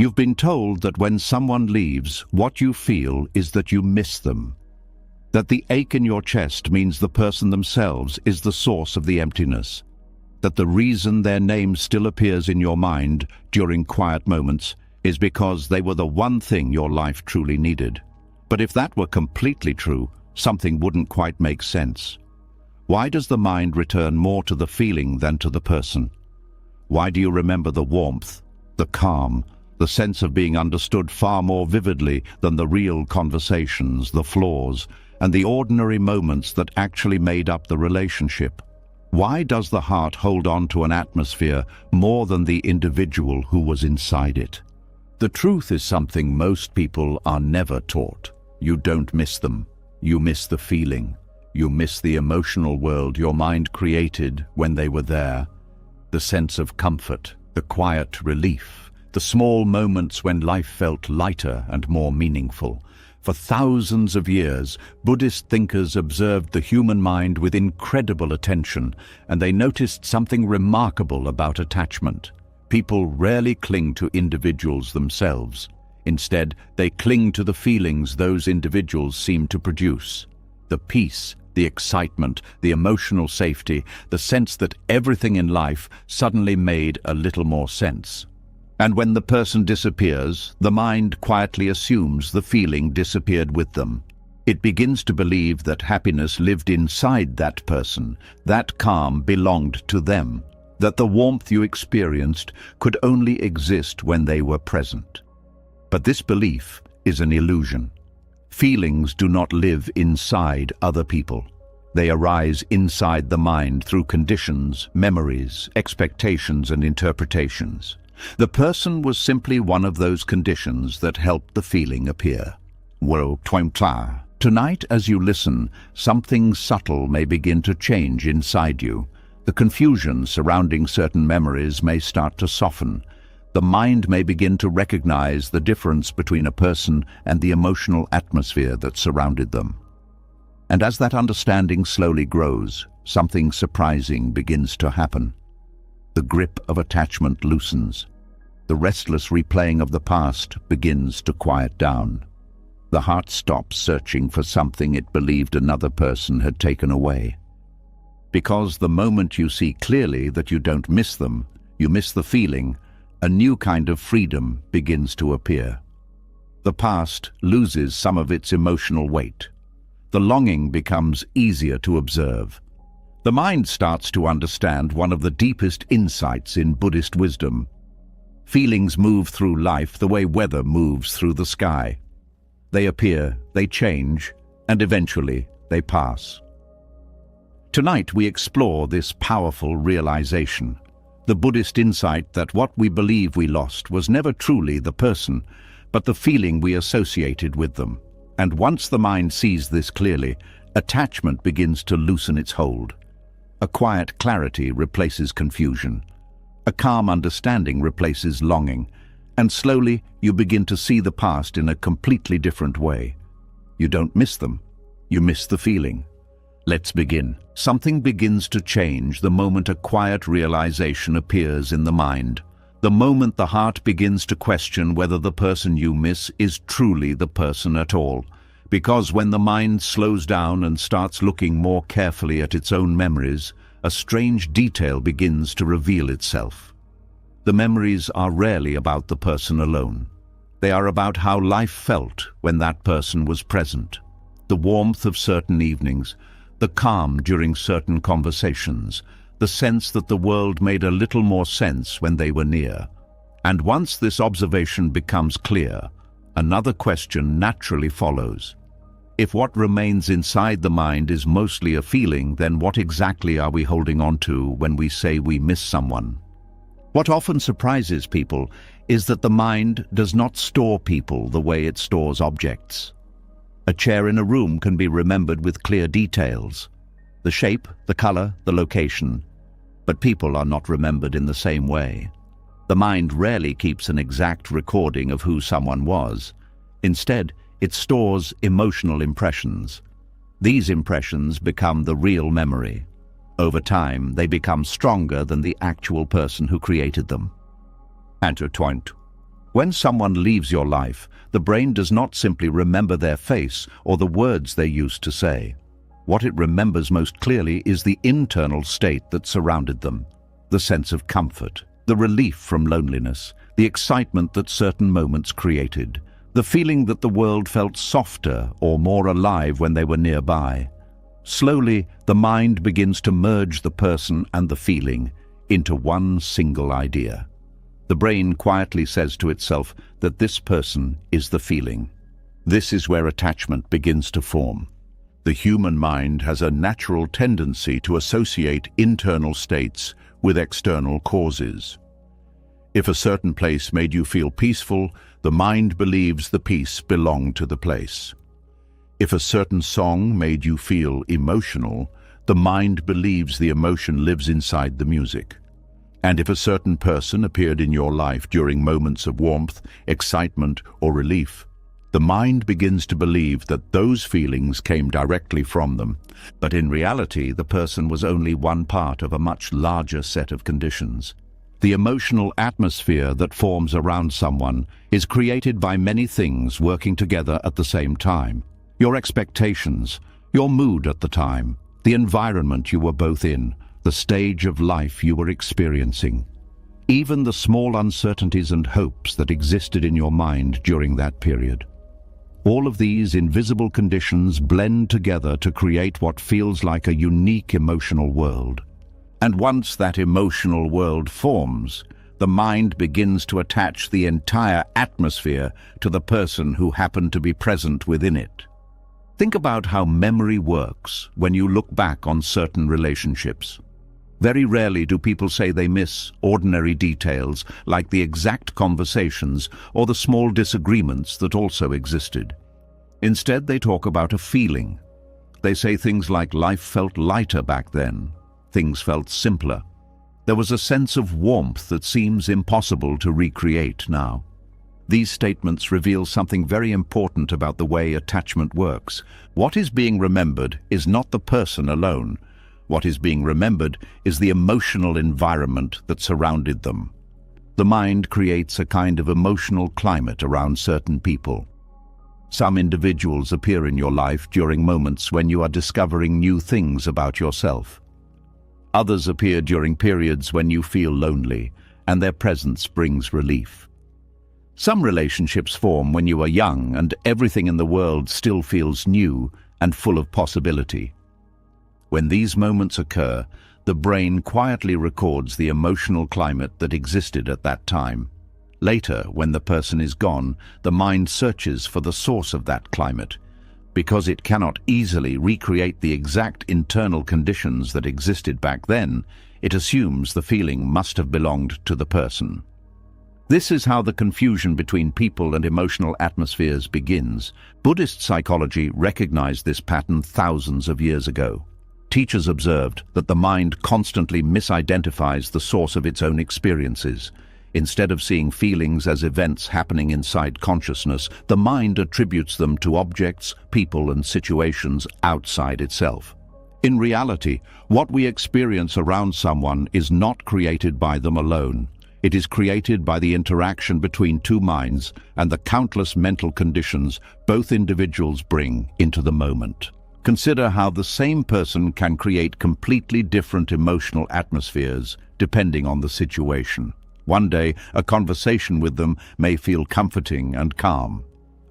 You've been told that when someone leaves, what you feel is that you miss them. That the ache in your chest means the person themselves is the source of the emptiness. That the reason their name still appears in your mind during quiet moments is because they were the one thing your life truly needed. But if that were completely true, something wouldn't quite make sense. Why does the mind return more to the feeling than to the person? Why do you remember the warmth, the calm, the sense of being understood far more vividly than the real conversations, the flaws, and the ordinary moments that actually made up the relationship? Why does the heart hold on to an atmosphere more than the individual who was inside it? The truth is something most people are never taught. You don't miss them. You miss the feeling. You miss the emotional world your mind created when they were there. The sense of comfort, the quiet relief, the small moments when life felt lighter and more meaningful. For thousands of years, Buddhist thinkers observed the human mind with incredible attention, and they noticed something remarkable about attachment. People rarely cling to individuals themselves. Instead, they cling to the feelings those individuals seem to produce. The peace, the excitement, the emotional safety, the sense that everything in life suddenly made a little more sense. And when the person disappears, the mind quietly assumes the feeling disappeared with them. It begins to believe that happiness lived inside that person, that calm belonged to them, that the warmth you experienced could only exist when they were present. But this belief is an illusion. Feelings do not live inside other people. They arise inside the mind through conditions, memories, expectations, and interpretations. The person was simply one of those conditions that helped the feeling appear. Tonight, as you listen, something subtle may begin to change inside you. The confusion surrounding certain memories may start to soften. The mind may begin to recognize the difference between a person and the emotional atmosphere that surrounded them. And as that understanding slowly grows, something surprising begins to happen. The grip of attachment loosens. The restless replaying of the past begins to quiet down. The heart stops searching for something it believed another person had taken away. Because the moment you see clearly that you don't miss them, you miss the feeling, a new kind of freedom begins to appear. The past loses some of its emotional weight. The longing becomes easier to observe. The mind starts to understand one of the deepest insights in Buddhist wisdom. Feelings move through life the way weather moves through the sky. They appear, they change, and eventually they pass. Tonight we explore this powerful realization, the Buddhist insight that what we believe we lost was never truly the person, but the feeling we associated with them. And once the mind sees this clearly, attachment begins to loosen its hold. A quiet clarity replaces confusion. A calm understanding replaces longing. And slowly, you begin to see the past in a completely different way. You don't miss them. You miss the feeling. Let's begin. Something begins to change the moment a quiet realization appears in the mind. The moment the heart begins to question whether the person you miss is truly the person at all. Because when the mind slows down and starts looking more carefully at its own memories, a strange detail begins to reveal itself. The memories are rarely about the person alone. They are about how life felt when that person was present. The warmth of certain evenings, the calm during certain conversations, the sense that the world made a little more sense when they were near. And once this observation becomes clear, another question naturally follows. If what remains inside the mind is mostly a feeling, then what exactly are we holding on to when we say we miss someone? What often surprises people is that the mind does not store people the way it stores objects. A chair in a room can be remembered with clear details. The shape, the color, the location. But people are not remembered in the same way. The mind rarely keeps an exact recording of who someone was. Instead, it stores emotional impressions. These impressions become the real memory. Over time, they become stronger than the actual person who created them. When someone leaves your life, the brain does not simply remember their face or the words they used to say. What it remembers most clearly is the internal state that surrounded them, the sense of comfort, the relief from loneliness, the excitement that certain moments created, the feeling that the world felt softer or more alive when they were nearby. Slowly, the mind begins to merge the person and the feeling into one single idea. The brain quietly says to itself that this person is the feeling. This is where attachment begins to form. The human mind has a natural tendency to associate internal states with external causes. If a certain place made you feel peaceful, the mind believes the peace belonged to the place. If a certain song made you feel emotional, the mind believes the emotion lives inside the music. And if a certain person appeared in your life during moments of warmth, excitement, or relief, the mind begins to believe that those feelings came directly from them. But in reality, the person was only one part of a much larger set of conditions. The emotional atmosphere that forms around someone is created by many things working together at the same time. Your expectations, your mood at the time, the environment you were both in, the stage of life you were experiencing. Even the small uncertainties and hopes that existed in your mind during that period. All of these invisible conditions blend together to create what feels like a unique emotional world. And once that emotional world forms, the mind begins to attach the entire atmosphere to the person who happened to be present within it. Think about how memory works when you look back on certain relationships. Very rarely do people say they miss ordinary details like the exact conversations or the small disagreements that also existed. Instead, they talk about a feeling. They say things like life felt lighter back then, things felt simpler. There was a sense of warmth that seems impossible to recreate now. These statements reveal something very important about the way attachment works. What is being remembered is not the person alone. What is being remembered is the emotional environment that surrounded them. The mind creates a kind of emotional climate around certain people. Some individuals appear in your life during moments when you are discovering new things about yourself. Others appear during periods when you feel lonely, and their presence brings relief. Some relationships form when you are young and everything in the world still feels new and full of possibility. When these moments occur, the brain quietly records the emotional climate that existed at that time. Later, when the person is gone, the mind searches for the source of that climate. Because it cannot easily recreate the exact internal conditions that existed back then, it assumes the feeling must have belonged to the person. This is how the confusion between people and emotional atmospheres begins. Buddhist psychology recognized this pattern thousands of years ago. Teachers observed that the mind constantly misidentifies the source of its own experiences. Instead of seeing feelings as events happening inside consciousness, the mind attributes them to objects, people, and situations outside itself. In reality, what we experience around someone is not created by them alone. It is created by the interaction between two minds and the countless mental conditions both individuals bring into the moment. Consider how the same person can create completely different emotional atmospheres depending on the situation. One day, a conversation with them may feel comforting and calm.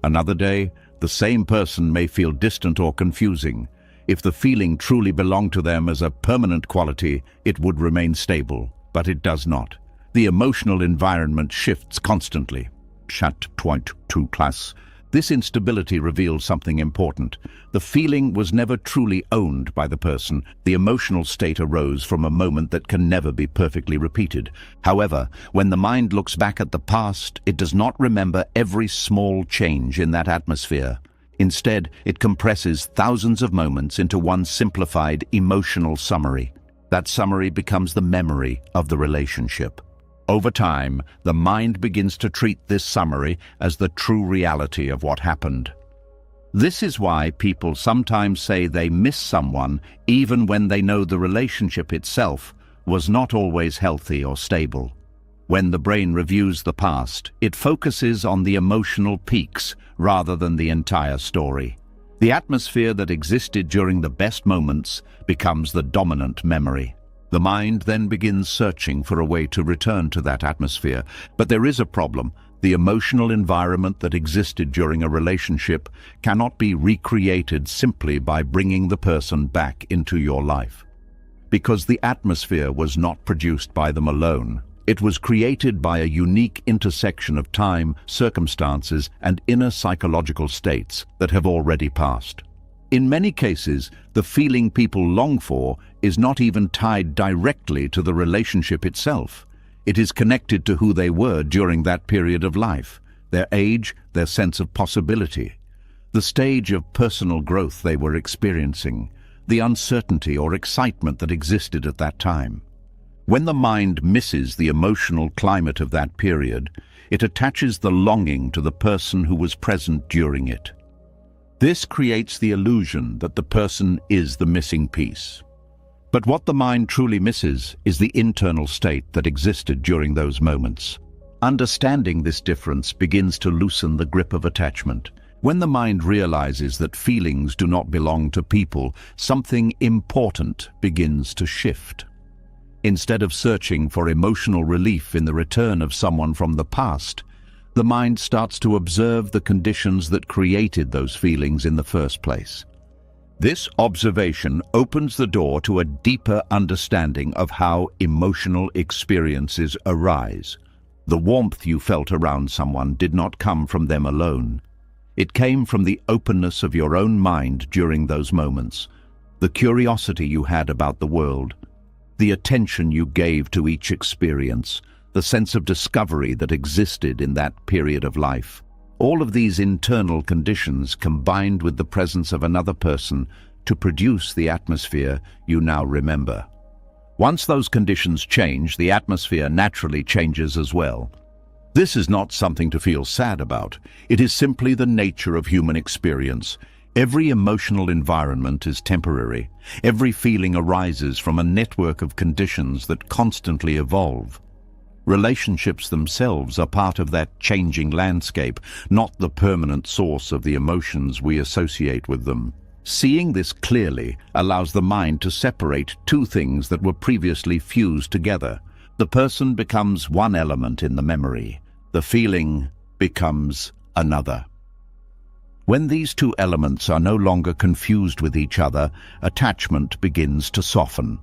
Another day, the same person may feel distant or confusing. If the feeling truly belonged to them as a permanent quality, it would remain stable, but it does not. The emotional environment shifts constantly. Chat point to class. This instability reveals something important. The feeling was never truly owned by the person. The emotional state arose from a moment that can never be perfectly repeated. However, when the mind looks back at the past, it does not remember every small change in that atmosphere. Instead, it compresses thousands of moments into one simplified emotional summary. That summary becomes the memory of the relationship. Over time, the mind begins to treat this summary as the true reality of what happened. This is why people sometimes say they miss someone even when they know the relationship itself was not always healthy or stable. When the brain reviews the past, it focuses on the emotional peaks rather than the entire story. The atmosphere that existed during the best moments becomes the dominant memory. The mind then begins searching for a way to return to that atmosphere. But there is a problem. The emotional environment that existed during a relationship cannot be recreated simply by bringing the person back into your life. Because the atmosphere was not produced by them alone. It was created by a unique intersection of time, circumstances, and inner psychological states that have already passed. In many cases, the feeling people long for is not even tied directly to the relationship itself. It is connected to who they were during that period of life, their age, their sense of possibility, the stage of personal growth they were experiencing, the uncertainty or excitement that existed at that time. When the mind misses the emotional climate of that period, it attaches the longing to the person who was present during it. This creates the illusion that the person is the missing piece. But what the mind truly misses is the internal state that existed during those moments. Understanding this difference begins to loosen the grip of attachment. When the mind realizes that feelings do not belong to people, something important begins to shift. Instead of searching for emotional relief in the return of someone from the past, the mind starts to observe the conditions that created those feelings in the first place. This observation opens the door to a deeper understanding of how emotional experiences arise. The warmth you felt around someone did not come from them alone. It came from the openness of your own mind during those moments, the curiosity you had about the world, the attention you gave to each experience, the sense of discovery that existed in that period of life. All of these internal conditions combined with the presence of another person to produce the atmosphere you now remember. Once those conditions change, the atmosphere naturally changes as well. This is not something to feel sad about. It is simply the nature of human experience. Every emotional environment is temporary. Every feeling arises from a network of conditions that constantly evolve. Relationships themselves are part of that changing landscape, not the permanent source of the emotions we associate with them. Seeing this clearly allows the mind to separate two things that were previously fused together. The person becomes one element in the memory. The feeling becomes another. When these two elements are no longer confused with each other, attachment begins to soften.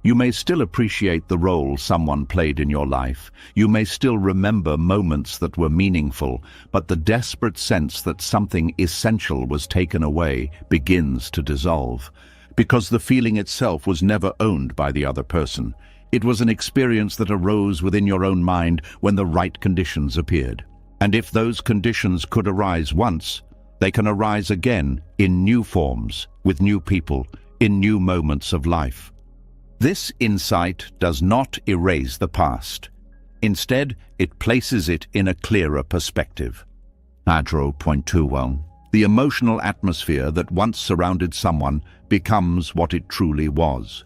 You may still appreciate the role someone played in your life. You may still remember moments that were meaningful, but the desperate sense that something essential was taken away begins to dissolve, because the feeling itself was never owned by the other person. It was an experience that arose within your own mind when the right conditions appeared. And if those conditions could arise once, they can arise again in new forms, with new people, in new moments of life. This insight does not erase the past. Instead, it places it in a clearer perspective. 0.21. The emotional atmosphere that once surrounded someone becomes what it truly was.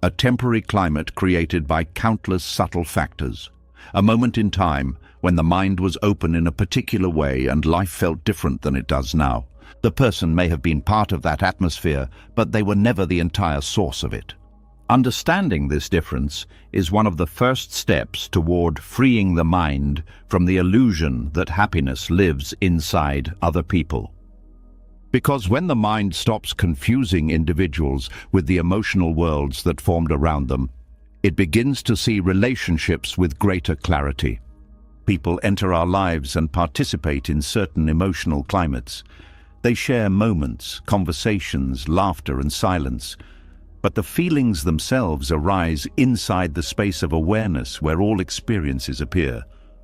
A temporary climate created by countless subtle factors. A moment in time when the mind was open in a particular way and life felt different than it does now. The person may have been part of that atmosphere, but they were never the entire source of it. Understanding this difference is one of the first steps toward freeing the mind from the illusion that happiness lives inside other people. Because when the mind stops confusing individuals with the emotional worlds that formed around them, it begins to see relationships with greater clarity. People enter our lives and participate in certain emotional climates. They share moments, conversations, laughter, and silence. But the feelings themselves arise inside the space of awareness where all experiences appear.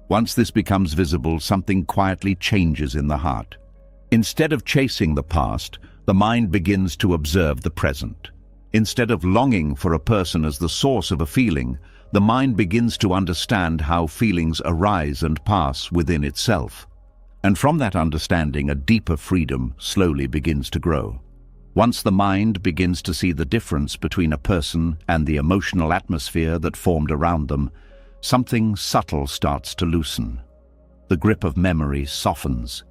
Once this becomes visible, something quietly changes in the heart. Instead of chasing the past, the mind begins to observe the present. Instead of longing for a person as the source of a feeling, the mind begins to understand how feelings arise and pass within itself. And from that understanding, a deeper freedom slowly begins to grow. Once the mind begins to see the difference between a person and the emotional atmosphere that formed around them, something subtle starts to loosen. The grip of memory softens.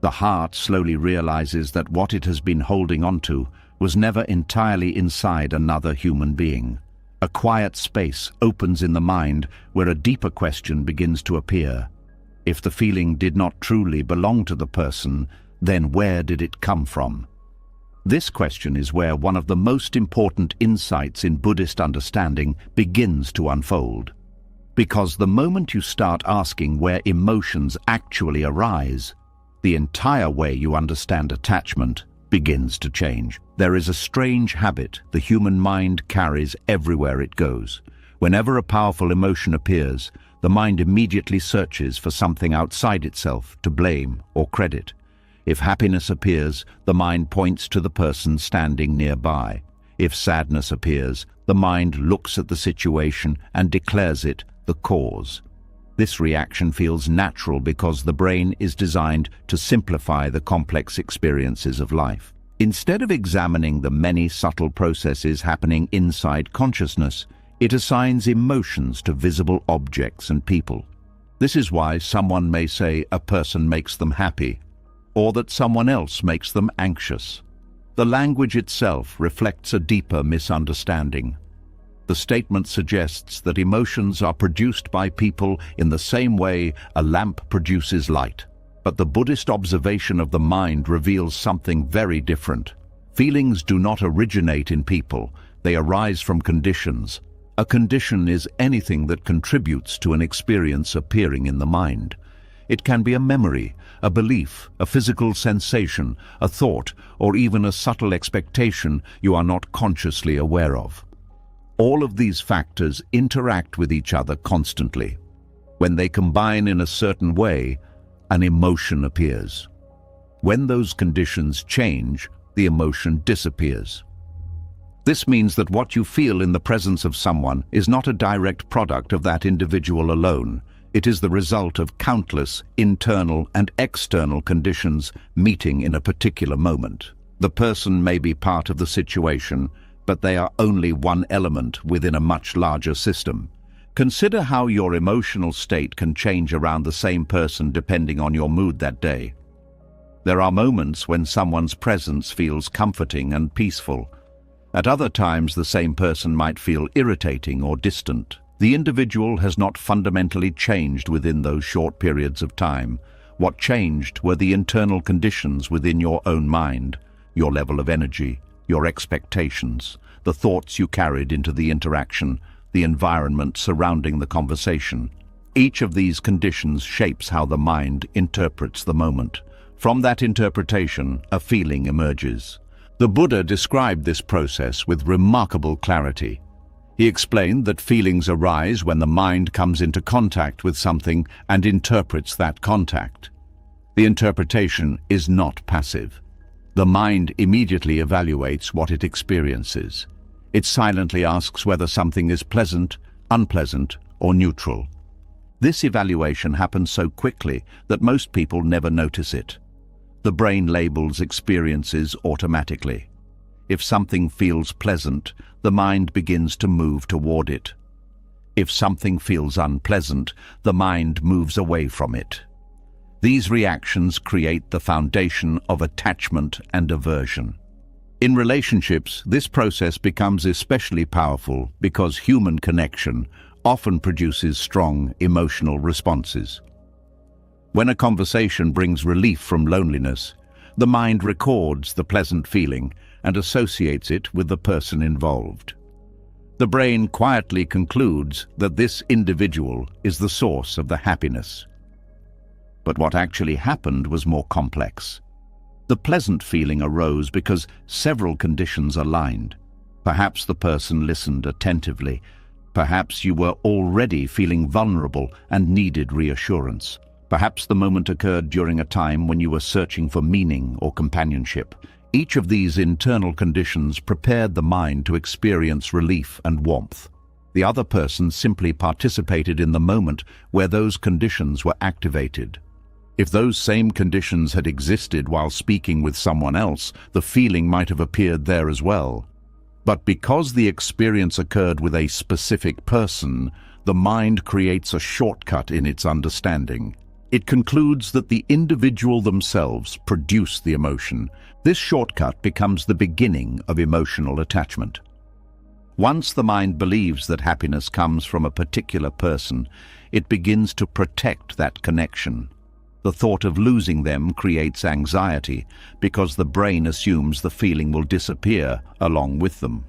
The heart slowly realizes that what it has been holding onto was never entirely inside another human being. A quiet space opens in the mind where a deeper question begins to appear. If the feeling did not truly belong to the person, then where did it come from? This question is where one of the most important insights in Buddhist understanding begins to unfold. Because the moment you start asking where emotions actually arise, the entire way you understand attachment begins to change. There is a strange habit the human mind carries everywhere it goes. Whenever a powerful emotion appears, the mind immediately searches for something outside itself to blame or credit. If happiness appears, the mind points to the person standing nearby. If sadness appears, the mind looks at the situation and declares it the cause. This reaction feels natural because the brain is designed to simplify the complex experiences of life. Instead of examining the many subtle processes happening inside consciousness, it assigns emotions to visible objects and people. This is why someone may say a person makes them happy, or that someone else makes them anxious. The language itself reflects a deeper misunderstanding. The statement suggests that emotions are produced by people in the same way a lamp produces light. But the Buddhist observation of the mind reveals something very different. Feelings do not originate in people, they arise from conditions. A condition is anything that contributes to an experience appearing in the mind. It can be a memory, a belief, a physical sensation, a thought, or even a subtle expectation you are not consciously aware of. All of these factors interact with each other constantly. When they combine in a certain way, an emotion appears. When those conditions change, the emotion disappears. This means that what you feel in the presence of someone is not a direct product of that individual alone. It is the result of countless internal and external conditions meeting in a particular moment. The person may be part of the situation, but they are only one element within a much larger system. Consider how your emotional state can change around the same person depending on your mood that day. There are moments when someone's presence feels comforting and peaceful. At other times, the same person might feel irritating or distant. The individual has not fundamentally changed within those short periods of time. What changed were the internal conditions within your own mind, your level of energy, your expectations, the thoughts you carried into the interaction, the environment surrounding the conversation. Each of these conditions shapes how the mind interprets the moment. From that interpretation, a feeling emerges. The Buddha described this process with remarkable clarity. He explained that feelings arise when the mind comes into contact with something and interprets that contact. The interpretation is not passive. The mind immediately evaluates what it experiences. It silently asks whether something is pleasant, unpleasant, or neutral. This evaluation happens so quickly that most people never notice it. The brain labels experiences automatically. If something feels pleasant, the mind begins to move toward it. If something feels unpleasant, the mind moves away from it. These reactions create the foundation of attachment and aversion. In relationships, this process becomes especially powerful because human connection often produces strong emotional responses. When a conversation brings relief from loneliness, the mind records the pleasant feeling and associates it with the person involved. The brain quietly concludes that this individual is the source of the happiness. But what actually happened was more complex. The pleasant feeling arose because several conditions aligned. Perhaps the person listened attentively. Perhaps you were already feeling vulnerable and needed reassurance. Perhaps the moment occurred during a time when you were searching for meaning or companionship. Each of these internal conditions prepared the mind to experience relief and warmth. The other person simply participated in the moment where those conditions were activated. If those same conditions had existed while speaking with someone else, the feeling might have appeared there as well. But because the experience occurred with a specific person, the mind creates a shortcut in its understanding. It concludes that the individual themselves produce the emotion. This shortcut becomes the beginning of emotional attachment. Once the mind believes that happiness comes from a particular person, it begins to protect that connection. The thought of losing them creates anxiety because the brain assumes the feeling will disappear along with them.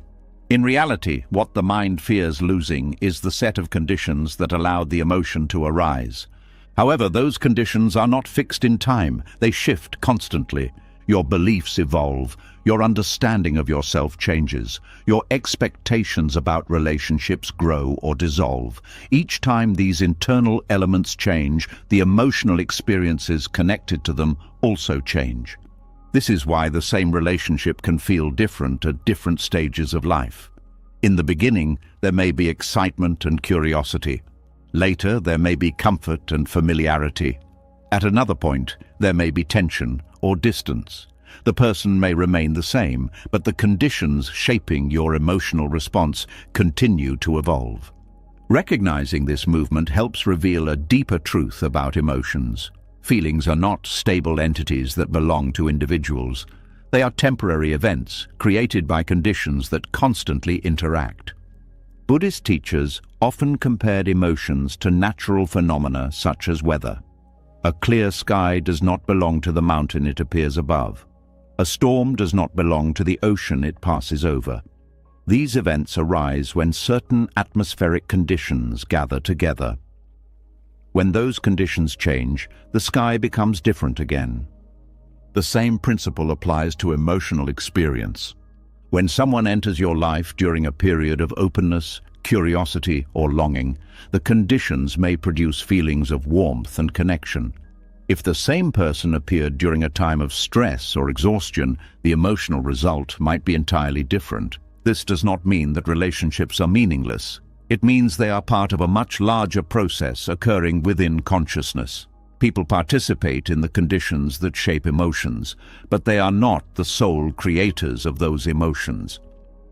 In reality, what the mind fears losing is the set of conditions that allowed the emotion to arise. However, those conditions are not fixed in time. They shift constantly. Your beliefs evolve. Your understanding of yourself changes. Your expectations about relationships grow or dissolve. Each time these internal elements change, the emotional experiences connected to them also change. This is why the same relationship can feel different at different stages of life. In the beginning, there may be excitement and curiosity. Later, there may be comfort and familiarity. At another point, there may be tension or distance. The person may remain the same, but the conditions shaping your emotional response continue to evolve. Recognizing this movement helps reveal a deeper truth about emotions. Feelings are not stable entities that belong to individuals. They are temporary events created by conditions that constantly interact. Buddhist teachers often compared emotions to natural phenomena such as weather. A clear sky does not belong to the mountain it appears above. A storm does not belong to the ocean it passes over. These events arise when certain atmospheric conditions gather together. When those conditions change, the sky becomes different again. The same principle applies to emotional experience. When someone enters your life during a period of openness, curiosity, or longing, the conditions may produce feelings of warmth and connection. If the same person appeared during a time of stress or exhaustion, the emotional result might be entirely different. This does not mean that relationships are meaningless. It means they are part of a much larger process occurring within consciousness. People participate in the conditions that shape emotions, but they are not the sole creators of those emotions.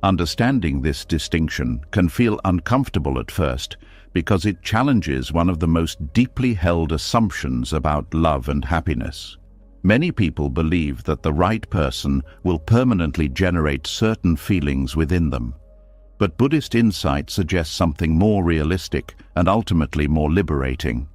Understanding this distinction can feel uncomfortable at first because it challenges one of the most deeply held assumptions about love and happiness. Many people believe that the right person will permanently generate certain feelings within them. But Buddhist insight suggests something more realistic and ultimately more liberating.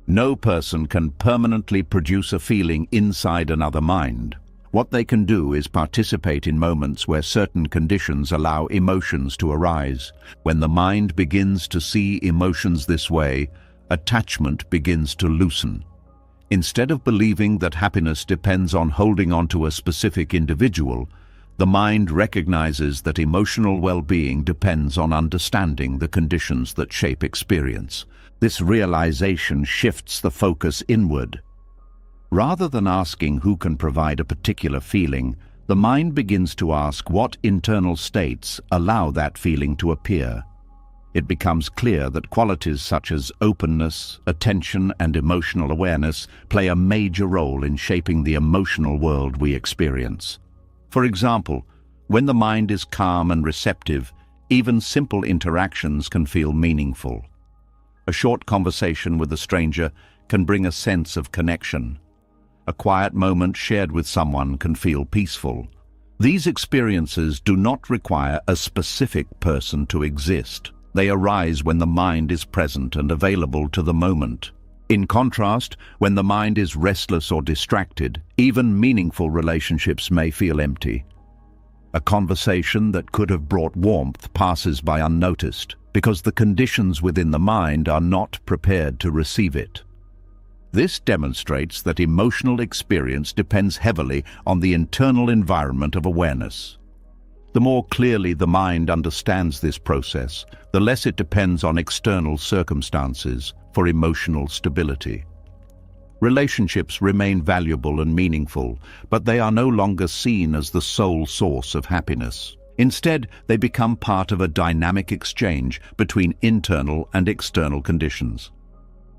No person can permanently produce a feeling inside another mind. What they can do is participate in moments where certain conditions allow emotions to arise. When the mind begins to see emotions this way, attachment begins to loosen. Instead of believing that happiness depends on holding on to a specific individual, the mind recognizes that emotional well-being depends on understanding the conditions that shape experience. This realization shifts the focus inward. Rather than asking who can provide a particular feeling, the mind begins to ask what internal states allow that feeling to appear. It becomes clear that qualities such as openness, attention, and emotional awareness play a major role in shaping the emotional world we experience. For example, when the mind is calm and receptive, even simple interactions can feel meaningful. A short conversation with a stranger can bring a sense of connection. A quiet moment shared with someone can feel peaceful. These experiences do not require a specific person to exist. They arise when the mind is present and available to the moment. In contrast, when the mind is restless or distracted, even meaningful relationships may feel empty. A conversation that could have brought warmth passes by unnoticed because the conditions within the mind are not prepared to receive it. This demonstrates that emotional experience depends heavily on the internal environment of awareness. The more clearly the mind understands this process, the less it depends on external circumstances for emotional stability. Relationships remain valuable and meaningful, but they are no longer seen as the sole source of happiness. Instead, they become part of a dynamic exchange between internal and external conditions.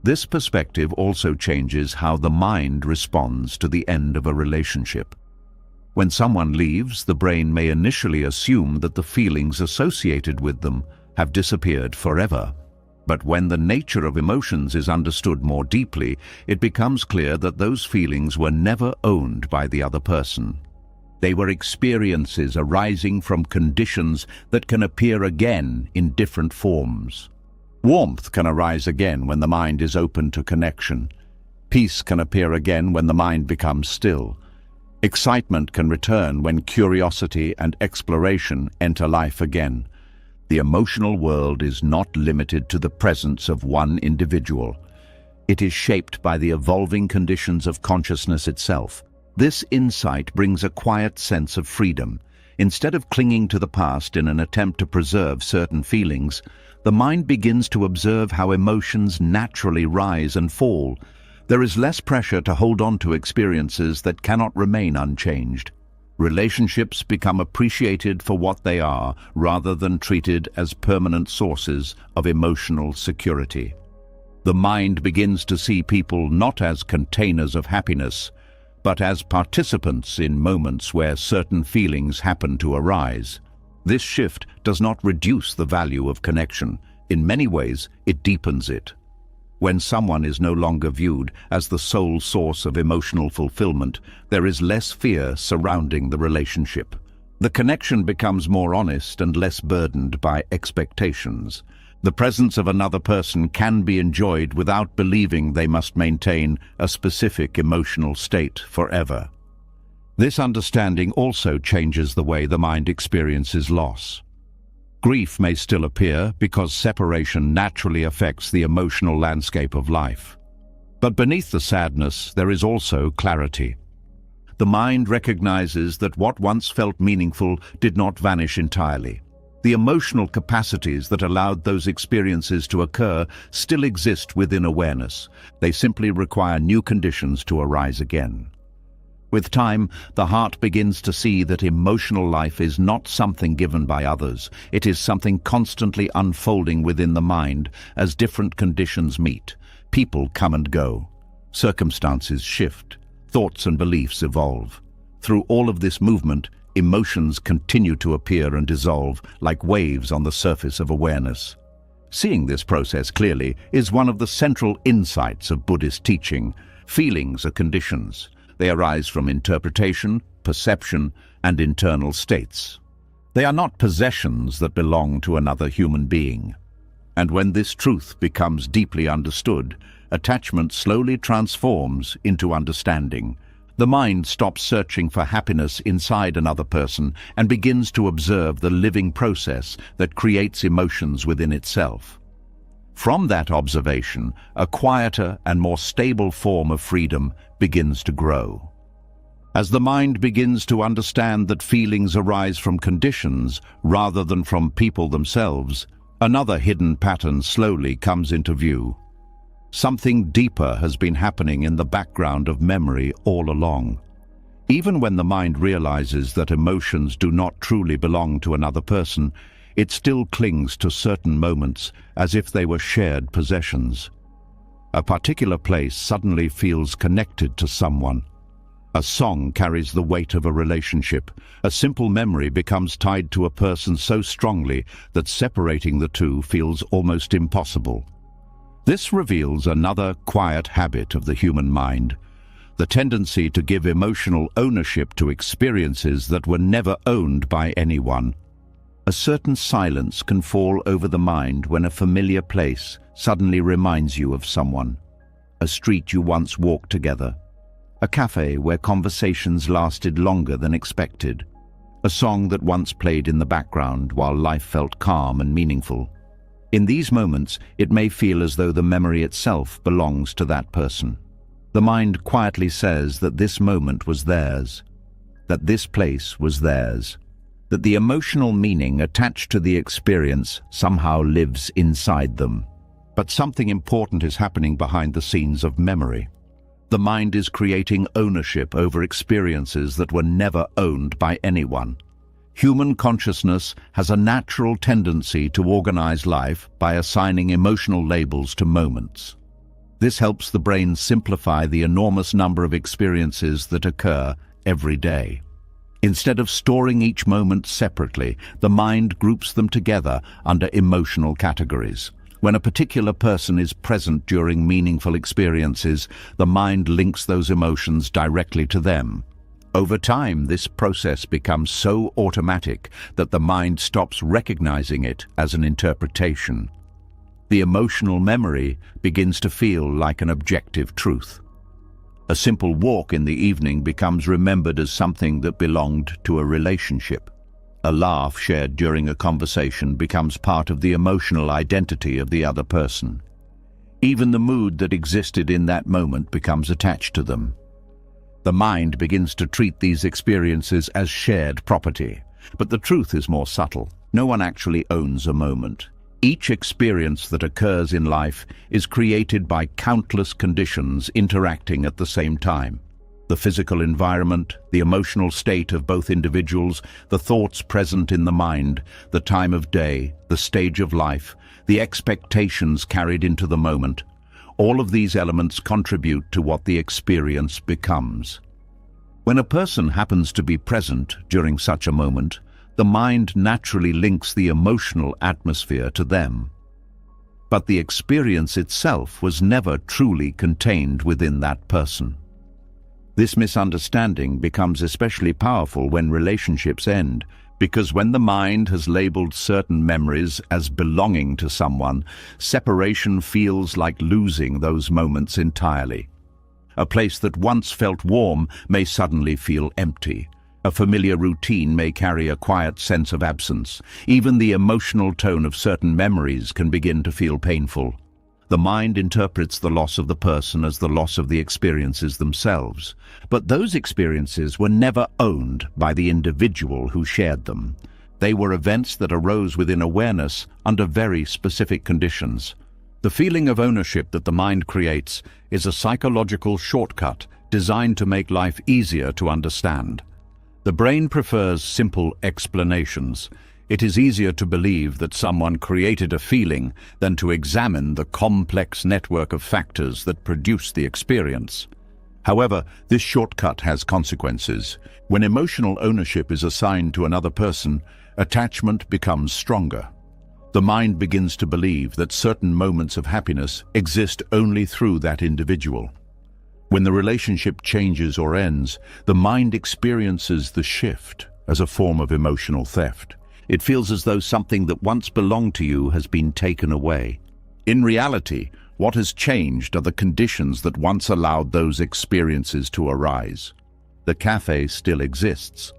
This perspective also changes how the mind responds to the end of a relationship. When someone leaves, the brain may initially assume that the feelings associated with them have disappeared forever. But when the nature of emotions is understood more deeply, it becomes clear that those feelings were never owned by the other person. They were experiences arising from conditions that can appear again in different forms. Warmth can arise again when the mind is open to connection. Peace can appear again when the mind becomes still. Excitement can return when curiosity and exploration enter life again. The emotional world is not limited to the presence of one individual. It is shaped by the evolving conditions of consciousness itself. This insight brings a quiet sense of freedom. Instead of clinging to the past in an attempt to preserve certain feelings, the mind begins to observe how emotions naturally rise and fall. There is less pressure to hold on to experiences that cannot remain unchanged. Relationships become appreciated for what they are, rather than treated as permanent sources of emotional security. The mind begins to see people not as containers of happiness, but as participants in moments where certain feelings happen to arise. This shift does not reduce the value of connection. In many ways, it deepens it. When someone is no longer viewed as the sole source of emotional fulfillment, there is less fear surrounding the relationship. The connection becomes more honest and less burdened by expectations. The presence of another person can be enjoyed without believing they must maintain a specific emotional state forever. This understanding also changes the way the mind experiences loss. Grief may still appear because separation naturally affects the emotional landscape of life. But beneath the sadness, there is also clarity. The mind recognizes that what once felt meaningful did not vanish entirely. The emotional capacities that allowed those experiences to occur still exist within awareness. They simply require new conditions to arise again. With time, the heart begins to see that emotional life is not something given by others. It is something constantly unfolding within the mind as different conditions meet. People come and go. Circumstances shift. Thoughts and beliefs evolve. Through all of this movement, emotions continue to appear and dissolve like waves on the surface of awareness. Seeing this process clearly is one of the central insights of Buddhist teaching. Feelings are conditions. They arise from interpretation, perception, and internal states. They are not possessions that belong to another human being. And when this truth becomes deeply understood, attachment slowly transforms into understanding. The mind stops searching for happiness inside another person and begins to observe the living process that creates emotions within itself. From that observation, a quieter and more stable form of freedom begins to grow. As the mind begins to understand that feelings arise from conditions rather than from people themselves, another hidden pattern slowly comes into view. Something deeper has been happening in the background of memory all along. Even when the mind realizes that emotions do not truly belong to another person, it still clings to certain moments as if they were shared possessions. A particular place suddenly feels connected to someone. A song carries the weight of a relationship. A simple memory becomes tied to a person so strongly that separating the two feels almost impossible. This reveals another quiet habit of the human mind, the tendency to give emotional ownership to experiences that were never owned by anyone. A certain silence can fall over the mind when a familiar place suddenly reminds you of someone. A street you once walked together. A cafe where conversations lasted longer than expected. A song that once played in the background while life felt calm and meaningful. In these moments, it may feel as though the memory itself belongs to that person. The mind quietly says that this moment was theirs, that this place was theirs, that the emotional meaning attached to the experience somehow lives inside them. But something important is happening behind the scenes of memory. The mind is creating ownership over experiences that were never owned by anyone. Human consciousness has a natural tendency to organize life by assigning emotional labels to moments. This helps the brain simplify the enormous number of experiences that occur every day. Instead of storing each moment separately, the mind groups them together under emotional categories. When a particular person is present during meaningful experiences, the mind links those emotions directly to them. Over time, this process becomes so automatic that the mind stops recognizing it as an interpretation. The emotional memory begins to feel like an objective truth. A simple walk in the evening becomes remembered as something that belonged to a relationship. A laugh shared during a conversation becomes part of the emotional identity of the other person. Even the mood that existed in that moment becomes attached to them. The mind begins to treat these experiences as shared property. But the truth is more subtle. No one actually owns a moment. Each experience that occurs in life is created by countless conditions interacting at the same time. The physical environment, the emotional state of both individuals, the thoughts present in the mind, the time of day, the stage of life, the expectations carried into the moment. All of these elements contribute to what the experience becomes. When a person happens to be present during such a moment, the mind naturally links the emotional atmosphere to them. But the experience itself was never truly contained within that person. This misunderstanding becomes especially powerful when relationships end, because when the mind has labeled certain memories as belonging to someone, separation feels like losing those moments entirely. A place that once felt warm may suddenly feel empty. A familiar routine may carry a quiet sense of absence. Even the emotional tone of certain memories can begin to feel painful. The mind interprets the loss of the person as the loss of the experiences themselves. But those experiences were never owned by the individual who shared them. They were events that arose within awareness under very specific conditions. The feeling of ownership that the mind creates is a psychological shortcut designed to make life easier to understand. The brain prefers simple explanations. It is easier to believe that someone created a feeling than to examine the complex network of factors that produce the experience. However, this shortcut has consequences. When emotional ownership is assigned to another person, attachment becomes stronger. The mind begins to believe that certain moments of happiness exist only through that individual. When the relationship changes or ends, the mind experiences the shift as a form of emotional theft. It feels as though something that once belonged to you has been taken away. In reality, what has changed are the conditions that once allowed those experiences to arise. The cafe still exists.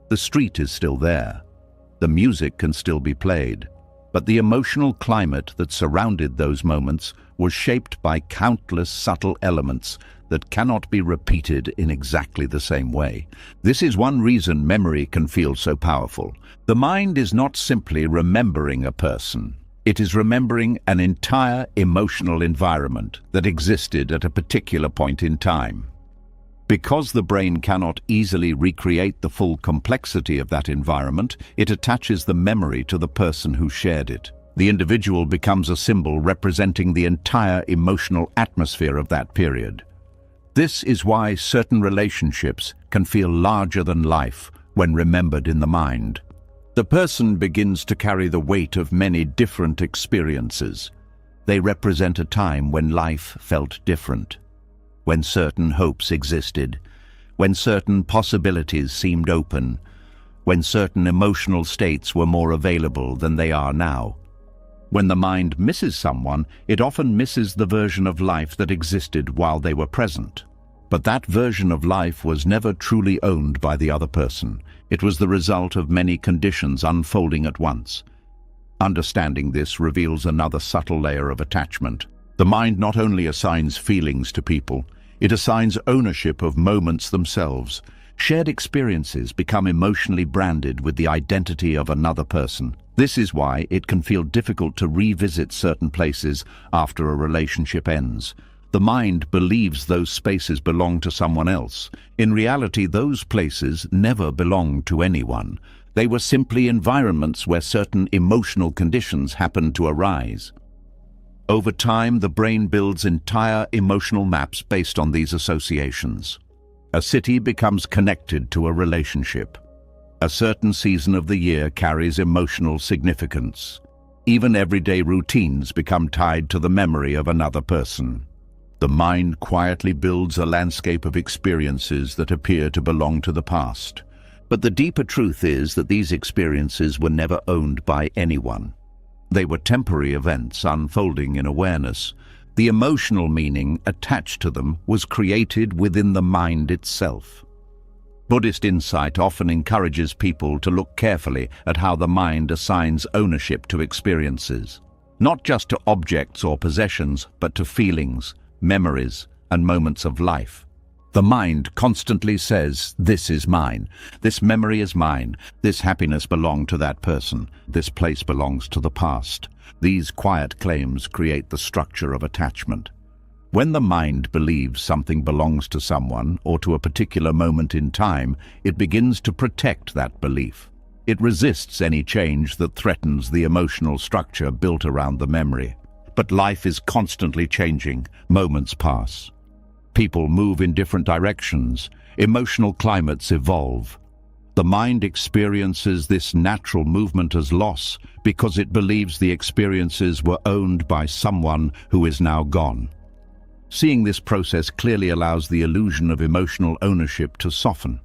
The street is still there. The music can still be played. But the emotional climate that surrounded those moments was shaped by countless subtle elements that cannot be repeated in exactly the same way. This is one reason memory can feel so powerful. The mind is not simply remembering a person. It is remembering an entire emotional environment that existed at a particular point in time. Because the brain cannot easily recreate the full complexity of that environment, it attaches the memory to the person who shared it. The individual becomes a symbol representing the entire emotional atmosphere of that period. This is why certain relationships can feel larger than life when remembered in the mind. The person begins to carry the weight of many different experiences. They represent a time when life felt different, when certain hopes existed, when certain possibilities seemed open, when certain emotional states were more available than they are now. When the mind misses someone, it often misses the version of life that existed while they were present. But that version of life was never truly owned by the other person. It was the result of many conditions unfolding at once. Understanding this reveals another subtle layer of attachment. The mind not only assigns feelings to people, it assigns ownership of moments themselves. Shared experiences become emotionally branded with the identity of another person. This is why it can feel difficult to revisit certain places after a relationship ends. The mind believes those spaces belong to someone else. In reality, those places never belonged to anyone. They were simply environments where certain emotional conditions happened to arise. Over time, the brain builds entire emotional maps based on these associations. A city becomes connected to a relationship. A certain season of the year carries emotional significance. Even everyday routines become tied to the memory of another person. The mind quietly builds a landscape of experiences that appear to belong to the past. But the deeper truth is that these experiences were never owned by anyone. They were temporary events unfolding in awareness. The emotional meaning attached to them was created within the mind itself. Buddhist insight often encourages people to look carefully at how the mind assigns ownership to experiences, not just to objects or possessions, but to feelings, memories, and moments of life. The mind constantly says, "This is mine. This memory is mine. This happiness belonged to that person. This place belongs to the past." These quiet claims create the structure of attachment. When the mind believes something belongs to someone or to a particular moment in time, it begins to protect that belief. It resists any change that threatens the emotional structure built around the memory. But life is constantly changing. Moments pass. People move in different directions. Emotional climates evolve. The mind experiences this natural movement as loss because it believes the experiences were owned by someone who is now gone. Seeing this process clearly allows the illusion of emotional ownership to soften.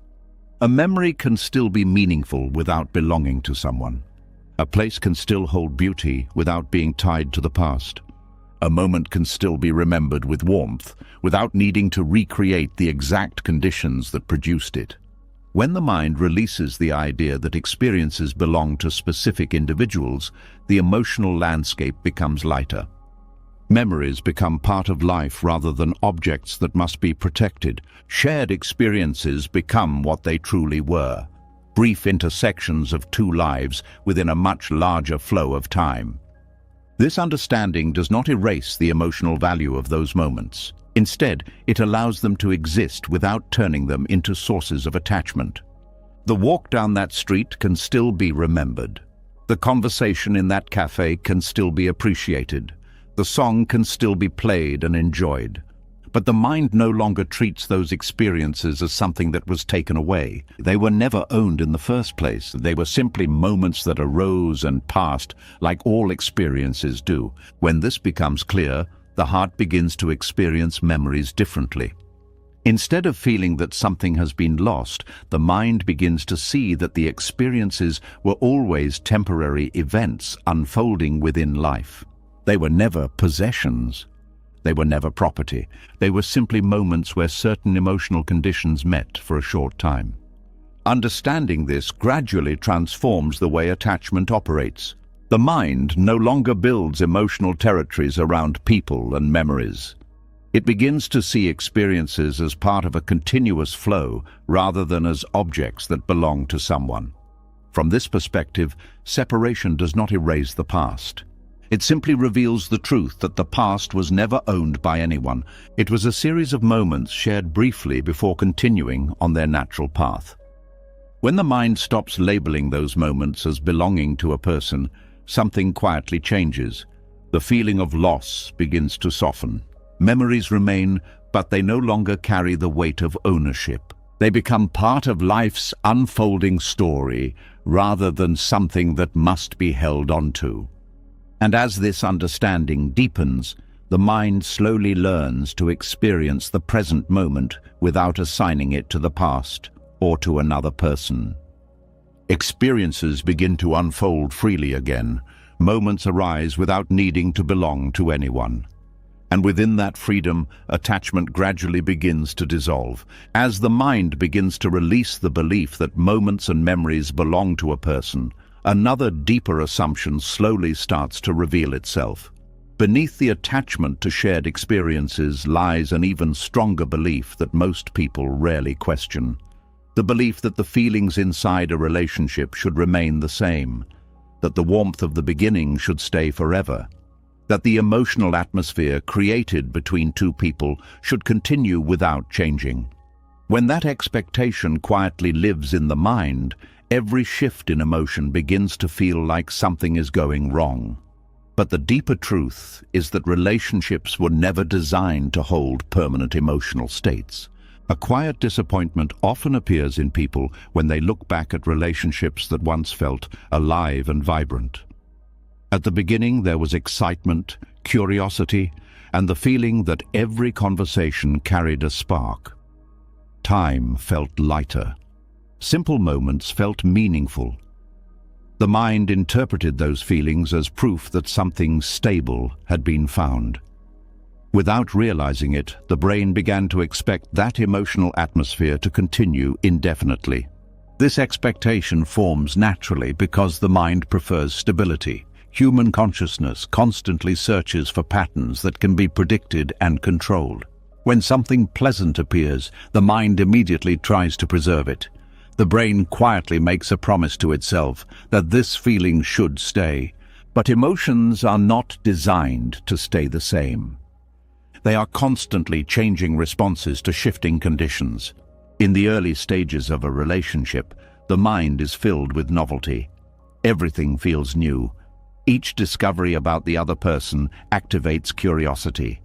A memory can still be meaningful without belonging to someone. A place can still hold beauty without being tied to the past. A moment can still be remembered with warmth without needing to recreate the exact conditions that produced it. When the mind releases the idea that experiences belong to specific individuals, the emotional landscape becomes lighter. Memories become part of life rather than objects that must be protected. Shared experiences become what they truly were, brief intersections of two lives within a much larger flow of time. This understanding does not erase the emotional value of those moments. Instead, it allows them to exist without turning them into sources of attachment. The walk down that street can still be remembered. The conversation in that cafe can still be appreciated. The song can still be played and enjoyed. But the mind no longer treats those experiences as something that was taken away. They were never owned in the first place. They were simply moments that arose and passed, like all experiences do. When this becomes clear, the heart begins to experience memories differently. Instead of feeling that something has been lost, the mind begins to see that the experiences were always temporary events unfolding within life. They were never possessions. They were never property. They were simply moments where certain emotional conditions met for a short time. Understanding this gradually transforms the way attachment operates. The mind no longer builds emotional territories around people and memories. It begins to see experiences as part of a continuous flow rather than as objects that belong to someone. From this perspective, separation does not erase the past. It simply reveals the truth that the past was never owned by anyone. It was a series of moments shared briefly before continuing on their natural path. When the mind stops labeling those moments as belonging to a person, something quietly changes. The feeling of loss begins to soften. Memories remain, but they no longer carry the weight of ownership. They become part of life's unfolding story rather than something that must be held onto. And as this understanding deepens, the mind slowly learns to experience the present moment without assigning it to the past or to another person. Experiences begin to unfold freely again. Moments arise without needing to belong to anyone. And within that freedom, attachment gradually begins to dissolve. As the mind begins to release the belief that moments and memories belong to a person, another deeper assumption slowly starts to reveal itself. Beneath the attachment to shared experiences lies an even stronger belief that most people rarely question. The belief that the feelings inside a relationship should remain the same, that the warmth of the beginning should stay forever, that the emotional atmosphere created between two people should continue without changing. When that expectation quietly lives in the mind, every shift in emotion begins to feel like something is going wrong. But the deeper truth is that relationships were never designed to hold permanent emotional states. A quiet disappointment often appears in people when they look back at relationships that once felt alive and vibrant. At the beginning, there was excitement, curiosity, and the feeling that every conversation carried a spark. Time felt lighter. Simple moments felt meaningful. The mind interpreted those feelings as proof that something stable had been found. Without realizing it, the brain began to expect that emotional atmosphere to continue indefinitely. This expectation forms naturally because the mind prefers stability. Human consciousness constantly searches for patterns that can be predicted and controlled. When something pleasant appears, the mind immediately tries to preserve it. The brain quietly makes a promise to itself that this feeling should stay. But emotions are not designed to stay the same. They are constantly changing responses to shifting conditions. In the early stages of a relationship, the mind is filled with novelty. Everything feels new. Each discovery about the other person activates curiosity.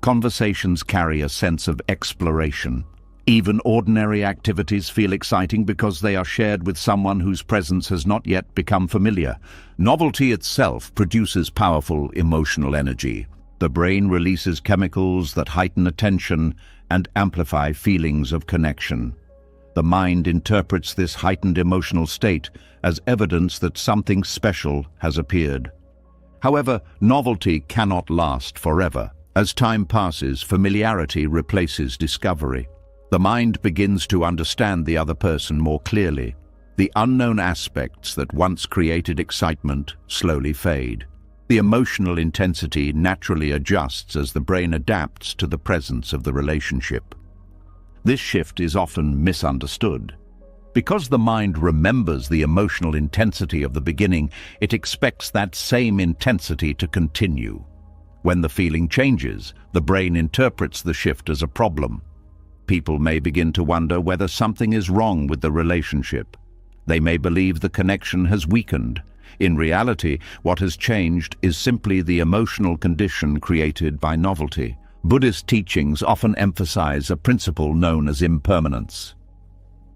Conversations carry a sense of exploration. Even ordinary activities feel exciting because they are shared with someone whose presence has not yet become familiar. Novelty itself produces powerful emotional energy. The brain releases chemicals that heighten attention and amplify feelings of connection. The mind interprets this heightened emotional state as evidence that something special has appeared. However, novelty cannot last forever. As time passes, familiarity replaces discovery. The mind begins to understand the other person more clearly. The unknown aspects that once created excitement slowly fade. The emotional intensity naturally adjusts as the brain adapts to the presence of the relationship. This shift is often misunderstood. Because the mind remembers the emotional intensity of the beginning, it expects that same intensity to continue. When the feeling changes, the brain interprets the shift as a problem. People may begin to wonder whether something is wrong with the relationship. They may believe the connection has weakened. In reality, what has changed is simply the emotional condition created by novelty. Buddhist teachings often emphasize a principle known as impermanence.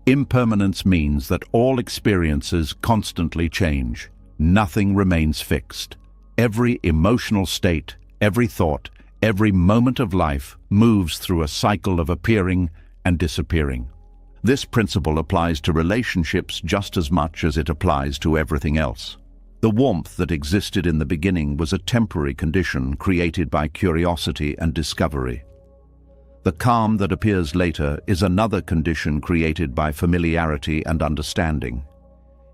Impermanence means that all experiences constantly change. Nothing remains fixed. Every emotional state, every thought, every moment of life moves through a cycle of appearing and disappearing. This principle applies to relationships just as much as it applies to everything else. The warmth that existed in the beginning was a temporary condition created by curiosity and discovery. The calm that appears later is another condition created by familiarity and understanding.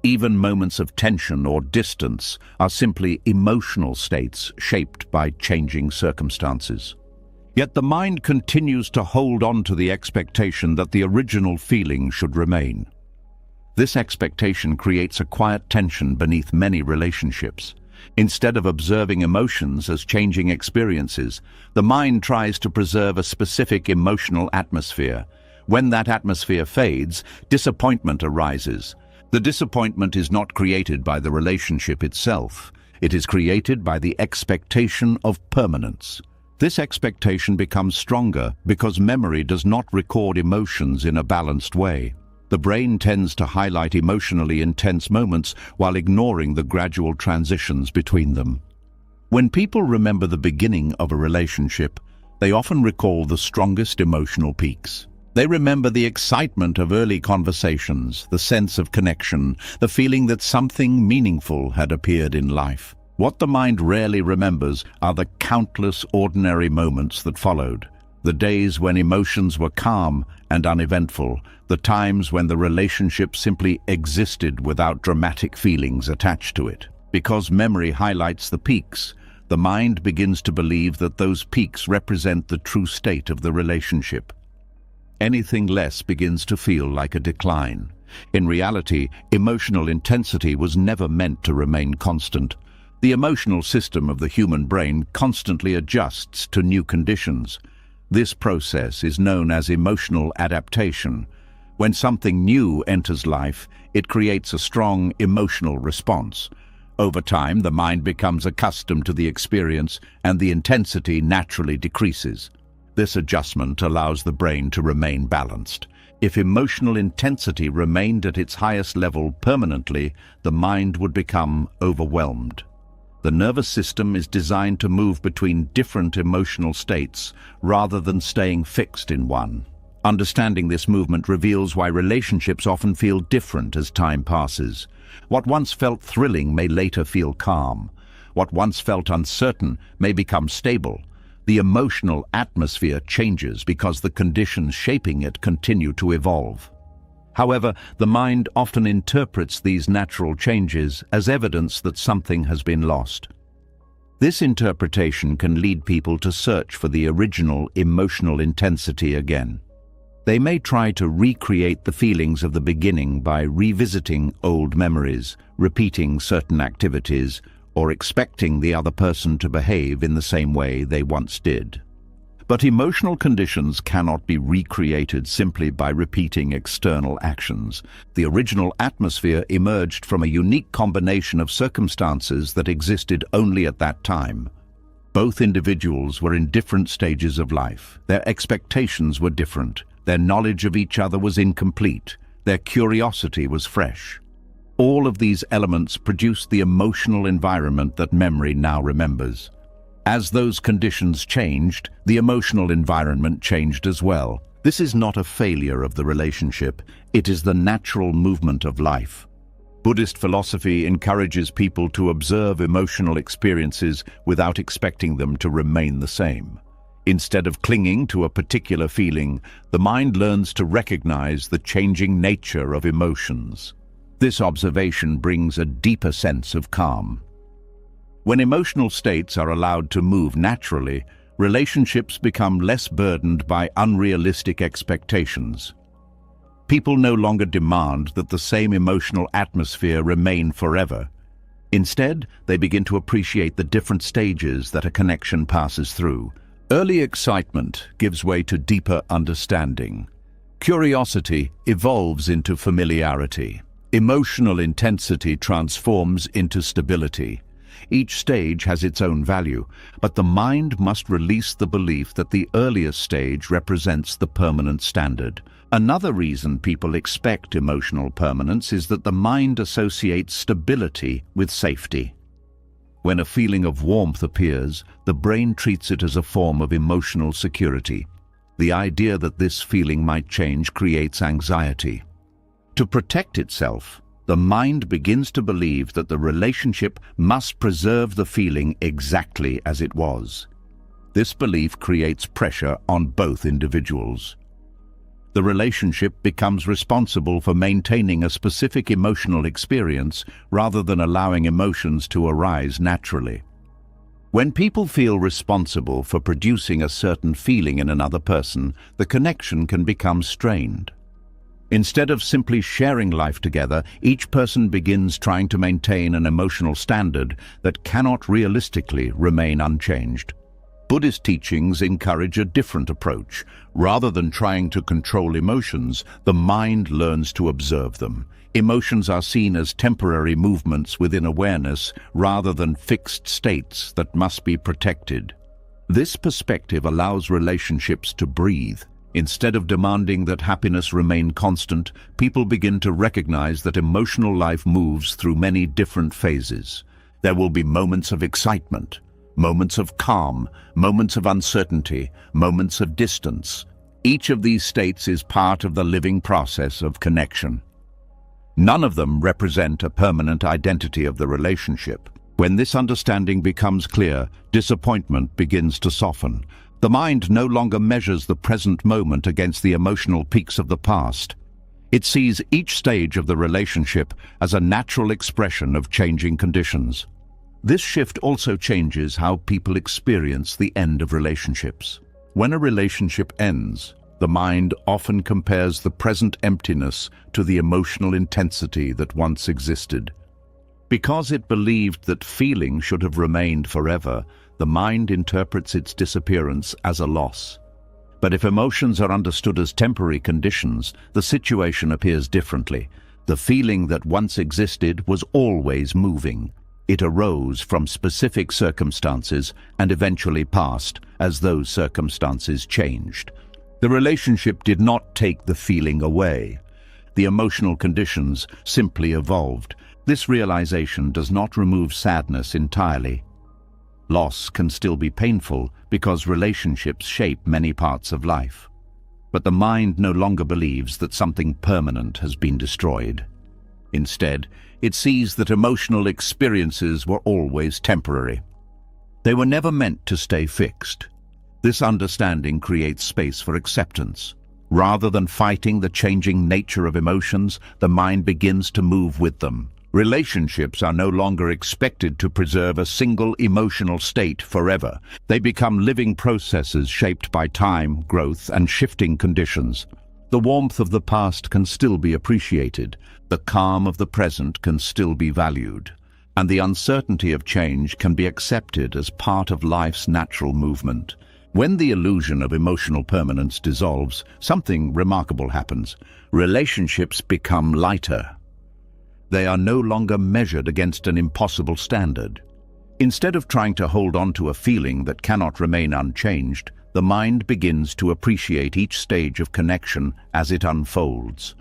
Even moments of tension or distance are simply emotional states shaped by changing circumstances. Yet the mind continues to hold on to the expectation that the original feeling should remain. This expectation creates a quiet tension beneath many relationships. Instead of observing emotions as changing experiences, the mind tries to preserve a specific emotional atmosphere. When that atmosphere fades, disappointment arises. The disappointment is not created by the relationship itself. It is created by the expectation of permanence. This expectation becomes stronger because memory does not record emotions in a balanced way. The brain tends to highlight emotionally intense moments while ignoring the gradual transitions between them. When people remember the beginning of a relationship, they often recall the strongest emotional peaks. They remember the excitement of early conversations, the sense of connection, the feeling that something meaningful had appeared in life. What the mind rarely remembers are the countless ordinary moments that followed. The days when emotions were calm and uneventful, the times when the relationship simply existed without dramatic feelings attached to it. Because memory highlights the peaks, the mind begins to believe that those peaks represent the true state of the relationship. Anything less begins to feel like a decline. In reality, emotional intensity was never meant to remain constant. The emotional system of the human brain constantly adjusts to new conditions. This process is known as emotional adaptation. When something new enters life, it creates a strong emotional response. Over time, the mind becomes accustomed to the experience and the intensity naturally decreases. This adjustment allows the brain to remain balanced. If emotional intensity remained at its highest level permanently, the mind would become overwhelmed. The nervous system is designed to move between different emotional states rather than staying fixed in one. Understanding this movement reveals why relationships often feel different as time passes. What once felt thrilling may later feel calm. What once felt uncertain may become stable. The emotional atmosphere changes because the conditions shaping it continue to evolve. However, the mind often interprets these natural changes as evidence that something has been lost. This interpretation can lead people to search for the original emotional intensity again. They may try to recreate the feelings of the beginning by revisiting old memories, repeating certain activities, or expecting the other person to behave in the same way they once did. But emotional conditions cannot be recreated simply by repeating external actions. The original atmosphere emerged from a unique combination of circumstances that existed only at that time. Both individuals were in different stages of life. Their expectations were different. Their knowledge of each other was incomplete. Their curiosity was fresh. All of these elements produced the emotional environment that memory now remembers. As those conditions changed, the emotional environment changed as well. This is not a failure of the relationship, it is the natural movement of life. Buddhist philosophy encourages people to observe emotional experiences without expecting them to remain the same. Instead of clinging to a particular feeling, the mind learns to recognize the changing nature of emotions. This observation brings a deeper sense of calm. When emotional states are allowed to move naturally, relationships become less burdened by unrealistic expectations. People no longer demand that the same emotional atmosphere remain forever. Instead, they begin to appreciate the different stages that a connection passes through. Early excitement gives way to deeper understanding. Curiosity evolves into familiarity. Emotional intensity transforms into stability. Each stage has its own value, but the mind must release the belief that the earliest stage represents the permanent standard. Another reason people expect emotional permanence is that the mind associates stability with safety. When a feeling of warmth appears, the brain treats it as a form of emotional security. The idea that this feeling might change creates anxiety. To protect itself, the mind begins to believe that the relationship must preserve the feeling exactly as it was. This belief creates pressure on both individuals. The relationship becomes responsible for maintaining a specific emotional experience rather than allowing emotions to arise naturally. When people feel responsible for producing a certain feeling in another person, the connection can become strained. Instead of simply sharing life together, each person begins trying to maintain an emotional standard that cannot realistically remain unchanged. Buddhist teachings encourage a different approach. Rather than trying to control emotions, the mind learns to observe them. Emotions are seen as temporary movements within awareness rather than fixed states that must be protected. This perspective allows relationships to breathe. Instead of demanding that happiness remain constant, people begin to recognize that emotional life moves through many different phases. There will be moments of excitement, moments of calm, moments of uncertainty, moments of distance. Each of these states is part of the living process of connection. None of them represent a permanent identity of the relationship. When this understanding becomes clear, disappointment begins to soften. The mind no longer measures the present moment against the emotional peaks of the past. It sees each stage of the relationship as a natural expression of changing conditions. This shift also changes how people experience the end of relationships. When a relationship ends, the mind often compares the present emptiness to the emotional intensity that once existed. Because it believed that feeling should have remained forever, the mind interprets its disappearance as a loss. But if emotions are understood as temporary conditions, the situation appears differently. The feeling that once existed was always moving. It arose from specific circumstances and eventually passed as those circumstances changed. The relationship did not take the feeling away. The emotional conditions simply evolved. This realization does not remove sadness entirely. Loss can still be painful because relationships shape many parts of life. But the mind no longer believes that something permanent has been destroyed. Instead, it sees that emotional experiences were always temporary. They were never meant to stay fixed. This understanding creates space for acceptance. Rather than fighting the changing nature of emotions, the mind begins to move with them. Relationships are no longer expected to preserve a single emotional state forever. They become living processes shaped by time, growth, and shifting conditions. The warmth of the past can still be appreciated, the calm of the present can still be valued, and the uncertainty of change can be accepted as part of life's natural movement. When the illusion of emotional permanence dissolves, something remarkable happens. Relationships become lighter. They are no longer measured against an impossible standard. Instead of trying to hold on to a feeling that cannot remain unchanged, the mind begins to appreciate each stage of connection as it unfolds.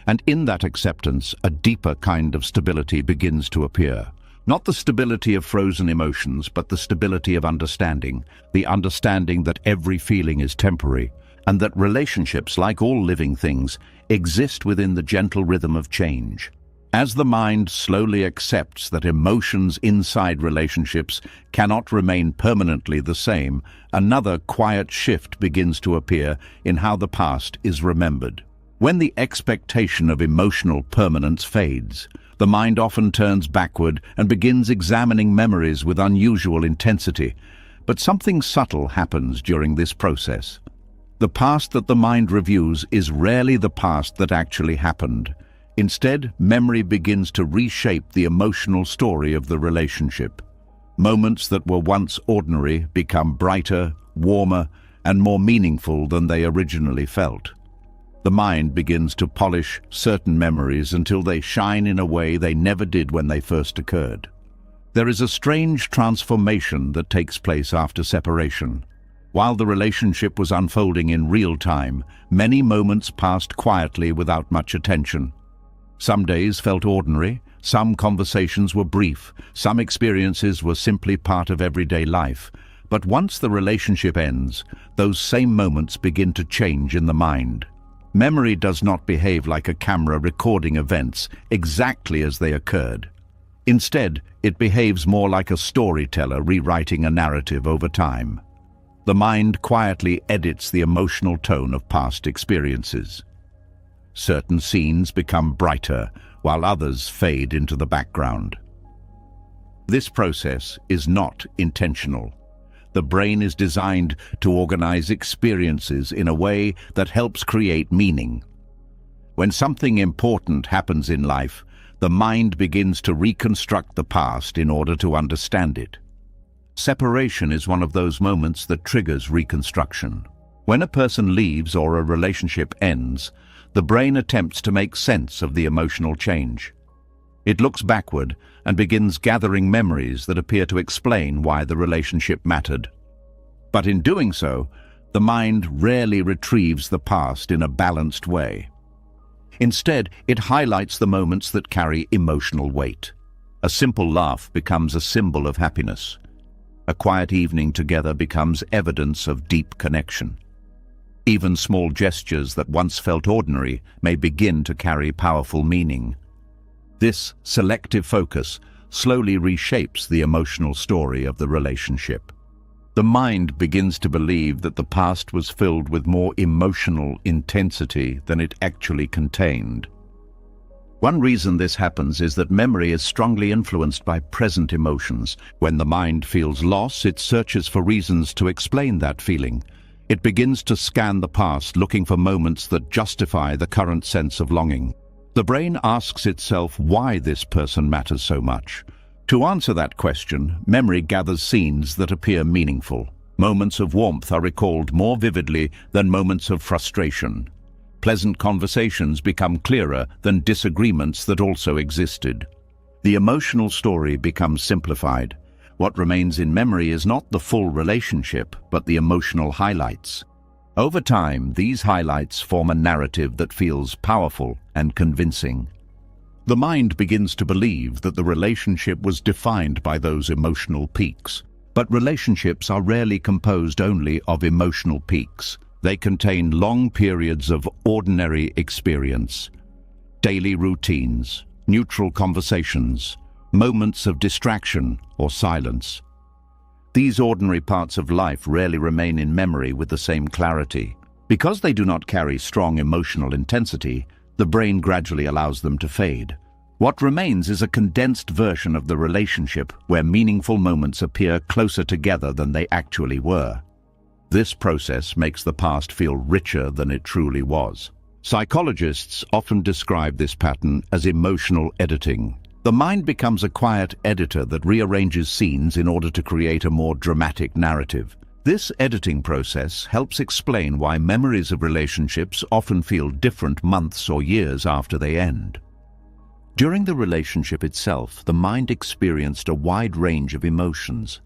And in that acceptance, a deeper kind of stability begins to appear. Not the stability of frozen emotions, but the stability of understanding. The understanding that every feeling is temporary, and that relationships, like all living things, exist within the gentle rhythm of change. As the mind slowly accepts that emotions inside relationships cannot remain permanently the same, another quiet shift begins to appear in how the past is remembered. When the expectation of emotional permanence fades, the mind often turns backward and begins examining memories with unusual intensity. But something subtle happens during this process. The past that the mind reviews is rarely the past that actually happened. Instead, memory begins to reshape the emotional story of the relationship. Moments that were once ordinary become brighter, warmer, and more meaningful than they originally felt. The mind begins to polish certain memories until they shine in a way they never did when they first occurred. There is a strange transformation that takes place after separation. While the relationship was unfolding in real time, many moments passed quietly without much attention. Some days felt ordinary, some conversations were brief, some experiences were simply part of everyday life. But once the relationship ends, those same moments begin to change in the mind. Memory does not behave like a camera recording events exactly as they occurred. Instead, it behaves more like a storyteller rewriting a narrative over time. The mind quietly edits the emotional tone of past experiences. Certain scenes become brighter, while others fade into the background. This process is not intentional. The brain is designed to organize experiences in a way that helps create meaning. When something important happens in life, the mind begins to reconstruct the past in order to understand it. Separation is one of those moments that triggers reconstruction. When a person leaves or a relationship ends, the brain attempts to make sense of the emotional change. It looks backward and begins gathering memories that appear to explain why the relationship mattered. But in doing so, the mind rarely retrieves the past in a balanced way. Instead, it highlights the moments that carry emotional weight. A simple laugh becomes a symbol of happiness. A quiet evening together becomes evidence of deep connection. Even small gestures that once felt ordinary may begin to carry powerful meaning. This selective focus slowly reshapes the emotional story of the relationship. The mind begins to believe that the past was filled with more emotional intensity than it actually contained. One reason this happens is that memory is strongly influenced by present emotions. When the mind feels loss, it searches for reasons to explain that feeling. It begins to scan the past, looking for moments that justify the current sense of longing. The brain asks itself why this person matters so much. To answer that question, memory gathers scenes that appear meaningful. Moments of warmth are recalled more vividly than moments of frustration. Pleasant conversations become clearer than disagreements that also existed. The emotional story becomes simplified. What remains in memory is not the full relationship, but the emotional highlights. Over time, these highlights form a narrative that feels powerful and convincing. The mind begins to believe that the relationship was defined by those emotional peaks. But relationships are rarely composed only of emotional peaks. They contain long periods of ordinary experience, daily routines, neutral conversations, moments of distraction or silence. These ordinary parts of life rarely remain in memory with the same clarity. Because they do not carry strong emotional intensity, the brain gradually allows them to fade. What remains is a condensed version of the relationship where meaningful moments appear closer together than they actually were. This process makes the past feel richer than it truly was. Psychologists often describe this pattern as emotional editing. The mind becomes a quiet editor that rearranges scenes in order to create a more dramatic narrative. This editing process helps explain why memories of relationships often feel different months or years after they end. During the relationship itself, the mind experienced a wide range of emotions.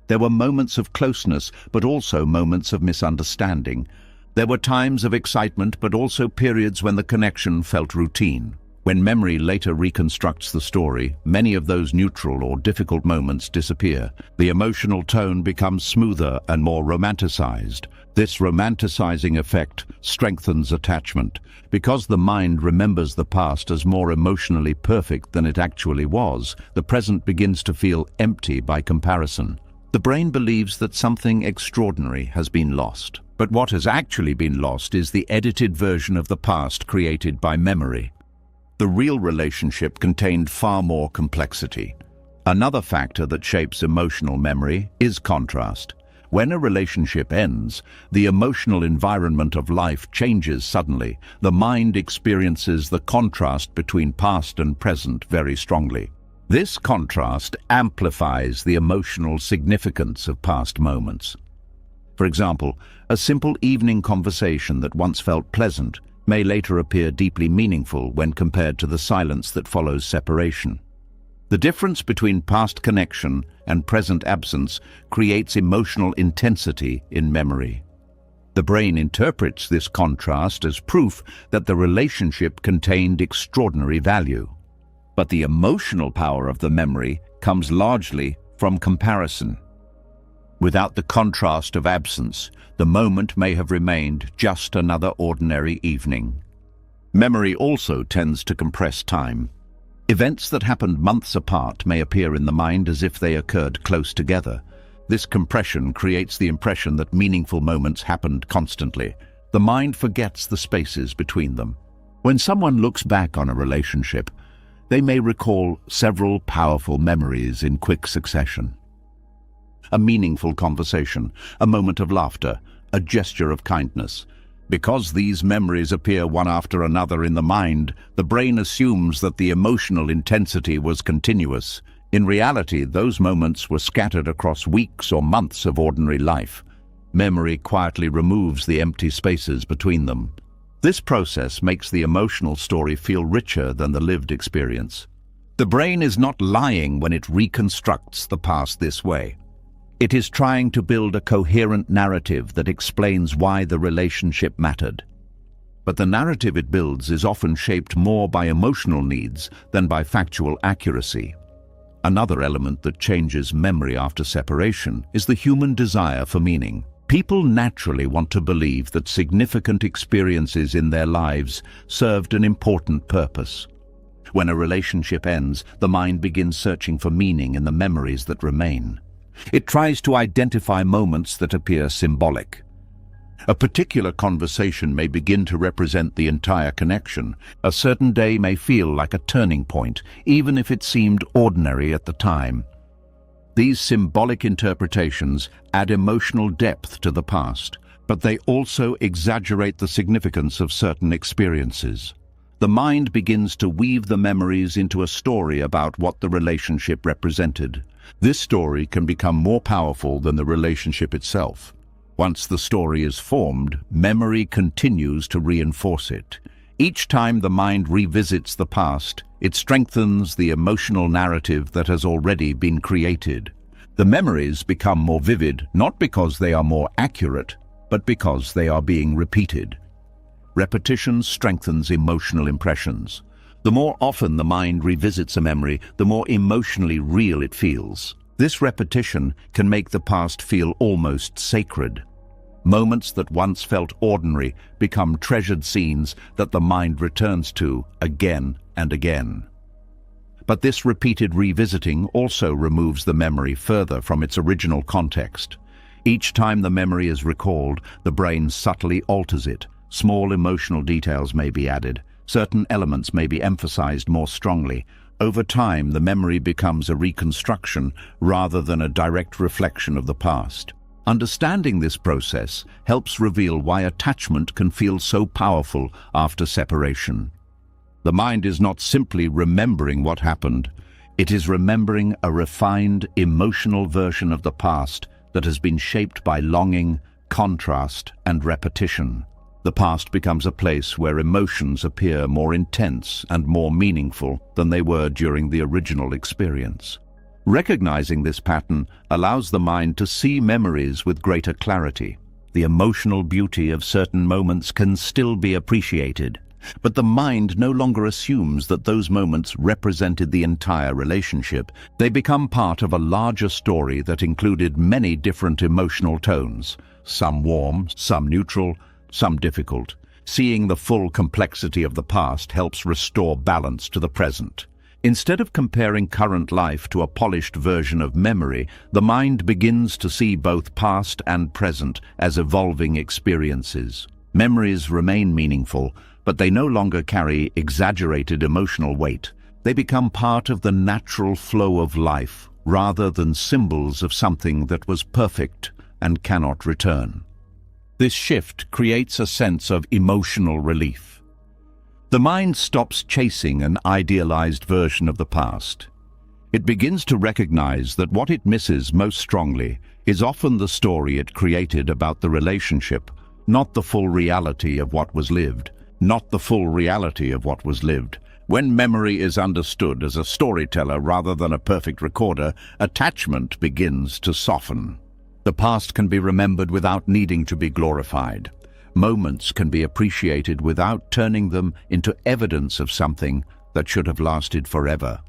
There were moments of closeness, but also moments of misunderstanding. There were times of excitement, but also periods when the connection felt routine. When memory later reconstructs the story, many of those neutral or difficult moments disappear. The emotional tone becomes smoother and more romanticized. This romanticizing effect strengthens attachment. Because the mind remembers the past as more emotionally perfect than it actually was, the present begins to feel empty by comparison. The brain believes that something extraordinary has been lost. But what has actually been lost is the edited version of the past created by memory. The real relationship contained far more complexity. Another factor that shapes emotional memory is contrast. When a relationship ends, the emotional environment of life changes suddenly. The mind experiences the contrast between past and present very strongly. This contrast amplifies the emotional significance of past moments. For example, a simple evening conversation that once felt pleasant may later appear deeply meaningful when compared to the silence that follows separation. The difference between past connection and present absence creates emotional intensity in memory. The brain interprets this contrast as proof that the relationship contained extraordinary value. But the emotional power of the memory comes largely from comparison. Without the contrast of absence, the moment may have remained just another ordinary evening. Memory also tends to compress time. Events that happened months apart may appear in the mind as if they occurred close together. This compression creates the impression that meaningful moments happened constantly. The mind forgets the spaces between them. When someone looks back on a relationship, they may recall several powerful memories in quick succession. A meaningful conversation, a moment of laughter, a gesture of kindness. Because these memories appear one after another in the mind, the brain assumes that the emotional intensity was continuous. In reality, those moments were scattered across weeks or months of ordinary life. Memory quietly removes the empty spaces between them. This process makes the emotional story feel richer than the lived experience. The brain is not lying when it reconstructs the past this way. It is trying to build a coherent narrative that explains why the relationship mattered. But the narrative it builds is often shaped more by emotional needs than by factual accuracy. Another element that changes memory after separation is the human desire for meaning. People naturally want to believe that significant experiences in their lives served an important purpose. When a relationship ends, the mind begins searching for meaning in the memories that remain. It tries to identify moments that appear symbolic. A particular conversation may begin to represent the entire connection. A certain day may feel like a turning point, even if it seemed ordinary at the time. These symbolic interpretations add emotional depth to the past, but they also exaggerate the significance of certain experiences. The mind begins to weave the memories into a story about what the relationship represented. This story can become more powerful than the relationship itself. Once the story is formed, memory continues to reinforce it. Each time the mind revisits the past, it strengthens the emotional narrative that has already been created. The memories become more vivid, not because they are more accurate, but because they are being repeated. Repetition strengthens emotional impressions. The more often the mind revisits a memory, the more emotionally real it feels. This repetition can make the past feel almost sacred. Moments that once felt ordinary become treasured scenes that the mind returns to again and again. But this repeated revisiting also removes the memory further from its original context. Each time the memory is recalled, the brain subtly alters it. Small emotional details may be added. Certain elements may be emphasized more strongly. Over time, the memory becomes a reconstruction rather than a direct reflection of the past. Understanding this process helps reveal why attachment can feel so powerful after separation. The mind is not simply remembering what happened. It is remembering a refined, emotional version of the past that has been shaped by longing, contrast, and repetition. The past becomes a place where emotions appear more intense and more meaningful than they were during the original experience. Recognizing this pattern allows the mind to see memories with greater clarity. The emotional beauty of certain moments can still be appreciated, but the mind no longer assumes that those moments represented the entire relationship. They become part of a larger story that included many different emotional tones, some warm, some neutral, some difficult. Seeing the full complexity of the past helps restore balance to the present. Instead of comparing current life to a polished version of memory, the mind begins to see both past and present as evolving experiences. Memories remain meaningful, but they no longer carry exaggerated emotional weight. They become part of the natural flow of life, rather than symbols of something that was perfect and cannot return. This shift creates a sense of emotional relief. The mind stops chasing an idealized version of the past. It begins to recognize that what it misses most strongly is often the story it created about the relationship, not the full reality of what was lived. When memory is understood as a storyteller rather than a perfect recorder, attachment begins to soften. The past can be remembered without needing to be glorified. Moments can be appreciated without turning them into evidence of something that should have lasted forever.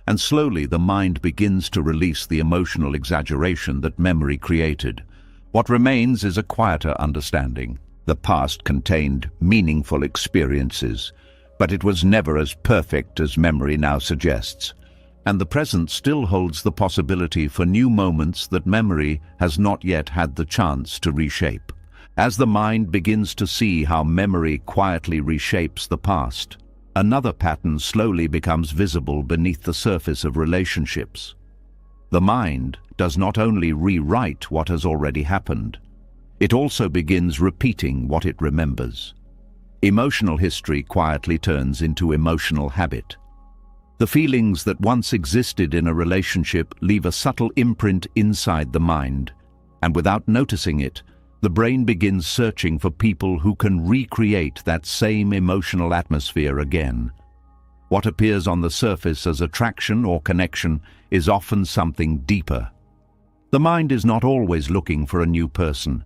And slowly the mind begins to release the emotional exaggeration that memory created. What remains is a quieter understanding. The past contained meaningful experiences, but it was never as perfect as memory now suggests. And the present still holds the possibility for new moments that memory has not yet had the chance to reshape. As the mind begins to see how memory quietly reshapes the past, another pattern slowly becomes visible beneath the surface of relationships. The mind does not only rewrite what has already happened, it also begins repeating what it remembers. Emotional history quietly turns into emotional habit. The feelings that once existed in a relationship leave a subtle imprint inside the mind, and without noticing it, the brain begins searching for people who can recreate that same emotional atmosphere again. What appears on the surface as attraction or connection is often something deeper. The mind is not always looking for a new person.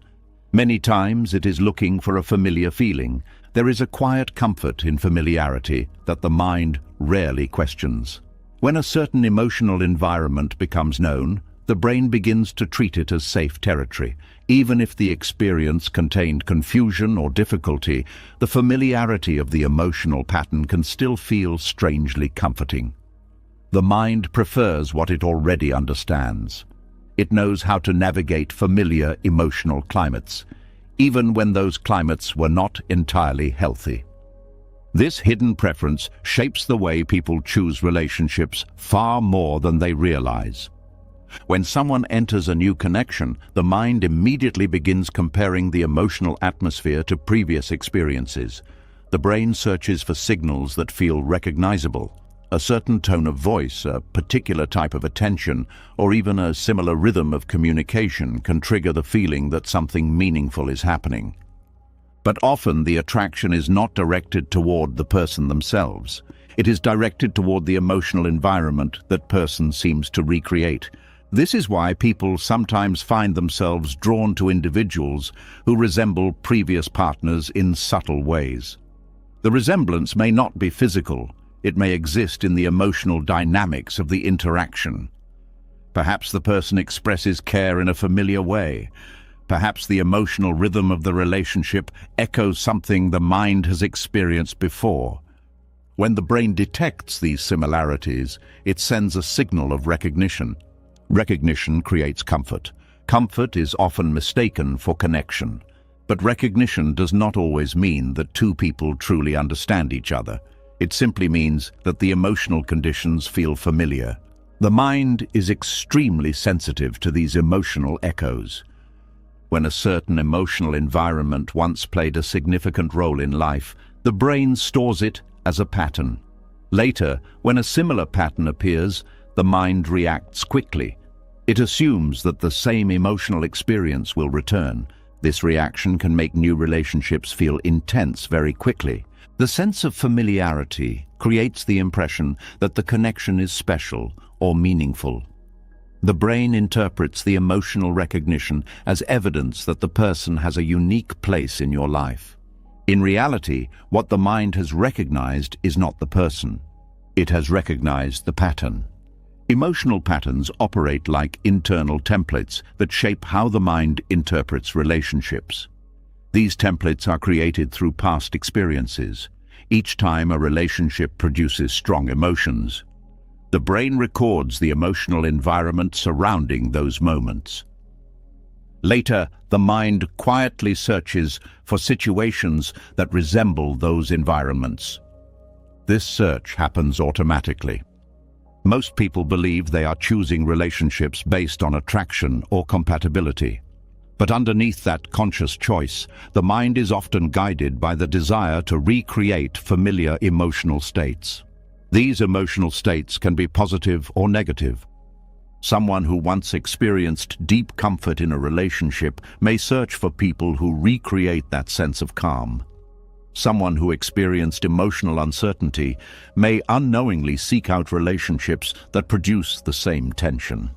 Many times it is looking for a familiar feeling. There is a quiet comfort in familiarity that the mind rarely questions. When a certain emotional environment becomes known, the brain begins to treat it as safe territory. Even if the experience contained confusion or difficulty, the familiarity of the emotional pattern can still feel strangely comforting. The mind prefers what it already understands. It knows how to navigate familiar emotional climates, even when those climates were not entirely healthy. This hidden preference shapes the way people choose relationships far more than they realize. When someone enters a new connection, the mind immediately begins comparing the emotional atmosphere to previous experiences. The brain searches for signals that feel recognizable. A certain tone of voice, a particular type of attention, or even a similar rhythm of communication can trigger the feeling that something meaningful is happening. But often the attraction is not directed toward the person themselves. It is directed toward the emotional environment that person seems to recreate. This is why people sometimes find themselves drawn to individuals who resemble previous partners in subtle ways. The resemblance may not be physical. It may exist in the emotional dynamics of the interaction. Perhaps the person expresses care in a familiar way. Perhaps the emotional rhythm of the relationship echoes something the mind has experienced before. When the brain detects these similarities, it sends a signal of recognition. Recognition creates comfort. Comfort is often mistaken for connection. But recognition does not always mean that two people truly understand each other. It simply means that the emotional conditions feel familiar. The mind is extremely sensitive to these emotional echoes. When a certain emotional environment once played a significant role in life, the brain stores it as a pattern. Later, when a similar pattern appears, the mind reacts quickly. It assumes that the same emotional experience will return. This reaction can make new relationships feel intense very quickly. The sense of familiarity creates the impression that the connection is special or meaningful. The brain interprets the emotional recognition as evidence that the person has a unique place in your life. In reality, what the mind has recognized is not the person. It has recognized the pattern. Emotional patterns operate like internal templates that shape how the mind interprets relationships. These templates are created through past experiences. Each time a relationship produces strong emotions, the brain records the emotional environment surrounding those moments. Later, the mind quietly searches for situations that resemble those environments. This search happens automatically. Most people believe they are choosing relationships based on attraction or compatibility. But underneath that conscious choice, the mind is often guided by the desire to recreate familiar emotional states. These emotional states can be positive or negative. Someone who once experienced deep comfort in a relationship may search for people who recreate that sense of calm. Someone who experienced emotional uncertainty may unknowingly seek out relationships that produce the same tension.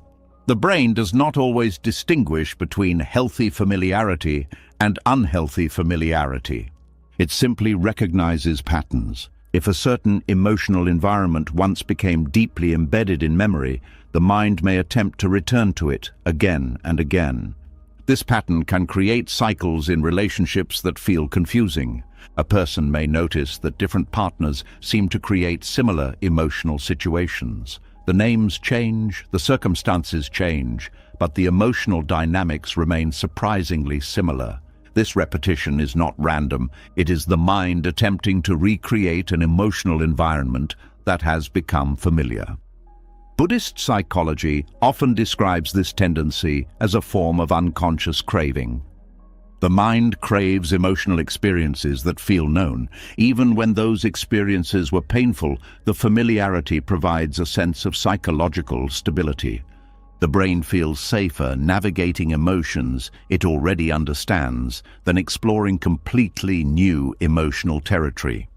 The brain does not always distinguish between healthy familiarity and unhealthy familiarity. It simply recognizes patterns. If a certain emotional environment once became deeply embedded in memory, the mind may attempt to return to it again and again. This pattern can create cycles in relationships that feel confusing. A person may notice that different partners seem to create similar emotional situations. The names change, the circumstances change, but the emotional dynamics remain surprisingly similar. This repetition is not random. It is the mind attempting to recreate an emotional environment that has become familiar. Buddhist psychology often describes this tendency as a form of unconscious craving. The mind craves emotional experiences that feel known. Even when those experiences were painful, the familiarity provides a sense of psychological stability. The brain feels safer navigating emotions it already understands than exploring completely new emotional territory.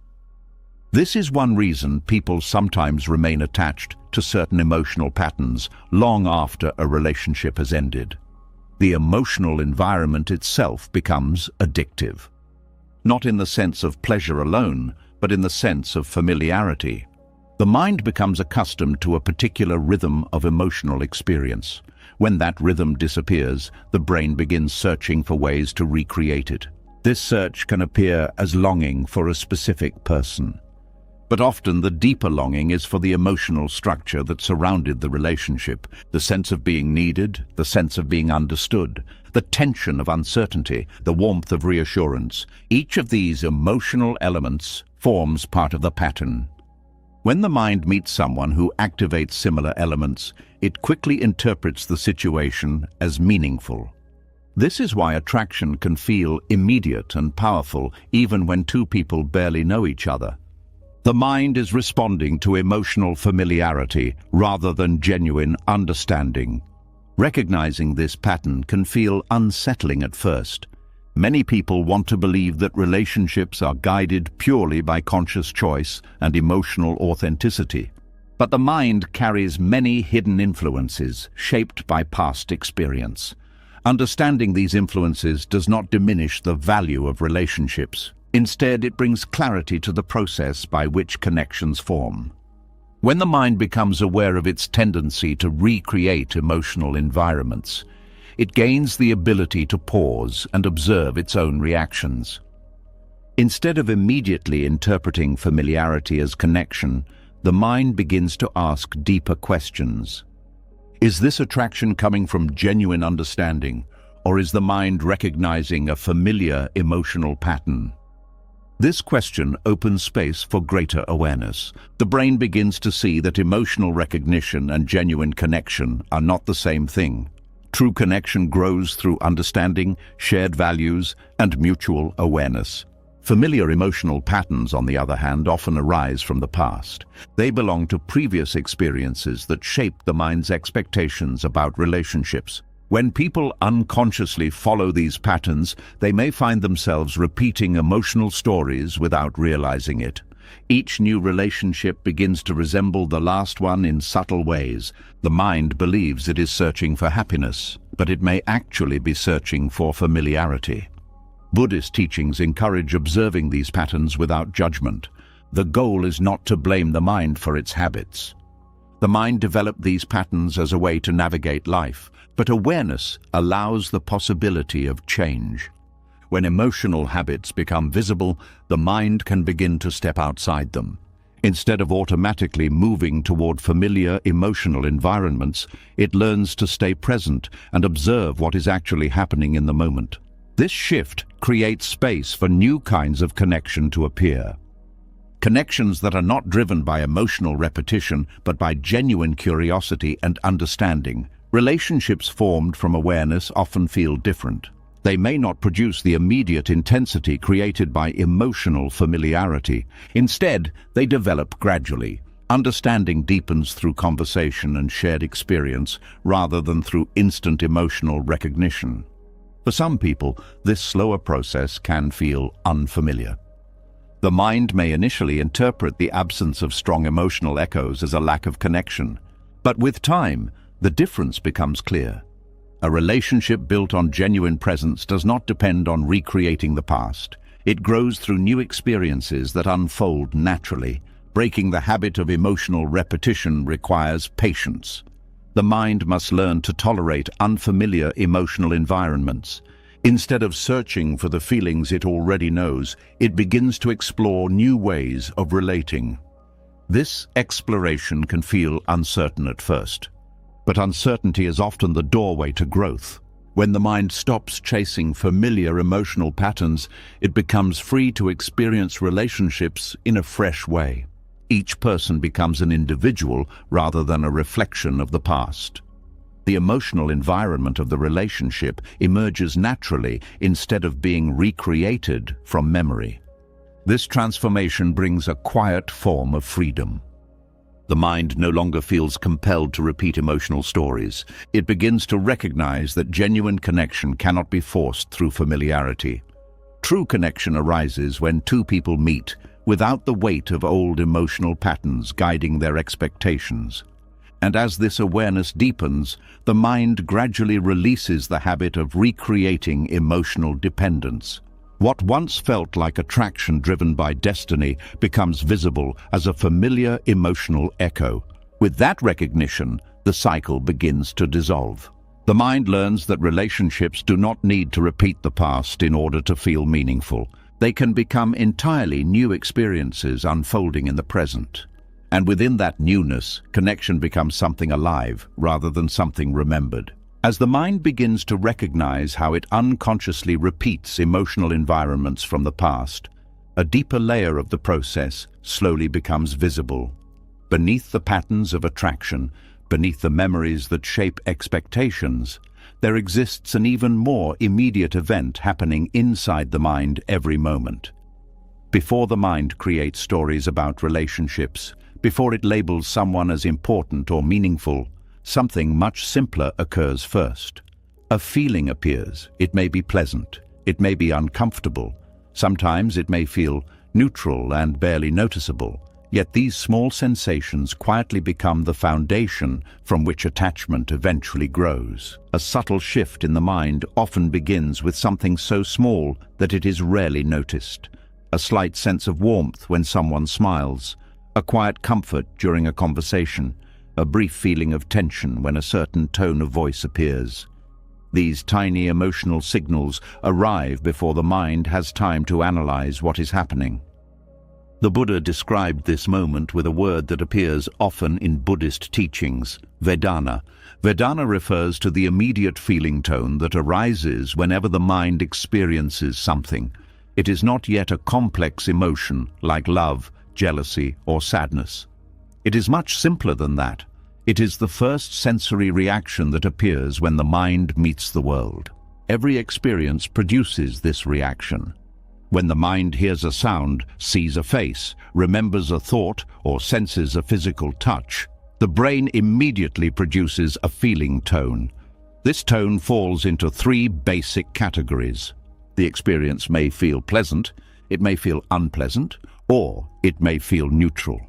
This is one reason people sometimes remain attached to certain emotional patterns long after a relationship has ended. The emotional environment itself becomes addictive. Not in the sense of pleasure alone, but in the sense of familiarity. The mind becomes accustomed to a particular rhythm of emotional experience. When that rhythm disappears, the brain begins searching for ways to recreate it. This search can appear as longing for a specific person. But often the deeper longing is for the emotional structure that surrounded the relationship, the sense of being needed, the sense of being understood, the tension of uncertainty, the warmth of reassurance. Each of these emotional elements forms part of the pattern. When the mind meets someone who activates similar elements, it quickly interprets the situation as meaningful. This is why attraction can feel immediate and powerful even when two people barely know each other. The mind is responding to emotional familiarity rather than genuine understanding. Recognizing this pattern can feel unsettling at first. Many people want to believe that relationships are guided purely by conscious choice and emotional authenticity. But the mind carries many hidden influences shaped by past experience. Understanding these influences does not diminish the value of relationships. Instead, it brings clarity to the process by which connections form. When the mind becomes aware of its tendency to recreate emotional environments, it gains the ability to pause and observe its own reactions. Instead of immediately interpreting familiarity as connection, the mind begins to ask deeper questions. Is this attraction coming from genuine understanding, or is the mind recognizing a familiar emotional pattern? This question opens space for greater awareness. The brain begins to see that emotional recognition and genuine connection are not the same thing. True connection grows through understanding, shared values, and mutual awareness. Familiar emotional patterns, on the other hand, often arise from the past. They belong to previous experiences that shape the mind's expectations about relationships. When people unconsciously follow these patterns, they may find themselves repeating emotional stories without realizing it. Each new relationship begins to resemble the last one in subtle ways. The mind believes it is searching for happiness, but it may actually be searching for familiarity. Buddhist teachings encourage observing these patterns without judgment. The goal is not to blame the mind for its habits. The mind developed these patterns as a way to navigate life, but awareness allows the possibility of change. When emotional habits become visible, the mind can begin to step outside them. Instead of automatically moving toward familiar emotional environments, it learns to stay present and observe what is actually happening in the moment. This shift creates space for new kinds of connection to appear. Connections that are not driven by emotional repetition, but by genuine curiosity and understanding. Relationships formed from awareness often feel different. They may not produce the immediate intensity created by emotional familiarity. Instead, they develop gradually. Understanding deepens through conversation and shared experience, rather than through instant emotional recognition. For some people, this slower process can feel unfamiliar. The mind may initially interpret the absence of strong emotional echoes as a lack of connection, but with time, the difference becomes clear. A relationship built on genuine presence does not depend on recreating the past. It grows through new experiences that unfold naturally. Breaking the habit of emotional repetition requires patience. The mind must learn to tolerate unfamiliar emotional environments. Instead of searching for the feelings it already knows, it begins to explore new ways of relating. This exploration can feel uncertain at first, but uncertainty is often the doorway to growth. When the mind stops chasing familiar emotional patterns, it becomes free to experience relationships in a fresh way. Each person becomes an individual rather than a reflection of the past. The emotional environment of the relationship emerges naturally instead of being recreated from memory. This transformation brings a quiet form of freedom. The mind no longer feels compelled to repeat emotional stories. It begins to recognize that genuine connection cannot be forced through familiarity. True connection arises when two people meet without the weight of old emotional patterns guiding their expectations. And as this awareness deepens, the mind gradually releases the habit of recreating emotional dependence. What once felt like attraction driven by destiny becomes visible as a familiar emotional echo. With that recognition, the cycle begins to dissolve. The mind learns that relationships do not need to repeat the past in order to feel meaningful. They can become entirely new experiences unfolding in the present. And within that newness, connection becomes something alive rather than something remembered. As the mind begins to recognize how it unconsciously repeats emotional environments from the past, a deeper layer of the process slowly becomes visible. Beneath the patterns of attraction, beneath the memories that shape expectations, there exists an even more immediate event happening inside the mind every moment. Before the mind creates stories about relationships, before it labels someone as important or meaningful, something much simpler occurs first. A feeling appears. It may be pleasant. It may be uncomfortable. Sometimes it may feel neutral and barely noticeable. Yet these small sensations quietly become the foundation from which attachment eventually grows. A subtle shift in the mind often begins with something so small that it is rarely noticed. a slight sense of warmth when someone smiles, a quiet comfort during a conversation, a brief feeling of tension when a certain tone of voice appears. These tiny emotional signals arrive before the mind has time to analyze what is happening. The Buddha described this moment with a word that appears often in Buddhist teachings, Vedana. Vedana refers to the immediate feeling tone that arises whenever the mind experiences something. It is not yet a complex emotion like love, jealousy, or sadness. It is much simpler than that. It is the first sensory reaction that appears when the mind meets the world. Every experience produces this reaction. When the mind hears a sound, sees a face, remembers a thought, or senses a physical touch, the brain immediately produces a feeling tone. This tone falls into three basic categories. The experience may feel pleasant, it may feel unpleasant, or it may feel neutral.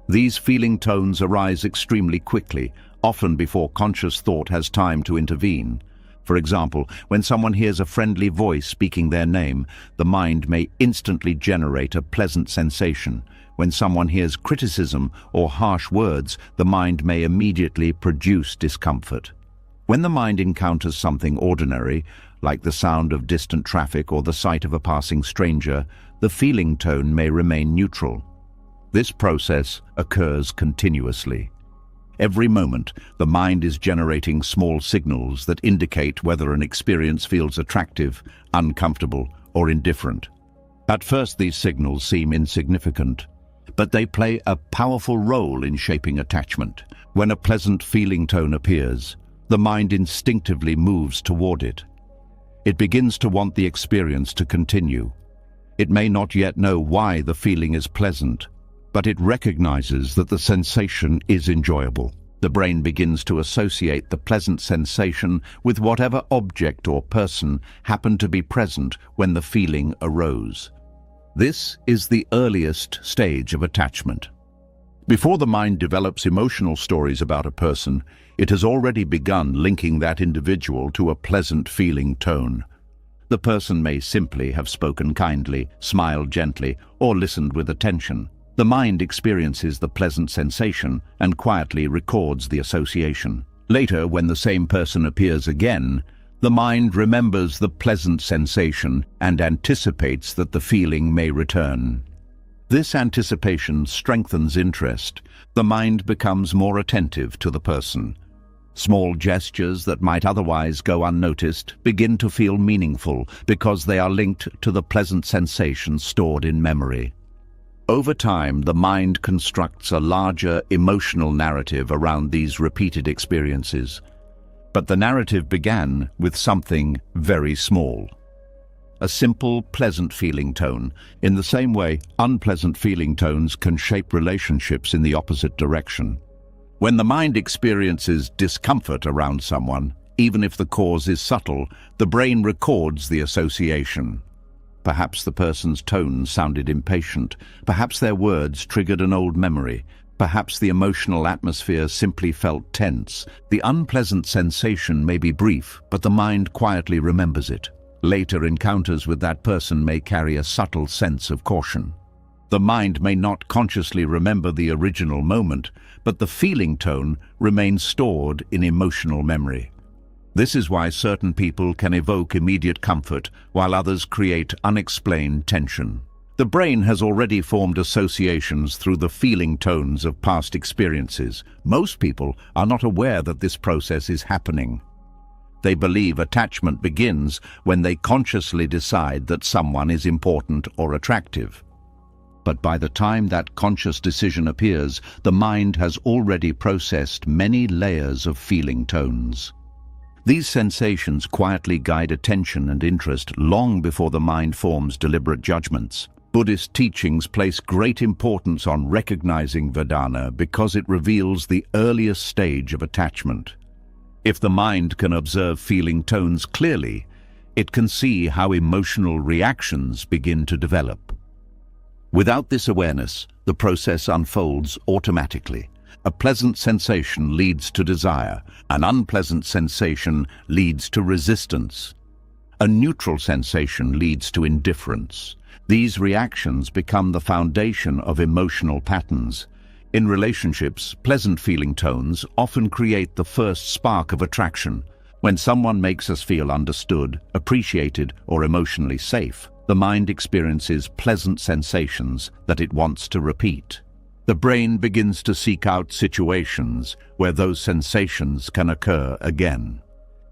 These feeling tones arise extremely quickly, often before conscious thought has time to intervene. For example, when someone hears a friendly voice speaking their name, the mind may instantly generate a pleasant sensation. When someone hears criticism or harsh words, the mind may immediately produce discomfort. When the mind encounters something ordinary, like the sound of distant traffic or the sight of a passing stranger, the feeling tone may remain neutral. This process occurs continuously. Every moment, the mind is generating small signals that indicate whether an experience feels attractive, uncomfortable, or indifferent. At first, these signals seem insignificant, but they play a powerful role in shaping attachment. When a pleasant feeling tone appears, the mind instinctively moves toward it. It begins to want the experience to continue. It may not yet know why the feeling is pleasant, but it recognizes that the sensation is enjoyable. The brain begins to associate the pleasant sensation with whatever object or person happened to be present when the feeling arose. This is the earliest stage of attachment. Before the mind develops emotional stories about a person, it has already begun linking that individual to a pleasant feeling tone. The person may simply have spoken kindly, smiled gently, or listened with attention. The mind experiences the pleasant sensation and quietly records the association. Later, when the same person appears again, the mind remembers the pleasant sensation and anticipates that the feeling may return. This anticipation strengthens interest. The mind becomes more attentive to the person. Small gestures that might otherwise go unnoticed begin to feel meaningful because they are linked to the pleasant sensation stored in memory. Over time, the mind constructs a larger emotional narrative around these repeated experiences. But the narrative began with something very small. A simple, pleasant feeling tone. In the same way, unpleasant feeling tones can shape relationships in the opposite direction. When the mind experiences discomfort around someone, even if the cause is subtle, the brain records the association. Perhaps the person's tone sounded impatient. Perhaps their words triggered an old memory. Perhaps the emotional atmosphere simply felt tense. The unpleasant sensation may be brief, but the mind quietly remembers it. Later encounters with that person may carry a subtle sense of caution. The mind may not consciously remember the original moment, but the feeling tone remains stored in emotional memory. This is why certain people can evoke immediate comfort, while others create unexplained tension. The brain has already formed associations through the feeling tones of past experiences. Most people are not aware that this process is happening. They believe attachment begins when they consciously decide that someone is important or attractive. But by the time that conscious decision appears, the mind has already processed many layers of feeling tones. These sensations quietly guide attention and interest long before the mind forms deliberate judgments. Buddhist teachings place great importance on recognizing Vedana because it reveals the earliest stage of attachment. If the mind can observe feeling tones clearly, it can see how emotional reactions begin to develop. Without this awareness, the process unfolds automatically. A pleasant sensation leads to desire. An unpleasant sensation leads to resistance. A neutral sensation leads to indifference. These reactions become the foundation of emotional patterns. In relationships, pleasant feeling tones often create the first spark of attraction. When someone makes us feel understood, appreciated, or emotionally safe, the mind experiences pleasant sensations that it wants to repeat. The brain begins to seek out situations where those sensations can occur again.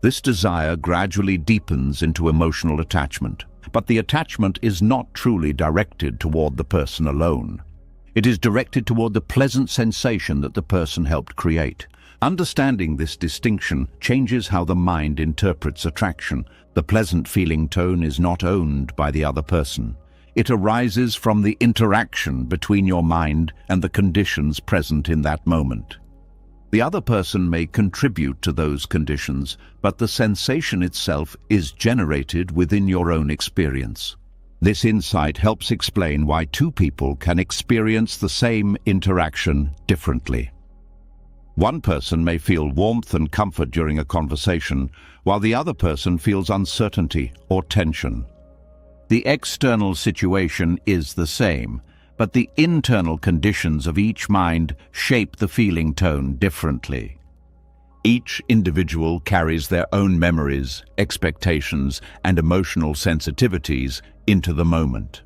This desire gradually deepens into emotional attachment, but the attachment is not truly directed toward the person alone. It is directed toward the pleasant sensation that the person helped create. Understanding this distinction changes how the mind interprets attraction. The pleasant feeling tone is not owned by the other person. It arises from the interaction between your mind and the conditions present in that moment. The other person may contribute to those conditions, but the sensation itself is generated within your own experience. This insight helps explain why two people can experience the same interaction differently. One person may feel warmth and comfort during a conversation, while the other person feels uncertainty or tension. The external situation is the same, but the internal conditions of each mind shape the feeling tone differently. Each individual carries their own memories, expectations, and emotional sensitivities into the moment.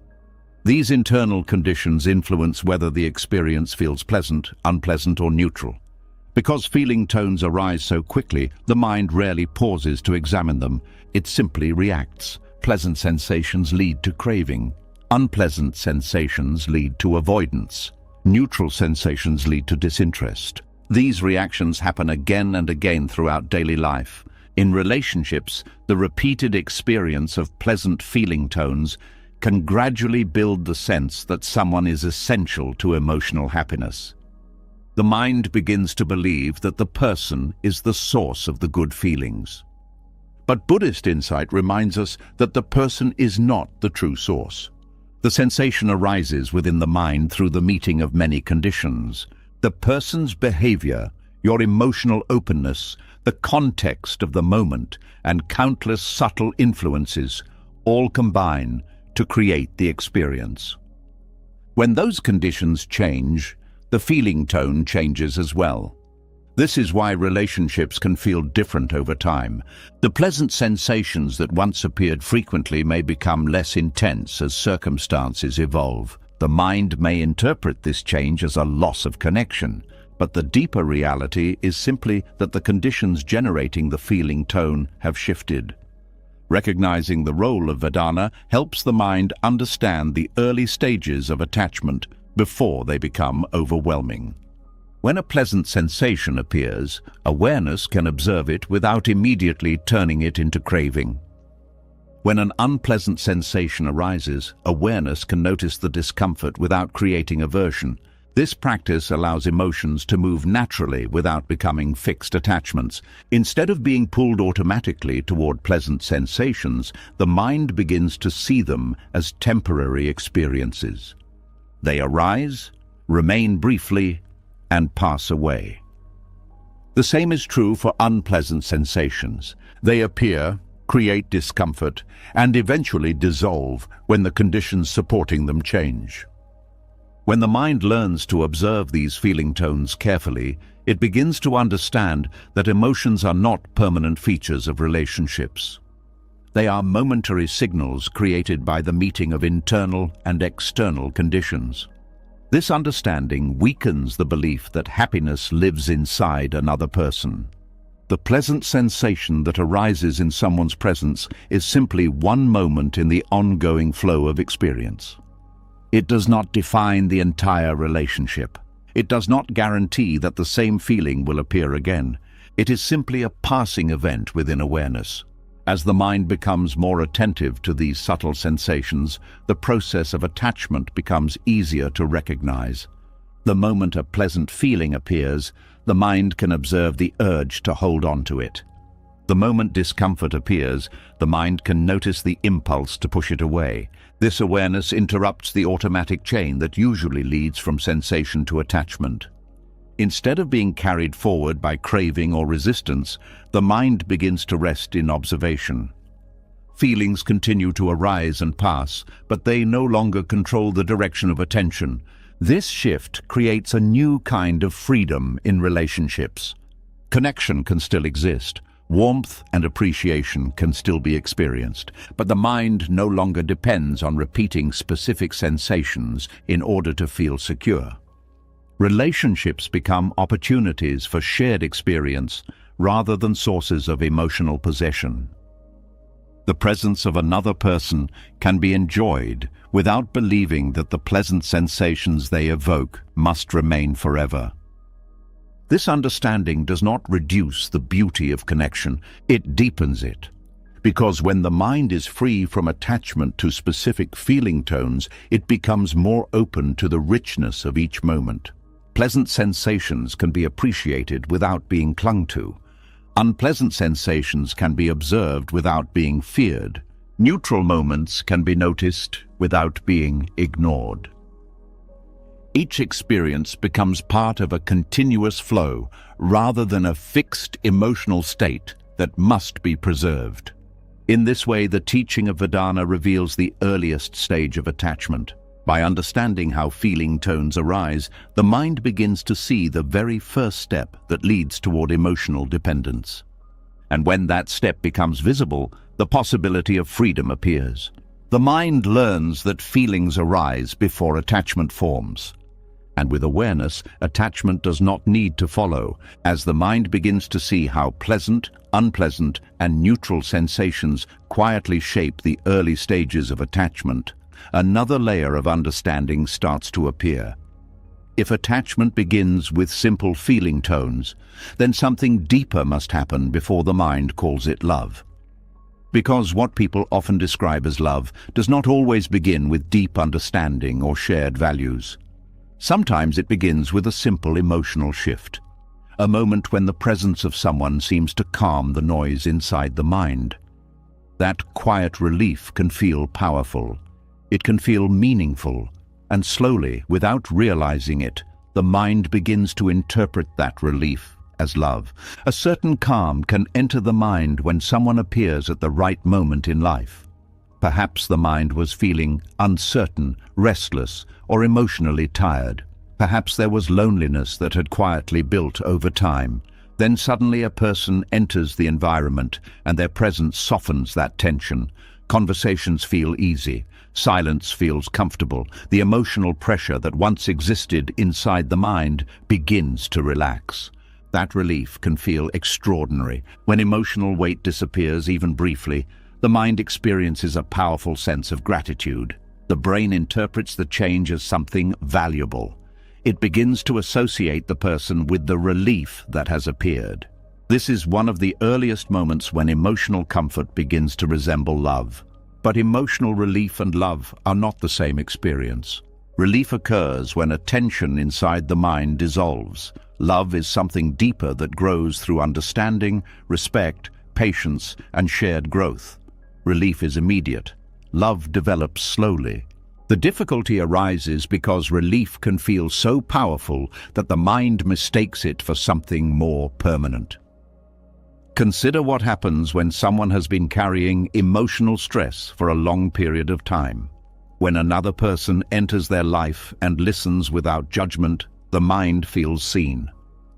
These internal conditions influence whether the experience feels pleasant, unpleasant, or neutral. Because feeling tones arise so quickly, the mind rarely pauses to examine them. It simply reacts. Pleasant sensations lead to craving. Unpleasant sensations lead to avoidance. Neutral sensations lead to disinterest. These reactions happen again and again throughout daily life. In relationships, the repeated experience of pleasant feeling tones can gradually build the sense that someone is essential to emotional happiness. The mind begins to believe that the person is the source of the good feelings. But Buddhist insight reminds us that the person is not the true source. The sensation arises within the mind through the meeting of many conditions. The person's behavior, your emotional openness, the context of the moment, and countless subtle influences all combine to create the experience. When those conditions change, the feeling tone changes as well. This is why relationships can feel different over time. The pleasant sensations that once appeared frequently may become less intense as circumstances evolve. The mind may interpret this change as a loss of connection, but the deeper reality is simply that the conditions generating the feeling tone have shifted. Recognizing the role of Vedana helps the mind understand the early stages of attachment before they become overwhelming. When a pleasant sensation appears, awareness can observe it without immediately turning it into craving. When an unpleasant sensation arises, awareness can notice the discomfort without creating aversion. This practice allows emotions to move naturally without becoming fixed attachments. Instead of being pulled automatically toward pleasant sensations, the mind begins to see them as temporary experiences. They arise, remain briefly, and pass away. The same is true for unpleasant sensations. They appear, create discomfort, and eventually dissolve when the conditions supporting them change. When the mind learns to observe these feeling tones carefully, it begins to understand that emotions are not permanent features of relationships. They are momentary signals created by the meeting of internal and external conditions. This understanding weakens the belief that happiness lives inside another person. The pleasant sensation that arises in someone's presence is simply one moment in the ongoing flow of experience. It does not define the entire relationship. It does not guarantee that the same feeling will appear again. It is simply a passing event within awareness. As the mind becomes more attentive to these subtle sensations, the process of attachment becomes easier to recognize. The moment a pleasant feeling appears, the mind can observe the urge to hold on to it. The moment discomfort appears, the mind can notice the impulse to push it away. This awareness interrupts the automatic chain that usually leads from sensation to attachment. Instead of being carried forward by craving or resistance, the mind begins to rest in observation. feelings continue to arise and pass, but they no longer control the direction of attention. This shift creates a new kind of freedom in relationships. Connection can still exist. Warmth and appreciation can still be experienced, but the mind no longer depends on repeating specific sensations in order to feel secure. Relationships become opportunities for shared experience rather than sources of emotional possession. The presence of another person can be enjoyed without believing that the pleasant sensations they evoke must remain forever. This understanding does not reduce the beauty of connection, it deepens it. Because when the mind is free from attachment to specific feeling tones, it becomes more open to the richness of each moment. Pleasant sensations can be appreciated without being clung to. Unpleasant sensations can be observed without being feared. Neutral moments can be noticed without being ignored. Each experience becomes part of a continuous flow rather than a fixed emotional state that must be preserved. In this way, the teaching of Vedana reveals the earliest stage of attachment. By understanding how feeling tones arise, the mind begins to see the very first step that leads toward emotional dependence. And when that step becomes visible, the possibility of freedom appears. The mind learns that feelings arise before attachment forms. And with awareness, attachment does not need to follow. As the mind begins to see how pleasant, unpleasant, and neutral sensations quietly shape the early stages of attachment, another layer of understanding starts to appear. If attachment begins with simple feeling tones, then something deeper must happen before the mind calls it love. Because what people often describe as love does not always begin with deep understanding or shared values. Sometimes it begins with a simple emotional shift, a moment when the presence of someone seems to calm the noise inside the mind. That quiet relief can feel powerful. It can feel meaningful, and slowly, without realizing it, the mind begins to interpret that relief as love. A certain calm can enter the mind when someone appears at the right moment in life. Perhaps the mind was feeling uncertain, restless, or emotionally tired. Perhaps there was loneliness that had quietly built over time. Then suddenly a person enters the environment, and their presence softens that tension. Conversations feel easy. Silence feels comfortable. The emotional pressure that once existed inside the mind begins to relax. That relief can feel extraordinary. When emotional weight disappears, even briefly, the mind experiences a powerful sense of gratitude. The brain interprets the change as something valuable. It begins to associate the person with the relief that has appeared. This is one of the earliest moments when emotional comfort begins to resemble love. But emotional relief and love are not the same experience. Relief occurs when a tension inside the mind dissolves. Love is something deeper that grows through understanding, respect, patience, and shared growth. Relief is immediate. Love develops slowly. The difficulty arises because relief can feel so powerful that the mind mistakes it for something more permanent. Consider what happens when someone has been carrying emotional stress for a long period of time. When another person enters their life and listens without judgment, the mind feels seen.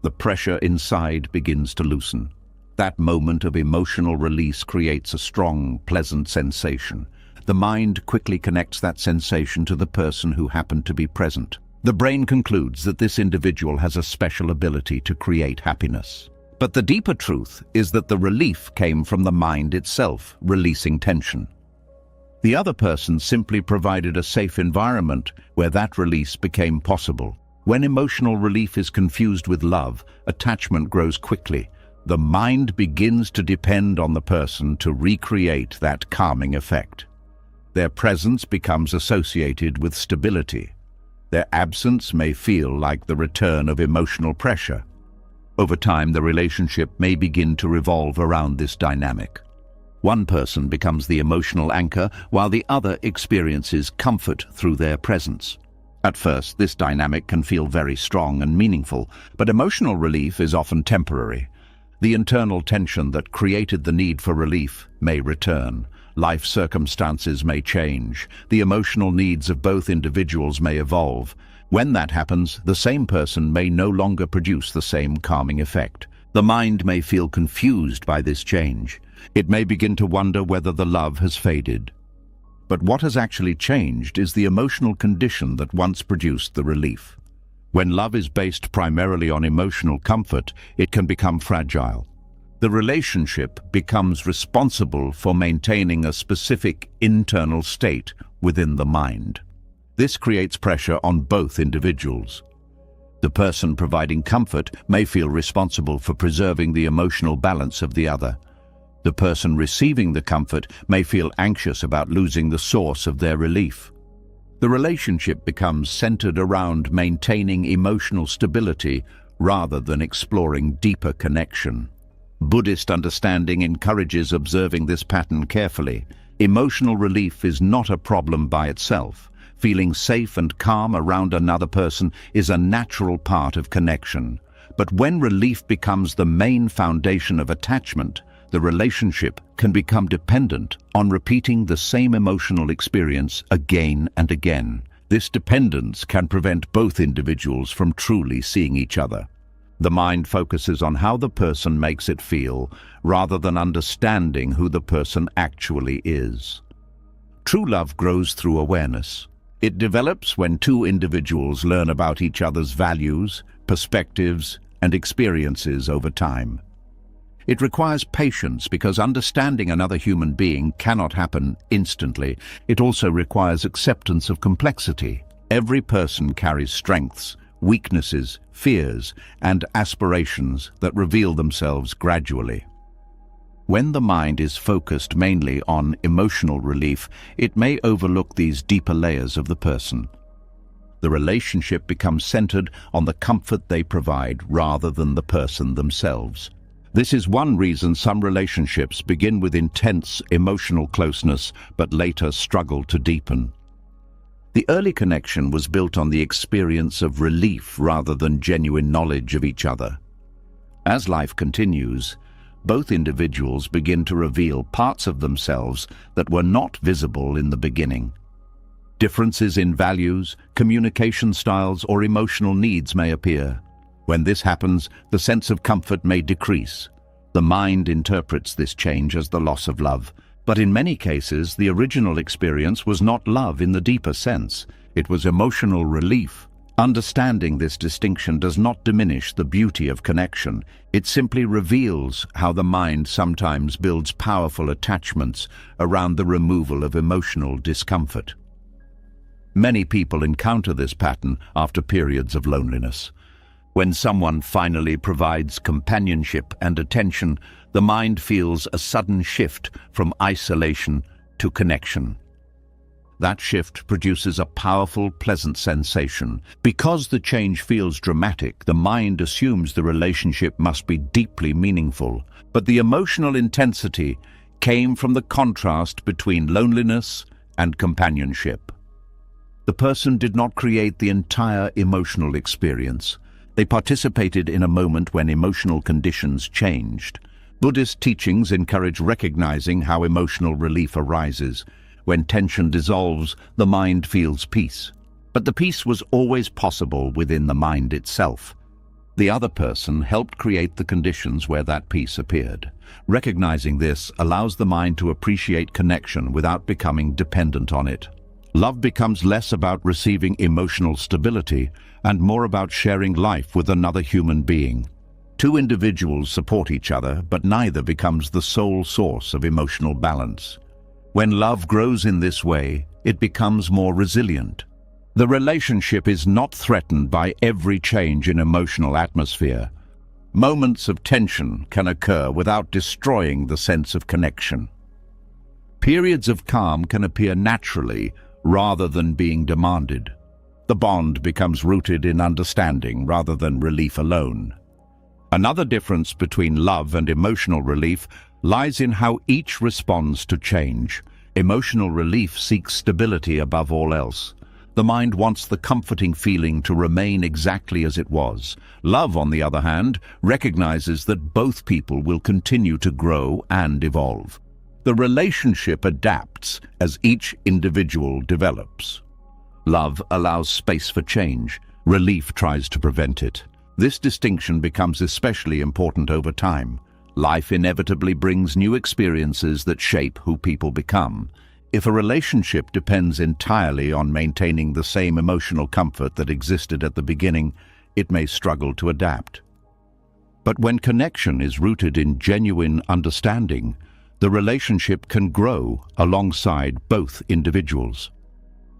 The pressure inside begins to loosen. That moment of emotional release creates a strong, pleasant sensation. The mind quickly connects that sensation to the person who happened to be present. The brain concludes that this individual has a special ability to create happiness. But the deeper truth is that the relief came from the mind itself, releasing tension. The other person simply provided a safe environment where that release became possible. When emotional relief is confused with love, attachment grows quickly. The mind begins to depend on the person to recreate that calming effect. Their presence becomes associated with stability. Their absence may feel like the return of emotional pressure. Over time, the relationship may begin to revolve around this dynamic. One person becomes the emotional anchor, while the other experiences comfort through their presence. At first, this dynamic can feel very strong and meaningful, but emotional relief is often temporary. The internal tension that created the need for relief may return. Life circumstances may change. The emotional needs of both individuals may evolve. When that happens, the same person may no longer produce the same calming effect. The mind may feel confused by this change. It may begin to wonder whether the love has faded. But what has actually changed is the emotional condition that once produced the relief. When love is based primarily on emotional comfort, it can become fragile. The relationship becomes responsible for maintaining a specific internal state within the mind. This creates pressure on both individuals. The person providing comfort may feel responsible for preserving the emotional balance of the other. The person receiving the comfort may feel anxious about losing the source of their relief. The relationship becomes centered around maintaining emotional stability rather than exploring deeper connection. Buddhist understanding encourages observing this pattern carefully. Emotional relief is not a problem by itself. Feeling safe and calm around another person is a natural part of connection. But when relief becomes the main foundation of attachment, the relationship can become dependent on repeating the same emotional experience again and again. This dependence can prevent both individuals from truly seeing each other. The mind focuses on how the person makes it feel, rather than understanding who the person actually is. True love grows through awareness. It develops when two individuals learn about each other's values, perspectives, and experiences over time. It requires patience because understanding another human being cannot happen instantly. It also requires acceptance of complexity. Every person carries strengths, weaknesses, fears, and aspirations that reveal themselves gradually. When the mind is focused mainly on emotional relief, it may overlook these deeper layers of the person. The relationship becomes centered on the comfort they provide rather than the person themselves. This is one reason some relationships begin with intense emotional closeness but later struggle to deepen. The early connection was built on the experience of relief rather than genuine knowledge of each other. As life continues, both individuals begin to reveal parts of themselves that were not visible in the beginning. Differences in values, communication styles, or emotional needs may appear. When this happens, the sense of comfort may decrease. The mind interprets this change as the loss of love. But in many cases, the original experience was not love in the deeper sense. It was emotional relief. Understanding this distinction does not diminish the beauty of connection. It simply reveals how the mind sometimes builds powerful attachments around the removal of emotional discomfort. Many people encounter this pattern after periods of loneliness. When someone finally provides companionship and attention, the mind feels a sudden shift from isolation to connection. That shift produces a powerful, pleasant sensation. Because the change feels dramatic, the mind assumes the relationship must be deeply meaningful. But the emotional intensity came from the contrast between loneliness and companionship. The person did not create the entire emotional experience. They participated in a moment when emotional conditions changed. Buddhist teachings encourage recognizing how emotional relief arises. When tension dissolves, the mind feels peace. But the peace was always possible within the mind itself. The other person helped create the conditions where that peace appeared. Recognizing this allows the mind to appreciate connection without becoming dependent on it. Love becomes less about receiving emotional stability and more about sharing life with another human being. Two individuals support each other, but neither becomes the sole source of emotional balance. When love grows in this way, it becomes more resilient. The relationship is not threatened by every change in emotional atmosphere. Moments of tension can occur without destroying the sense of connection. Periods of calm can appear naturally rather than being demanded. The bond becomes rooted in understanding rather than relief alone. Another difference between love and emotional relief lies in how each responds to change. Emotional relief seeks stability above all else. The mind wants the comforting feeling to remain exactly as it was. Love, on the other hand, recognizes that both people will continue to grow and evolve. The relationship adapts as each individual develops. Love allows space for change. Relief tries to prevent it. This distinction becomes especially important over time. Life inevitably brings new experiences that shape who people become. If a relationship depends entirely on maintaining the same emotional comfort that existed at the beginning, it may struggle to adapt. But when connection is rooted in genuine understanding, the relationship can grow alongside both individuals.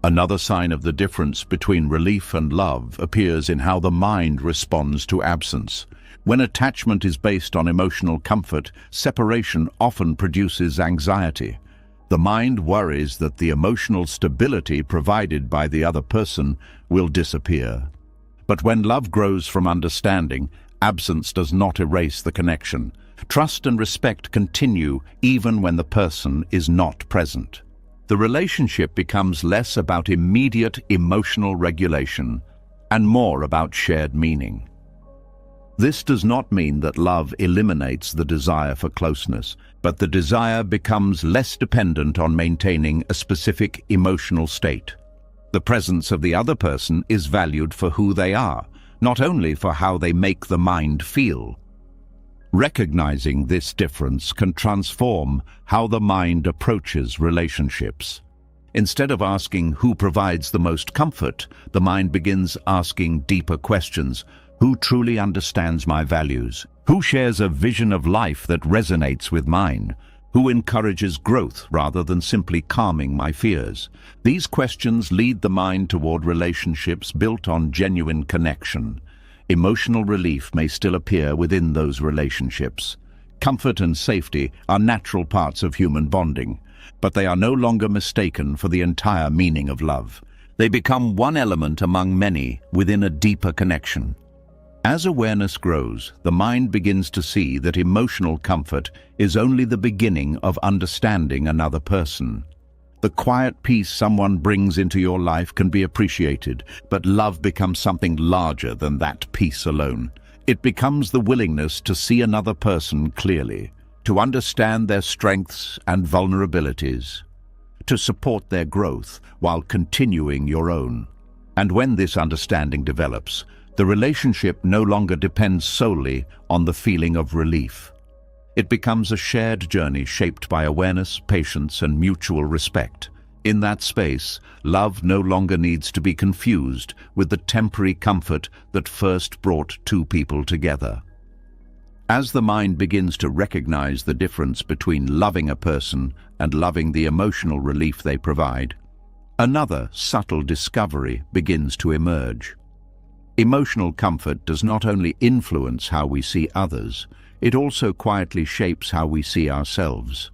Another sign of the difference between relief and love appears in how the mind responds to absence. When attachment is based on emotional comfort, separation often produces anxiety. The mind worries that the emotional stability provided by the other person will disappear. But when love grows from understanding, absence does not erase the connection. Trust and respect continue even when the person is not present. The relationship becomes less about immediate emotional regulation and more about shared meaning. This does not mean that love eliminates the desire for closeness, but the desire becomes less dependent on maintaining a specific emotional state. The presence of the other person is valued for who they are, not only for how they make the mind feel. Recognizing this difference can transform how the mind approaches relationships. Instead of asking who provides the most comfort, the mind begins asking deeper questions. Who truly understands my values? Who shares a vision of life that resonates with mine? Who encourages growth rather than simply calming my fears? These questions lead the mind toward relationships built on genuine connection. Emotional relief may still appear within those relationships. Comfort and safety are natural parts of human bonding, but they are no longer mistaken for the entire meaning of love. They become one element among many within a deeper connection. As awareness grows, the mind begins to see that emotional comfort is only the beginning of understanding another person. The quiet peace someone brings into your life can be appreciated, but love becomes something larger than that peace alone. It becomes the willingness to see another person clearly, to understand their strengths and vulnerabilities, to support their growth while continuing your own. And when this understanding develops, the relationship no longer depends solely on the feeling of relief. It becomes a shared journey shaped by awareness, patience, and mutual respect. In that space, love no longer needs to be confused with the temporary comfort that first brought two people together. As the mind begins to recognize the difference between loving a person and loving the emotional relief they provide, another subtle discovery begins to emerge. Emotional comfort does not only influence how we see others, it also quietly shapes how we see ourselves.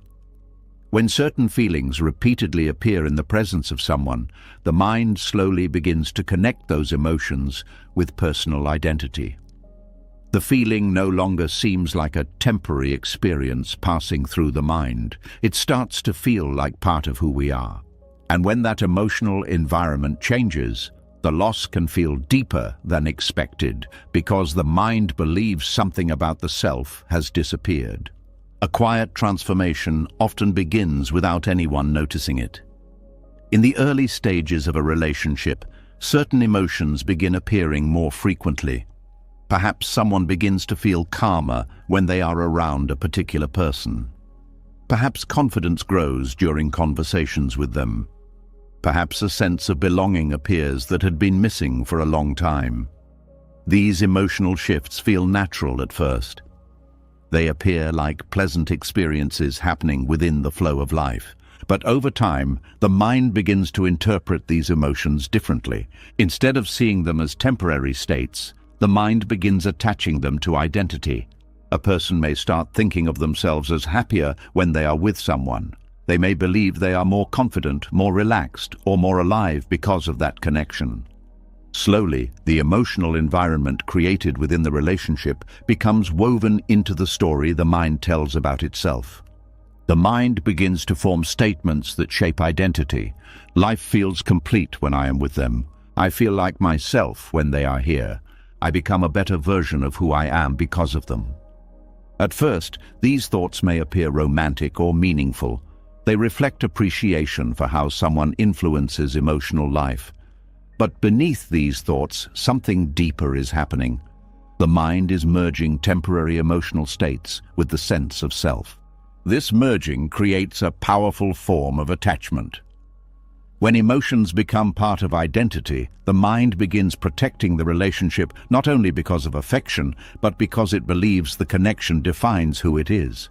When certain feelings repeatedly appear in the presence of someone, the mind slowly begins to connect those emotions with personal identity. The feeling no longer seems like a temporary experience passing through the mind. It starts to feel like part of who we are. And when that emotional environment changes, the loss can feel deeper than expected because the mind believes something about the self has disappeared. A quiet transformation often begins without anyone noticing it. In the early stages of a relationship, certain emotions begin appearing more frequently. Perhaps someone begins to feel calmer when they are around a particular person. Perhaps confidence grows during conversations with them. Perhaps a sense of belonging appears that had been missing for a long time. These emotional shifts feel natural at first. They appear like pleasant experiences happening within the flow of life. But over time, the mind begins to interpret these emotions differently. Instead of seeing them as temporary states, the mind begins attaching them to identity. A person may start thinking of themselves as happier when they are with someone. They may believe they are more confident, more relaxed, or more alive because of that connection. Slowly, the emotional environment created within the relationship becomes woven into the story the mind tells about itself. The mind begins to form statements that shape identity. Life feels complete when I am with them. I feel like myself when they are here. I become a better version of who I am because of them. At first, these thoughts may appear romantic or meaningful. They reflect appreciation for how someone influences emotional life. But beneath these thoughts, something deeper is happening. The mind is merging temporary emotional states with the sense of self. This merging creates a powerful form of attachment. When emotions become part of identity, the mind begins protecting the relationship not only because of affection, but because it believes the connection defines who it is.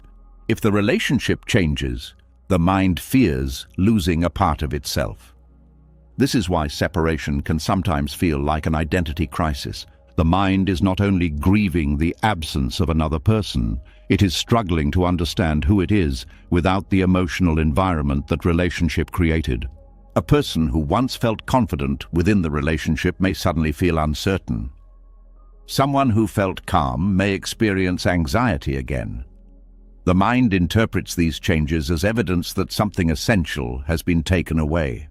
If the relationship changes, the mind fears losing a part of itself. This is why separation can sometimes feel like an identity crisis. The mind is not only grieving the absence of another person, it is struggling to understand who it is without the emotional environment that relationship created. A person who once felt confident within the relationship may suddenly feel uncertain. Someone who felt calm may experience anxiety again. The mind interprets these changes as evidence that something essential has been taken away.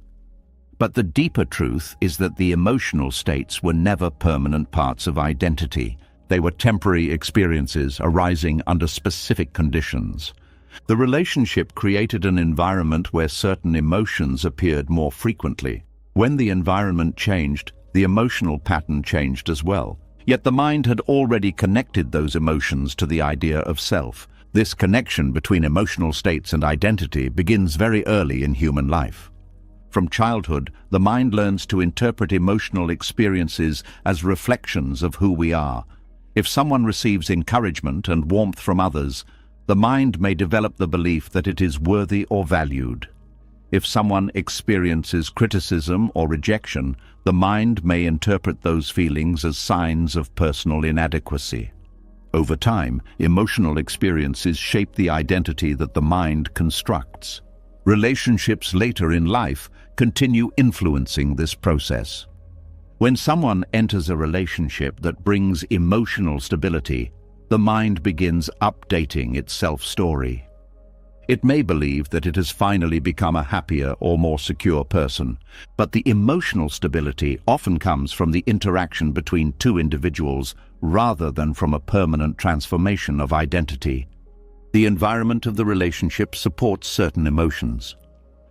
But the deeper truth is that the emotional states were never permanent parts of identity. They were temporary experiences arising under specific conditions. The relationship created an environment where certain emotions appeared more frequently. When the environment changed, the emotional pattern changed as well. Yet the mind had already connected those emotions to the idea of self. This connection between emotional states and identity begins very early in human life. From childhood, the mind learns to interpret emotional experiences as reflections of who we are. If someone receives encouragement and warmth from others, the mind may develop the belief that it is worthy or valued. If someone experiences criticism or rejection, the mind may interpret those feelings as signs of personal inadequacy. Over time, emotional experiences shape the identity that the mind constructs. Relationships later in life continue influencing this process. When someone enters a relationship that brings emotional stability, the mind begins updating its self-story. It may believe that it has finally become a happier or more secure person, but the emotional stability often comes from the interaction between two individuals rather than from a permanent transformation of identity. The environment of the relationship supports certain emotions.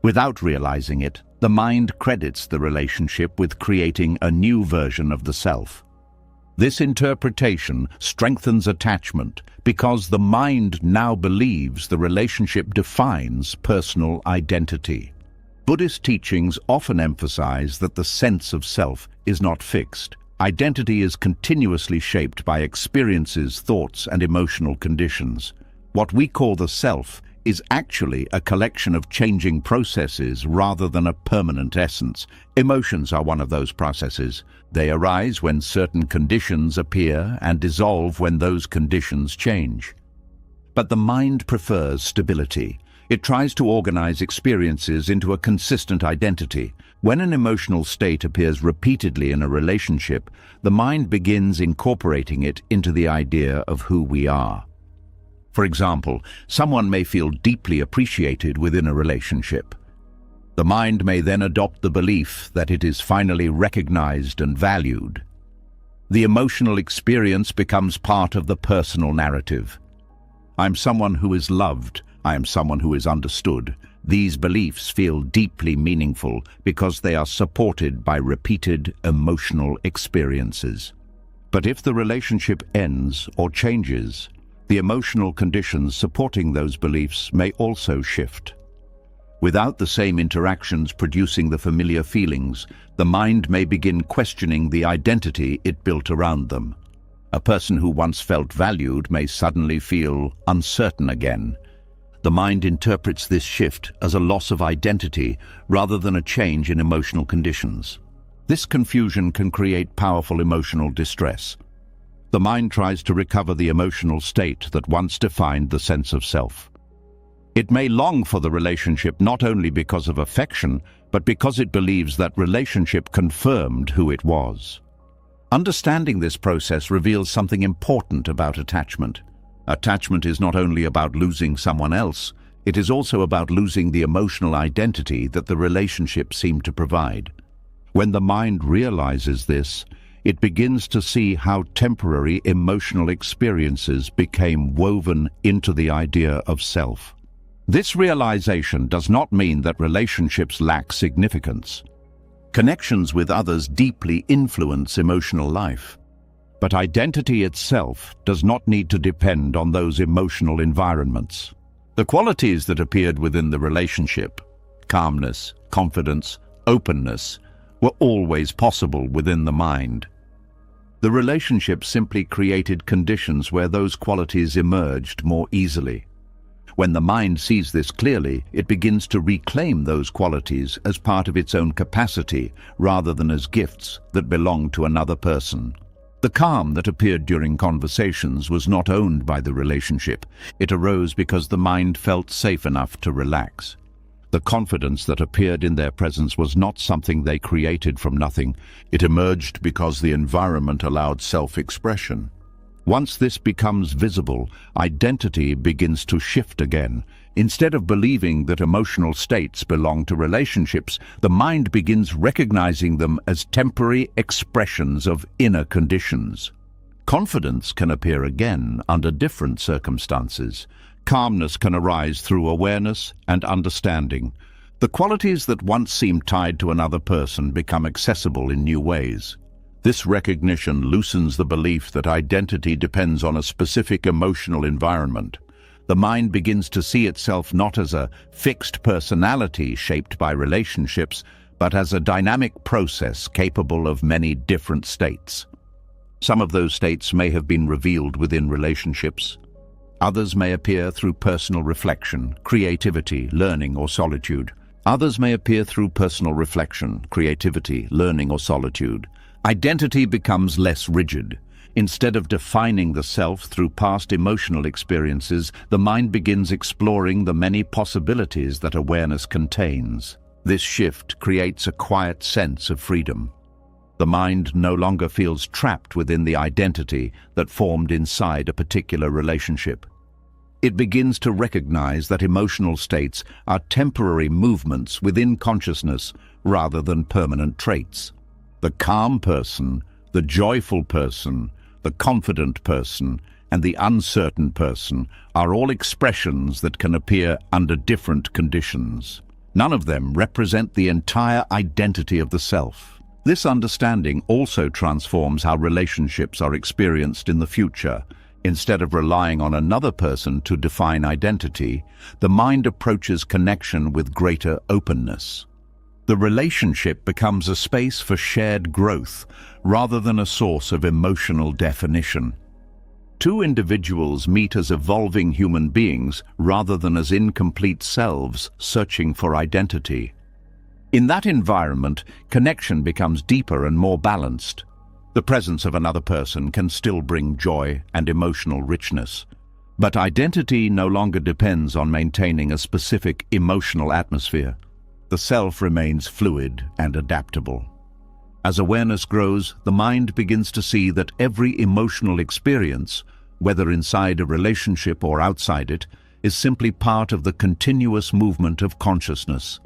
Without realizing it, the mind credits the relationship with creating a new version of the self. This interpretation strengthens attachment because the mind now believes the relationship defines personal identity. Buddhist teachings often emphasize that the sense of self is not fixed. Identity is continuously shaped by experiences, thoughts, and emotional conditions. What we call the self is actually a collection of changing processes rather than a permanent essence. Emotions are one of those processes. They arise when certain conditions appear and dissolve when those conditions change. But the mind prefers stability. It tries to organize experiences into a consistent identity. When an emotional state appears repeatedly in a relationship, the mind begins incorporating it into the idea of who we are. For example, someone may feel deeply appreciated within a relationship. The mind may then adopt the belief that it is finally recognized and valued. The emotional experience becomes part of the personal narrative. I'm someone who is loved. I am someone who is understood. These beliefs feel deeply meaningful because they are supported by repeated emotional experiences. But if the relationship ends or changes, the emotional conditions supporting those beliefs may also shift. Without the same interactions producing the familiar feelings, the mind may begin questioning the identity it built around them. A person who once felt valued may suddenly feel uncertain again. The mind interprets this shift as a loss of identity rather than a change in emotional conditions. This confusion can create powerful emotional distress. The mind tries to recover the emotional state that once defined the sense of self. It may long for the relationship not only because of affection, but because it believes that relationship confirmed who it was. Understanding this process reveals something important about attachment. Attachment is not only about losing someone else, it is also about losing the emotional identity that the relationship seemed to provide. When the mind realizes this, it begins to see how temporary emotional experiences became woven into the idea of self. This realization does not mean that relationships lack significance. Connections with others deeply influence emotional life. But identity itself does not need to depend on those emotional environments. The qualities that appeared within the relationship, calmness, confidence, openness, were always possible within the mind. The relationship simply created conditions where those qualities emerged more easily. When the mind sees this clearly, it begins to reclaim those qualities as part of its own capacity rather than as gifts that belong to another person. The calm that appeared during conversations was not owned by the relationship. It arose because the mind felt safe enough to relax. The confidence that appeared in their presence was not something they created from nothing. It emerged because the environment allowed self-expression. Once this becomes visible, identity begins to shift again. Instead of believing that emotional states belong to relationships, the mind begins recognizing them as temporary expressions of inner conditions. Confidence can appear again under different circumstances. Calmness can arise through awareness and understanding. The qualities that once seemed tied to another person become accessible in new ways. This recognition loosens the belief that identity depends on a specific emotional environment. The mind begins to see itself not as a fixed personality shaped by relationships, but as a dynamic process capable of many different states. Some of those states may have been revealed within relationships. Others may appear through personal reflection, creativity, learning, or solitude. Identity becomes less rigid. Instead of defining the self through past emotional experiences, the mind begins exploring the many possibilities that awareness contains. This shift creates a quiet sense of freedom. The mind no longer feels trapped within the identity that formed inside a particular relationship. It begins to recognize that emotional states are temporary movements within consciousness rather than permanent traits. The calm person, the joyful person, the confident person, and the uncertain person are all expressions that can appear under different conditions. None of them represent the entire identity of the self. This understanding also transforms how relationships are experienced in the future. Instead of relying on another person to define identity, the mind approaches connection with greater openness. The relationship becomes a space for shared growth rather than a source of emotional definition. Two individuals meet as evolving human beings rather than as incomplete selves searching for identity. In that environment, connection becomes deeper and more balanced. The presence of another person can still bring joy and emotional richness, but identity no longer depends on maintaining a specific emotional atmosphere. The self remains fluid and adaptable. As awareness grows, the mind begins to see that every emotional experience, whether inside a relationship or outside it, is simply part of the continuous movement of consciousness.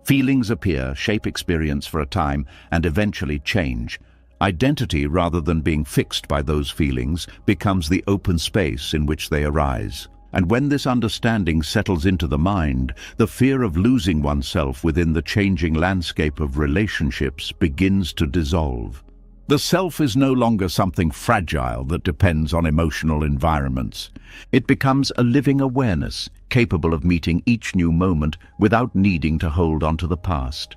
Feelings appear, shape experience for a time, and eventually change. Identity, rather than being fixed by those feelings, becomes the open space in which they arise. And when this understanding settles into the mind, the fear of losing oneself within the changing landscape of relationships begins to dissolve. The self is no longer something fragile that depends on emotional environments. It becomes a living awareness, capable of meeting each new moment without needing to hold on to the past.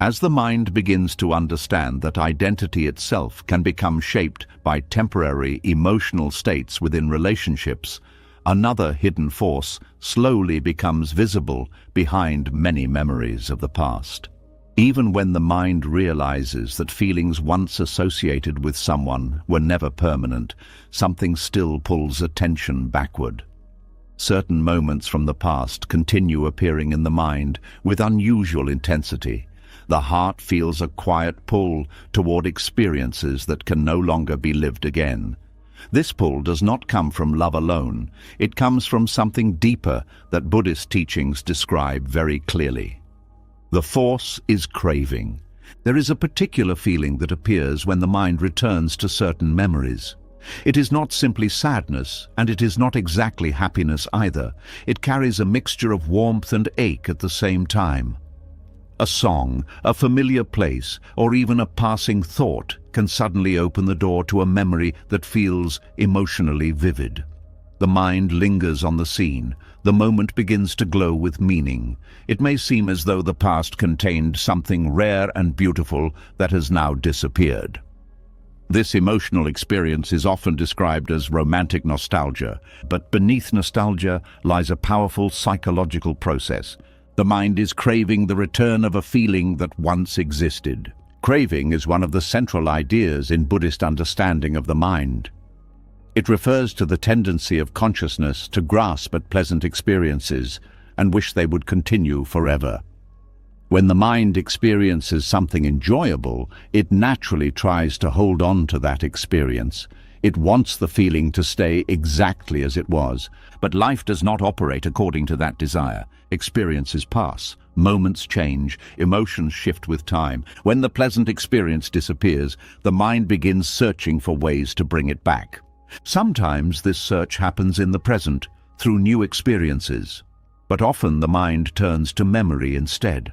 As the mind begins to understand that identity itself can become shaped by temporary emotional states within relationships, another hidden force slowly becomes visible behind many memories of the past. Even when the mind realizes that feelings once associated with someone were never permanent, something still pulls attention backward. Certain moments from the past continue appearing in the mind with unusual intensity. The heart feels a quiet pull toward experiences that can no longer be lived again. This pull does not come from love alone. It comes from something deeper that Buddhist teachings describe very clearly. The force is craving. There is a particular feeling that appears when the mind returns to certain memories. It is not simply sadness, and it is not exactly happiness either. It carries a mixture of warmth and ache at the same time. A song, a familiar place, or even a passing thought can suddenly open the door to a memory that feels emotionally vivid. The mind lingers on the scene. The moment begins to glow with meaning. It may seem as though the past contained something rare and beautiful that has now disappeared. This emotional experience is often described as romantic nostalgia, but beneath nostalgia lies a powerful psychological process. The mind is craving the return of a feeling that once existed. Craving is one of the central ideas in Buddhist understanding of the mind. It refers to the tendency of consciousness to grasp at pleasant experiences and wish they would continue forever. When the mind experiences something enjoyable, it naturally tries to hold on to that experience. It wants the feeling to stay exactly as it was, but life does not operate according to that desire. Experiences pass, moments change, emotions shift with time. When the pleasant experience disappears, the mind begins searching for ways to bring it back. Sometimes this search happens in the present, through new experiences, but often the mind turns to memory instead.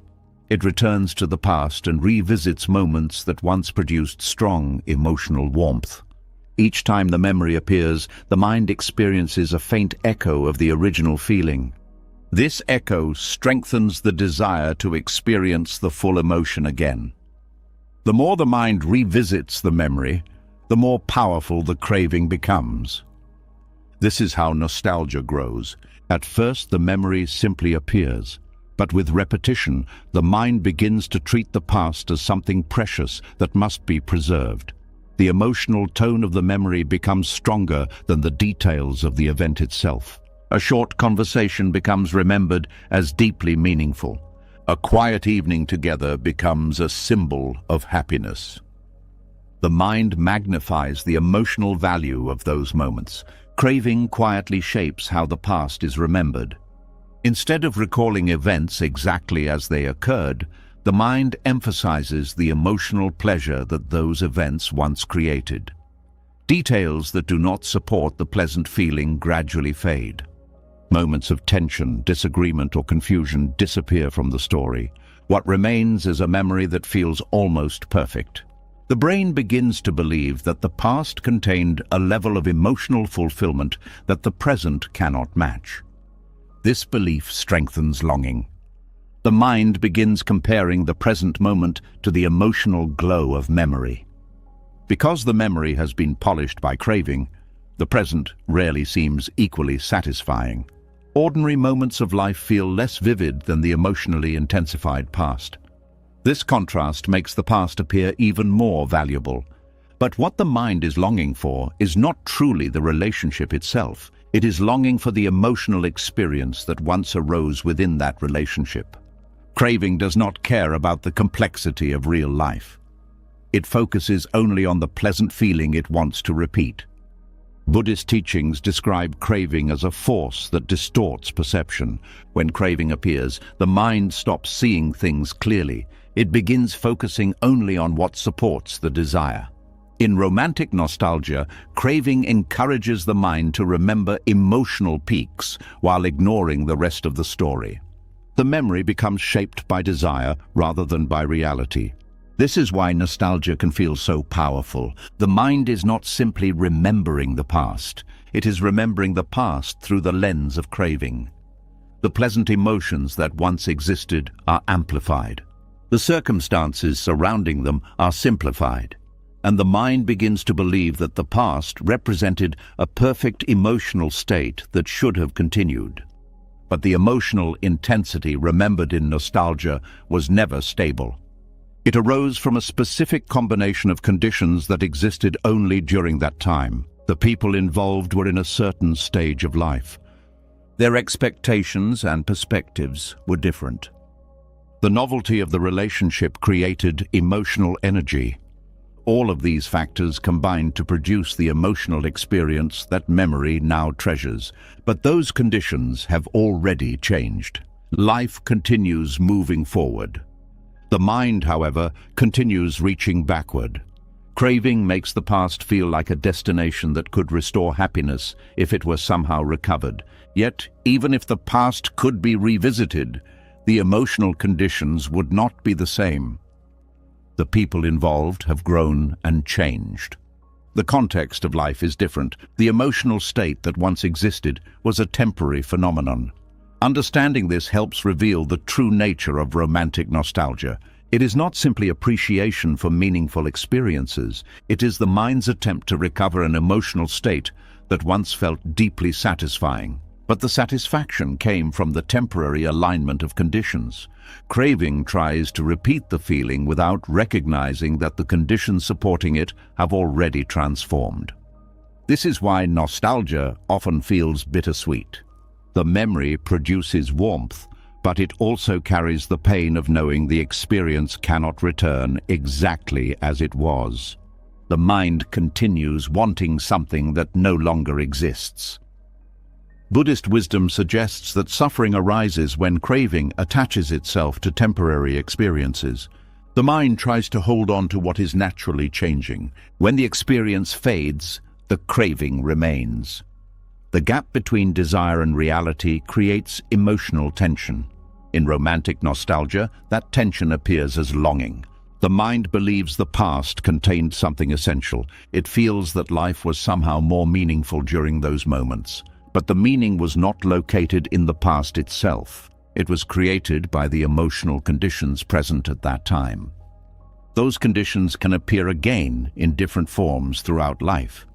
It returns to the past and revisits moments that once produced strong emotional warmth. Each time the memory appears, the mind experiences a faint echo of the original feeling. This echo strengthens the desire to experience the full emotion again. The more the mind revisits the memory, the more powerful the craving becomes. This is how nostalgia grows. At first, the memory simply appears, but with repetition, the mind begins to treat the past as something precious that must be preserved. The emotional tone of the memory becomes stronger than the details of the event itself. A short conversation becomes remembered as deeply meaningful. A quiet evening together becomes a symbol of happiness. The mind magnifies the emotional value of those moments. Craving quietly shapes how the past is remembered. Instead of recalling events exactly as they occurred, the mind emphasizes the emotional pleasure that those events once created. Details that do not support the pleasant feeling gradually fade. Moments of tension, disagreement, or confusion disappear from the story. What remains is a memory that feels almost perfect. The brain begins to believe that the past contained a level of emotional fulfillment that the present cannot match. This belief strengthens longing. The mind begins comparing the present moment to the emotional glow of memory. Because the memory has been polished by craving, the present rarely seems equally satisfying. Ordinary moments of life feel less vivid than the emotionally intensified past. This contrast makes the past appear even more valuable. But what the mind is longing for is not truly the relationship itself. It is longing for the emotional experience that once arose within that relationship. Craving does not care about the complexity of real life. It focuses only on the pleasant feeling it wants to repeat. Buddhist teachings describe craving as a force that distorts perception. When craving appears, the mind stops seeing things clearly. It begins focusing only on what supports the desire. In romantic nostalgia, craving encourages the mind to remember emotional peaks while ignoring the rest of the story. The memory becomes shaped by desire rather than by reality. This is why nostalgia can feel so powerful. The mind is not simply remembering the past. It is remembering the past through the lens of craving. The pleasant emotions that once existed are amplified. The circumstances surrounding them are simplified, and the mind begins to believe that the past represented a perfect emotional state that should have continued. But the emotional intensity remembered in nostalgia was never stable. It arose from a specific combination of conditions that existed only during that time. The people involved were in a certain stage of life. Their expectations and perspectives were different. The novelty of the relationship created emotional energy. All of these factors combined to produce the emotional experience that memory now treasures. But those conditions have already changed. Life continues moving forward. The mind, however, continues reaching backward. Craving makes the past feel like a destination that could restore happiness if it were somehow recovered. Yet, even if the past could be revisited, the emotional conditions would not be the same. The people involved have grown and changed. The context of life is different. The emotional state that once existed was a temporary phenomenon. Understanding this helps reveal the true nature of romantic nostalgia. It is not simply appreciation for meaningful experiences. It is the mind's attempt to recover an emotional state that once felt deeply satisfying. But the satisfaction came from the temporary alignment of conditions. Craving tries to repeat the feeling without recognizing that the conditions supporting it have already transformed. This is why nostalgia often feels bittersweet. The memory produces warmth, but it also carries the pain of knowing the experience cannot return exactly as it was. The mind continues wanting something that no longer exists. Buddhist wisdom suggests that suffering arises when craving attaches itself to temporary experiences. The mind tries to hold on to what is naturally changing. When the experience fades, the craving remains. The gap between desire and reality creates emotional tension. In romantic nostalgia, that tension appears as longing. The mind believes the past contained something essential. It feels that life was somehow more meaningful during those moments. But the meaning was not located in the past itself. It was created by the emotional conditions present at that time. Those conditions can appear again in different forms throughout life.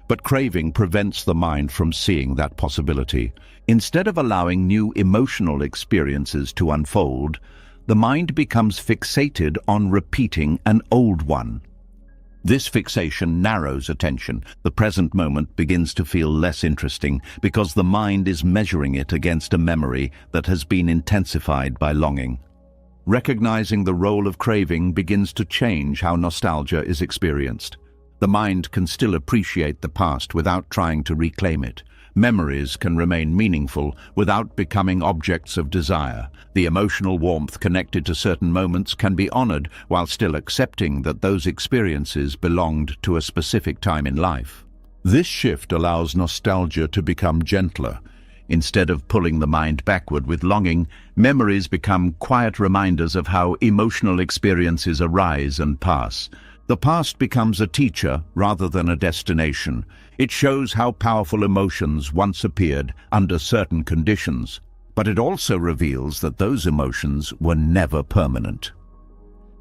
But craving prevents the mind from seeing that possibility. Instead of allowing new emotional experiences to unfold, the mind becomes fixated on repeating an old one. This fixation narrows attention. The present moment begins to feel less interesting because the mind is measuring it against a memory that has been intensified by longing. Recognizing the role of craving begins to change how nostalgia is experienced. The mind can still appreciate the past without trying to reclaim it. Memories can remain meaningful without becoming objects of desire. The emotional warmth connected to certain moments can be honored while still accepting that those experiences belonged to a specific time in life. This shift allows nostalgia to become gentler. Instead of pulling the mind backward with longing, memories become quiet reminders of how emotional experiences arise and pass. The past becomes a teacher rather than a destination. It shows how powerful emotions once appeared under certain conditions, but it also reveals that those emotions were never permanent.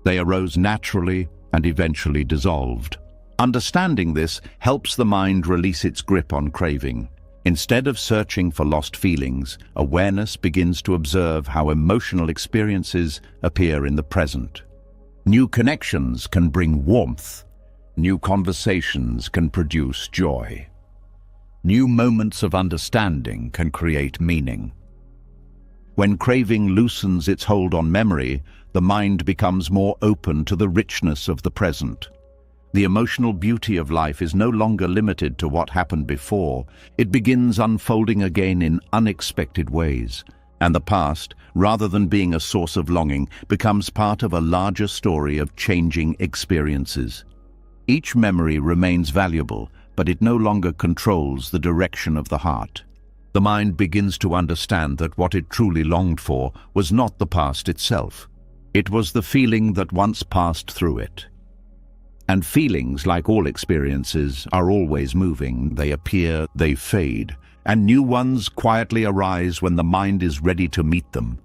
They arose naturally and eventually dissolved. Understanding this helps the mind release its grip on craving. Instead of searching for lost feelings, awareness begins to observe how emotional experiences appear in the present. New connections can bring warmth. New conversations can produce joy. New moments of understanding can create meaning. When craving loosens its hold on memory, the mind becomes more open to the richness of the present. The emotional beauty of life is no longer limited to what happened before. It begins unfolding again in unexpected ways. And the past, rather than being a source of longing, becomes part of a larger story of changing experiences. Each memory remains valuable, but it no longer controls the direction of the heart. The mind begins to understand that what it truly longed for was not the past itself. It was the feeling that once passed through it. And feelings, like all experiences, are always moving. They appear, they fade, and new ones quietly arise when the mind is ready to meet them.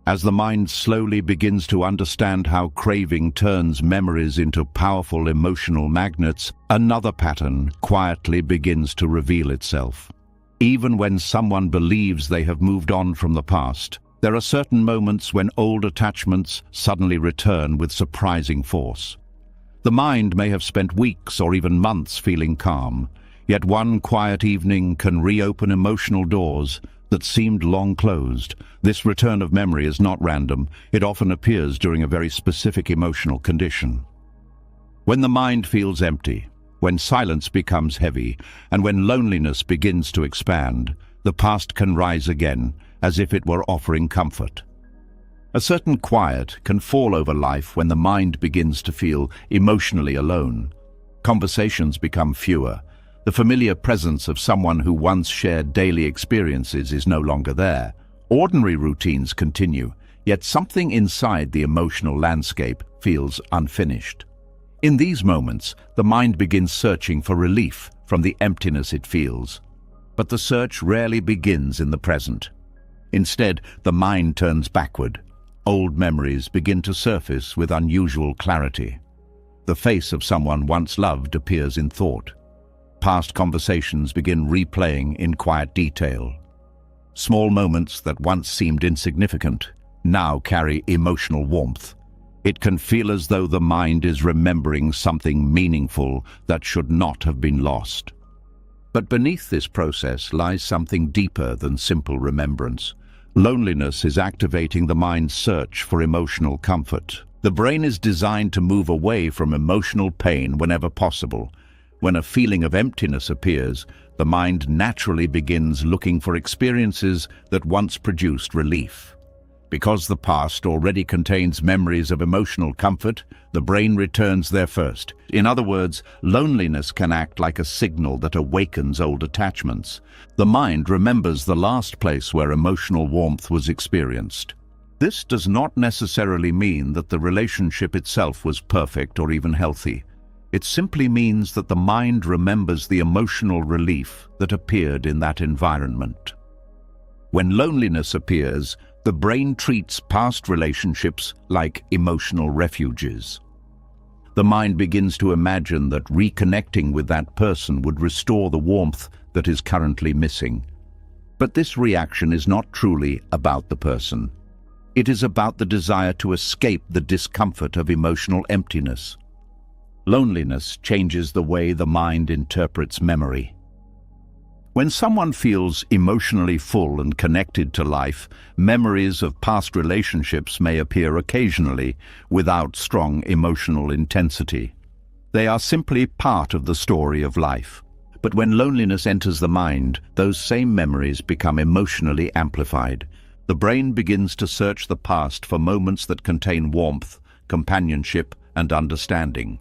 As the mind slowly begins to understand how craving turns memories into powerful emotional magnets, another pattern quietly begins to reveal itself. Even when someone believes they have moved on from the past, there are certain moments when old attachments suddenly return with surprising force. The mind may have spent weeks or even months feeling calm, yet one quiet evening can reopen emotional doors that seemed long closed. This return of memory is not random. It often appears during a very specific emotional condition. When the mind feels empty, when silence becomes heavy, and when loneliness begins to expand, the past can rise again, as if it were offering comfort. A certain quiet can fall over life when the mind begins to feel emotionally alone. Conversations become fewer. The familiar presence of someone who once shared daily experiences is no longer there. Ordinary routines continue, yet something inside the emotional landscape feels unfinished. In these moments, the mind begins searching for relief from the emptiness it feels. But the search rarely begins in the present. Instead, the mind turns backward. Old memories begin to surface with unusual clarity. The face of someone once loved appears in thought. Past conversations begin replaying in quiet detail. Small moments that once seemed insignificant now carry emotional warmth. It can feel as though the mind is remembering something meaningful that should not have been lost. But beneath this process lies something deeper than simple remembrance. Loneliness is activating the mind's search for emotional comfort. The brain is designed to move away from emotional pain whenever possible. When a feeling of emptiness appears, the mind naturally begins looking for experiences that once produced relief. Because the past already contains memories of emotional comfort, the brain returns there first. In other words, loneliness can act like a signal that awakens old attachments. The mind remembers the last place where emotional warmth was experienced. This does not necessarily mean that the relationship itself was perfect or even healthy. It simply means that the mind remembers the emotional relief that appeared in that environment. When loneliness appears, the brain treats past relationships like emotional refuges. The mind begins to imagine that reconnecting with that person would restore the warmth that is currently missing. But this reaction is not truly about the person. It is about the desire to escape the discomfort of emotional emptiness. Loneliness changes the way the mind interprets memory. When someone feels emotionally full and connected to life, memories of past relationships may appear occasionally without strong emotional intensity. They are simply part of the story of life. But when loneliness enters the mind, those same memories become emotionally amplified. The brain begins to search the past for moments that contain warmth, companionship, and understanding.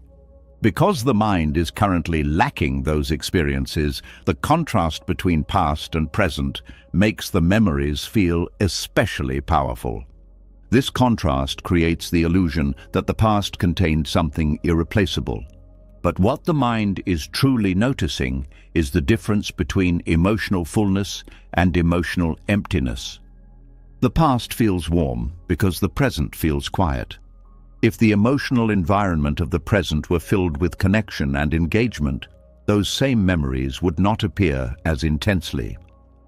Because the mind is currently lacking those experiences, the contrast between past and present makes the memories feel especially powerful. This contrast creates the illusion that the past contained something irreplaceable. But what the mind is truly noticing is the difference between emotional fullness and emotional emptiness. The past feels warm because the present feels quiet. If the emotional environment of the present were filled with connection and engagement, those same memories would not appear as intensely.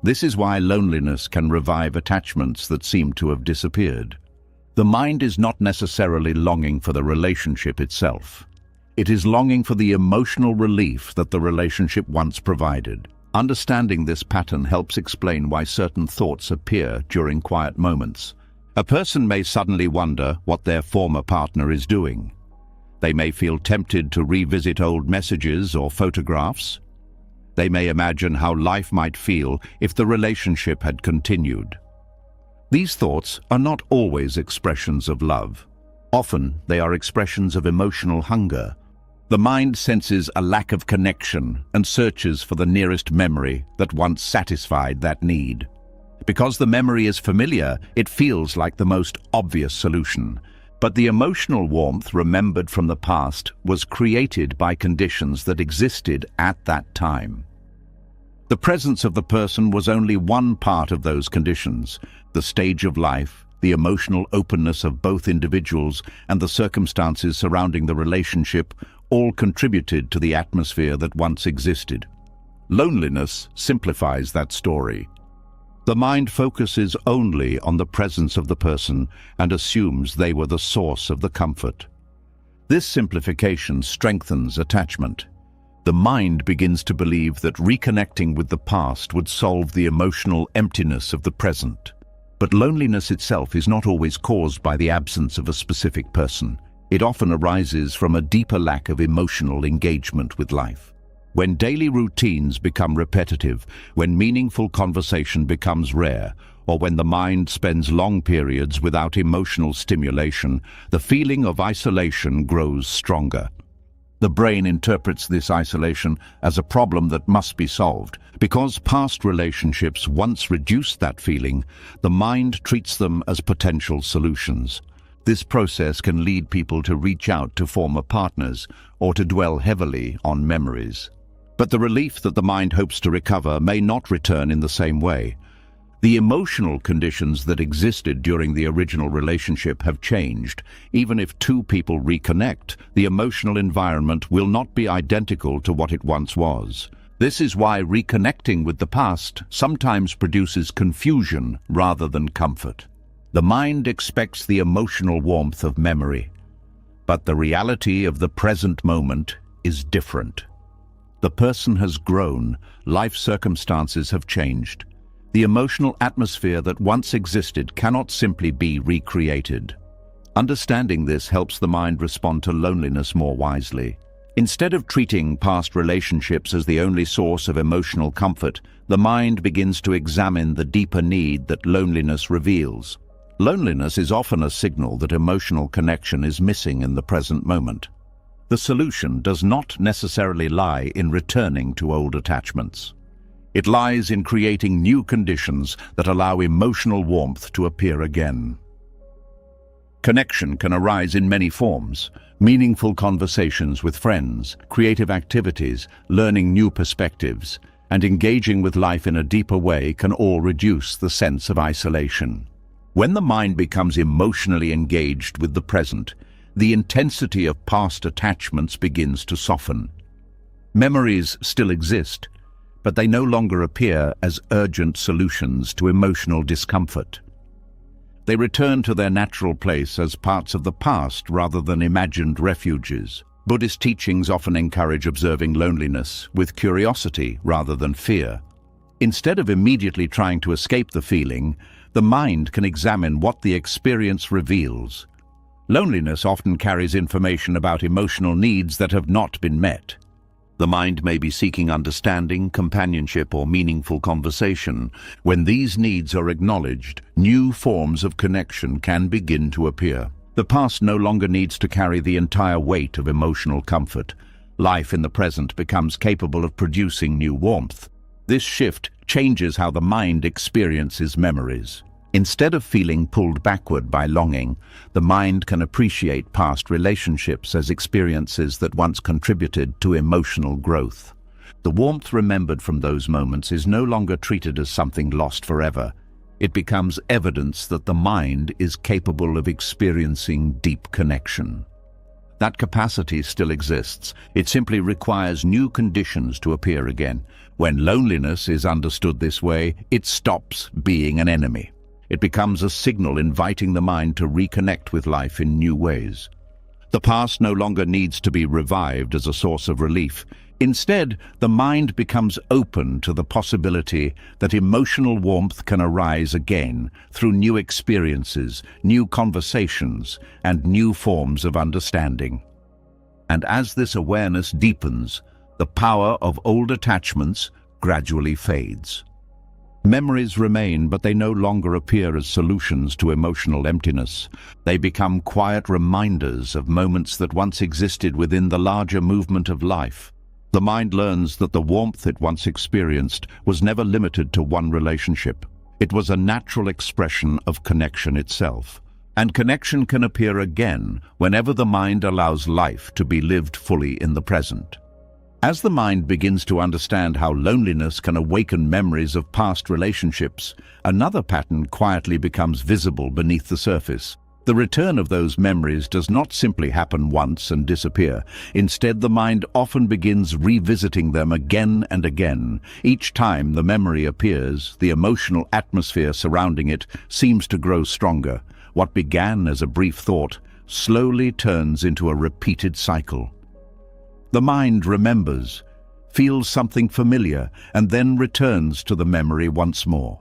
This is why loneliness can revive attachments that seem to have disappeared. The mind is not necessarily longing for the relationship itself. It is longing for the emotional relief that the relationship once provided. Understanding this pattern helps explain why certain thoughts appear during quiet moments. A person may suddenly wonder what their former partner is doing. They may feel tempted to revisit old messages or photographs. They may imagine how life might feel if the relationship had continued. These thoughts are not always expressions of love. Often, they are expressions of emotional hunger. The mind senses a lack of connection and searches for the nearest memory that once satisfied that need. Because the memory is familiar, it feels like the most obvious solution. But the emotional warmth remembered from the past was created by conditions that existed at that time. The presence of the person was only one part of those conditions. The stage of life, the emotional openness of both individuals, and the circumstances surrounding the relationship all contributed to the atmosphere that once existed. Loneliness simplifies that story. The mind focuses only on the presence of the person and assumes they were the source of the comfort. This simplification strengthens attachment. The mind begins to believe that reconnecting with the past would solve the emotional emptiness of the present. But loneliness itself is not always caused by the absence of a specific person. It often arises from a deeper lack of emotional engagement with life. When daily routines become repetitive, when meaningful conversation becomes rare, or when the mind spends long periods without emotional stimulation, the feeling of isolation grows stronger. The brain interprets this isolation as a problem that must be solved. Because past relationships once reduced that feeling, the mind treats them as potential solutions. This process can lead people to reach out to former partners or to dwell heavily on memories. But the relief that the mind hopes to recover may not return in the same way. The emotional conditions that existed during the original relationship have changed. Even if two people reconnect, the emotional environment will not be identical to what it once was. This is why reconnecting with the past sometimes produces confusion rather than comfort. The mind expects the emotional warmth of memory, but the reality of the present moment is different. The person has grown, life circumstances have changed. The emotional atmosphere that once existed cannot simply be recreated. Understanding this helps the mind respond to loneliness more wisely. Instead of treating past relationships as the only source of emotional comfort, the mind begins to examine the deeper need that loneliness reveals. Loneliness is often a signal that emotional connection is missing in the present moment. The solution does not necessarily lie in returning to old attachments. It lies in creating new conditions that allow emotional warmth to appear again. Connection can arise in many forms. Meaningful conversations with friends, creative activities, learning new perspectives, and engaging with life in a deeper way can all reduce the sense of isolation. When the mind becomes emotionally engaged with the present, the intensity of past attachments begins to soften. Memories still exist, but they no longer appear as urgent solutions to emotional discomfort. They return to their natural place as parts of the past rather than imagined refuges. Buddhist teachings often encourage observing loneliness with curiosity rather than fear. Instead of immediately trying to escape the feeling, the mind can examine what the experience reveals. Loneliness often carries information about emotional needs that have not been met. The mind may be seeking understanding, companionship, or meaningful conversation. When these needs are acknowledged, new forms of connection can begin to appear. The past no longer needs to carry the entire weight of emotional comfort. Life in the present becomes capable of producing new warmth. This shift changes how the mind experiences memories. Instead of feeling pulled backward by longing, the mind can appreciate past relationships as experiences that once contributed to emotional growth. The warmth remembered from those moments is no longer treated as something lost forever. It becomes evidence that the mind is capable of experiencing deep connection. That capacity still exists. It simply requires new conditions to appear again. When loneliness is understood this way, it stops being an enemy. It becomes a signal inviting the mind to reconnect with life in new ways. The past no longer needs to be revived as a source of relief. Instead, the mind becomes open to the possibility that emotional warmth can arise again through new experiences, new conversations, and new forms of understanding. And as this awareness deepens, the power of old attachments gradually fades. Memories remain, but they no longer appear as solutions to emotional emptiness. They become quiet reminders of moments that once existed within the larger movement of life. The mind learns that the warmth it once experienced was never limited to one relationship. It was a natural expression of connection itself. And connection can appear again whenever the mind allows life to be lived fully in the present. As the mind begins to understand how loneliness can awaken memories of past relationships, another pattern quietly becomes visible beneath the surface. The return of those memories does not simply happen once and disappear. Instead, the mind often begins revisiting them again and again. Each time the memory appears, the emotional atmosphere surrounding it seems to grow stronger. What began as a brief thought slowly turns into a repeated cycle. The mind remembers, feels something familiar, and then returns to the memory once more.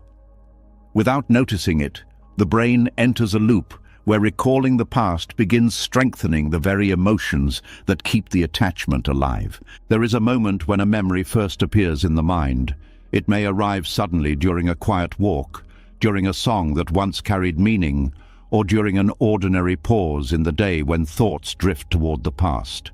Without noticing it, the brain enters a loop where recalling the past begins strengthening the very emotions that keep the attachment alive. There is a moment when a memory first appears in the mind. It may arrive suddenly during a quiet walk, during a song that once carried meaning, or during an ordinary pause in the day when thoughts drift toward the past.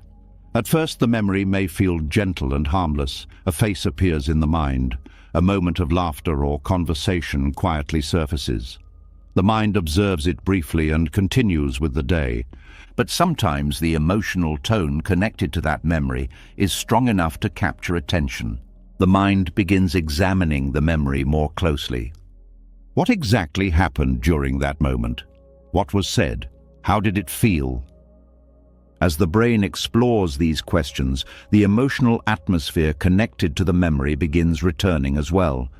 At first, the memory may feel gentle and harmless. A face appears in the mind. A moment of laughter or conversation quietly surfaces. The mind observes it briefly and continues with the day. But sometimes the emotional tone connected to that memory is strong enough to capture attention. The mind begins examining the memory more closely. What exactly happened during that moment? What was said? How did it feel? As the brain explores these questions, the emotional atmosphere connected to the memory begins returning as well.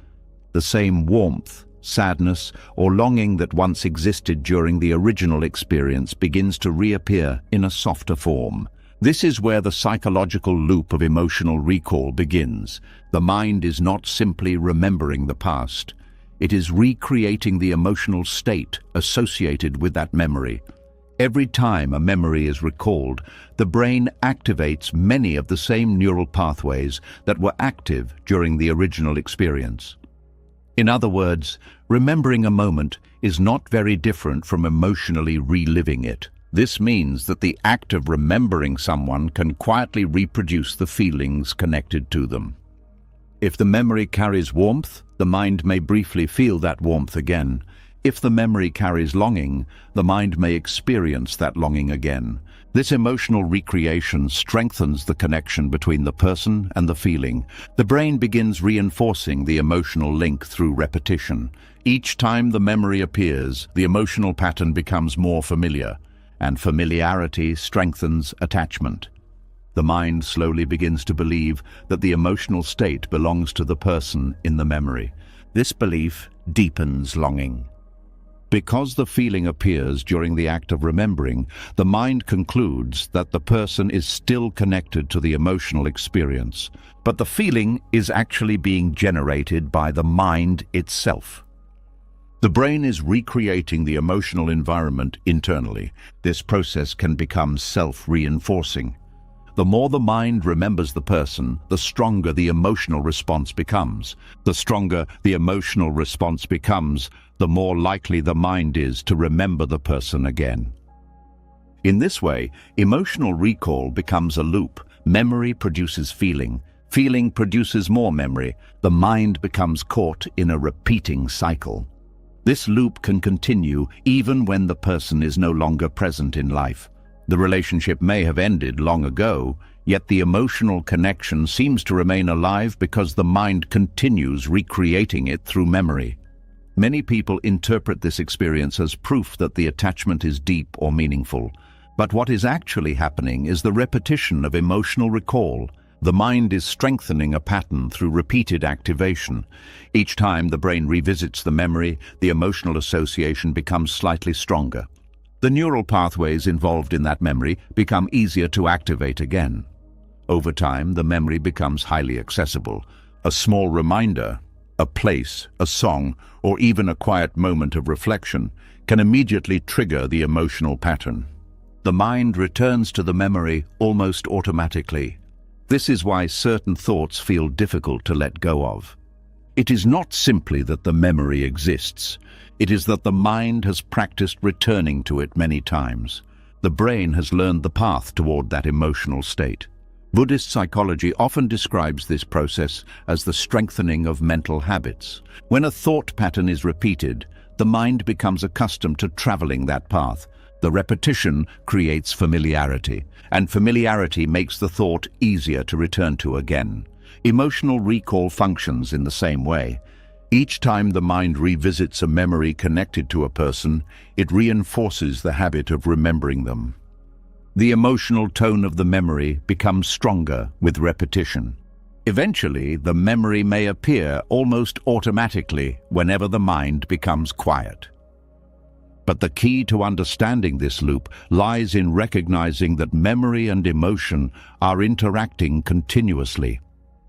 The same warmth, sadness, or longing that once existed during the original experience begins to reappear in a softer form. This is where the psychological loop of emotional recall begins. The mind is not simply remembering the past. It is recreating the emotional state associated with that memory. Every time a memory is recalled, the brain activates many of the same neural pathways that were active during the original experience. In other words, remembering a moment is not very different from emotionally reliving it. This means that the act of remembering someone can quietly reproduce the feelings connected to them. If the memory carries warmth, the mind may briefly feel that warmth again. If the memory carries longing, the mind may experience that longing again. This emotional recreation strengthens the connection between the person and the feeling. The brain begins reinforcing the emotional link through repetition. Each time the memory appears, the emotional pattern becomes more familiar, and familiarity strengthens attachment. The mind slowly begins to believe that the emotional state belongs to the person in the memory. This belief deepens longing. Because the feeling appears during the act of remembering, the mind concludes that the person is still connected to the emotional experience, but the feeling is actually being generated by the mind itself. The brain is recreating the emotional environment internally. This process can become self-reinforcing. The more the mind remembers the person, the stronger the emotional response becomes. The stronger the emotional response becomes, the more likely the mind is to remember the person again. In this way, emotional recall becomes a loop. Memory produces feeling. Feeling produces more memory. The mind becomes caught in a repeating cycle. This loop can continue even when the person is no longer present in life. The relationship may have ended long ago, yet the emotional connection seems to remain alive because the mind continues recreating it through memory. Many people interpret this experience as proof that the attachment is deep or meaningful. But what is actually happening is the repetition of emotional recall. The mind is strengthening a pattern through repeated activation. Each time the brain revisits the memory, the emotional association becomes slightly stronger. The neural pathways involved in that memory become easier to activate again. Over time, the memory becomes highly accessible. A small reminder, a place, a song, or even a quiet moment of reflection can immediately trigger the emotional pattern. The mind returns to the memory almost automatically. This is why certain thoughts feel difficult to let go of. It is not simply that the memory exists. It is that the mind has practiced returning to it many times. The brain has learned the path toward that emotional state. Buddhist psychology often describes this process as the strengthening of mental habits. When a thought pattern is repeated, the mind becomes accustomed to traveling that path. The repetition creates familiarity, and familiarity makes the thought easier to return to again. Emotional recall functions in the same way. Each time the mind revisits a memory connected to a person, it reinforces the habit of remembering them. The emotional tone of the memory becomes stronger with repetition. Eventually, the memory may appear almost automatically whenever the mind becomes quiet. But the key to understanding this loop lies in recognizing that memory and emotion are interacting continuously.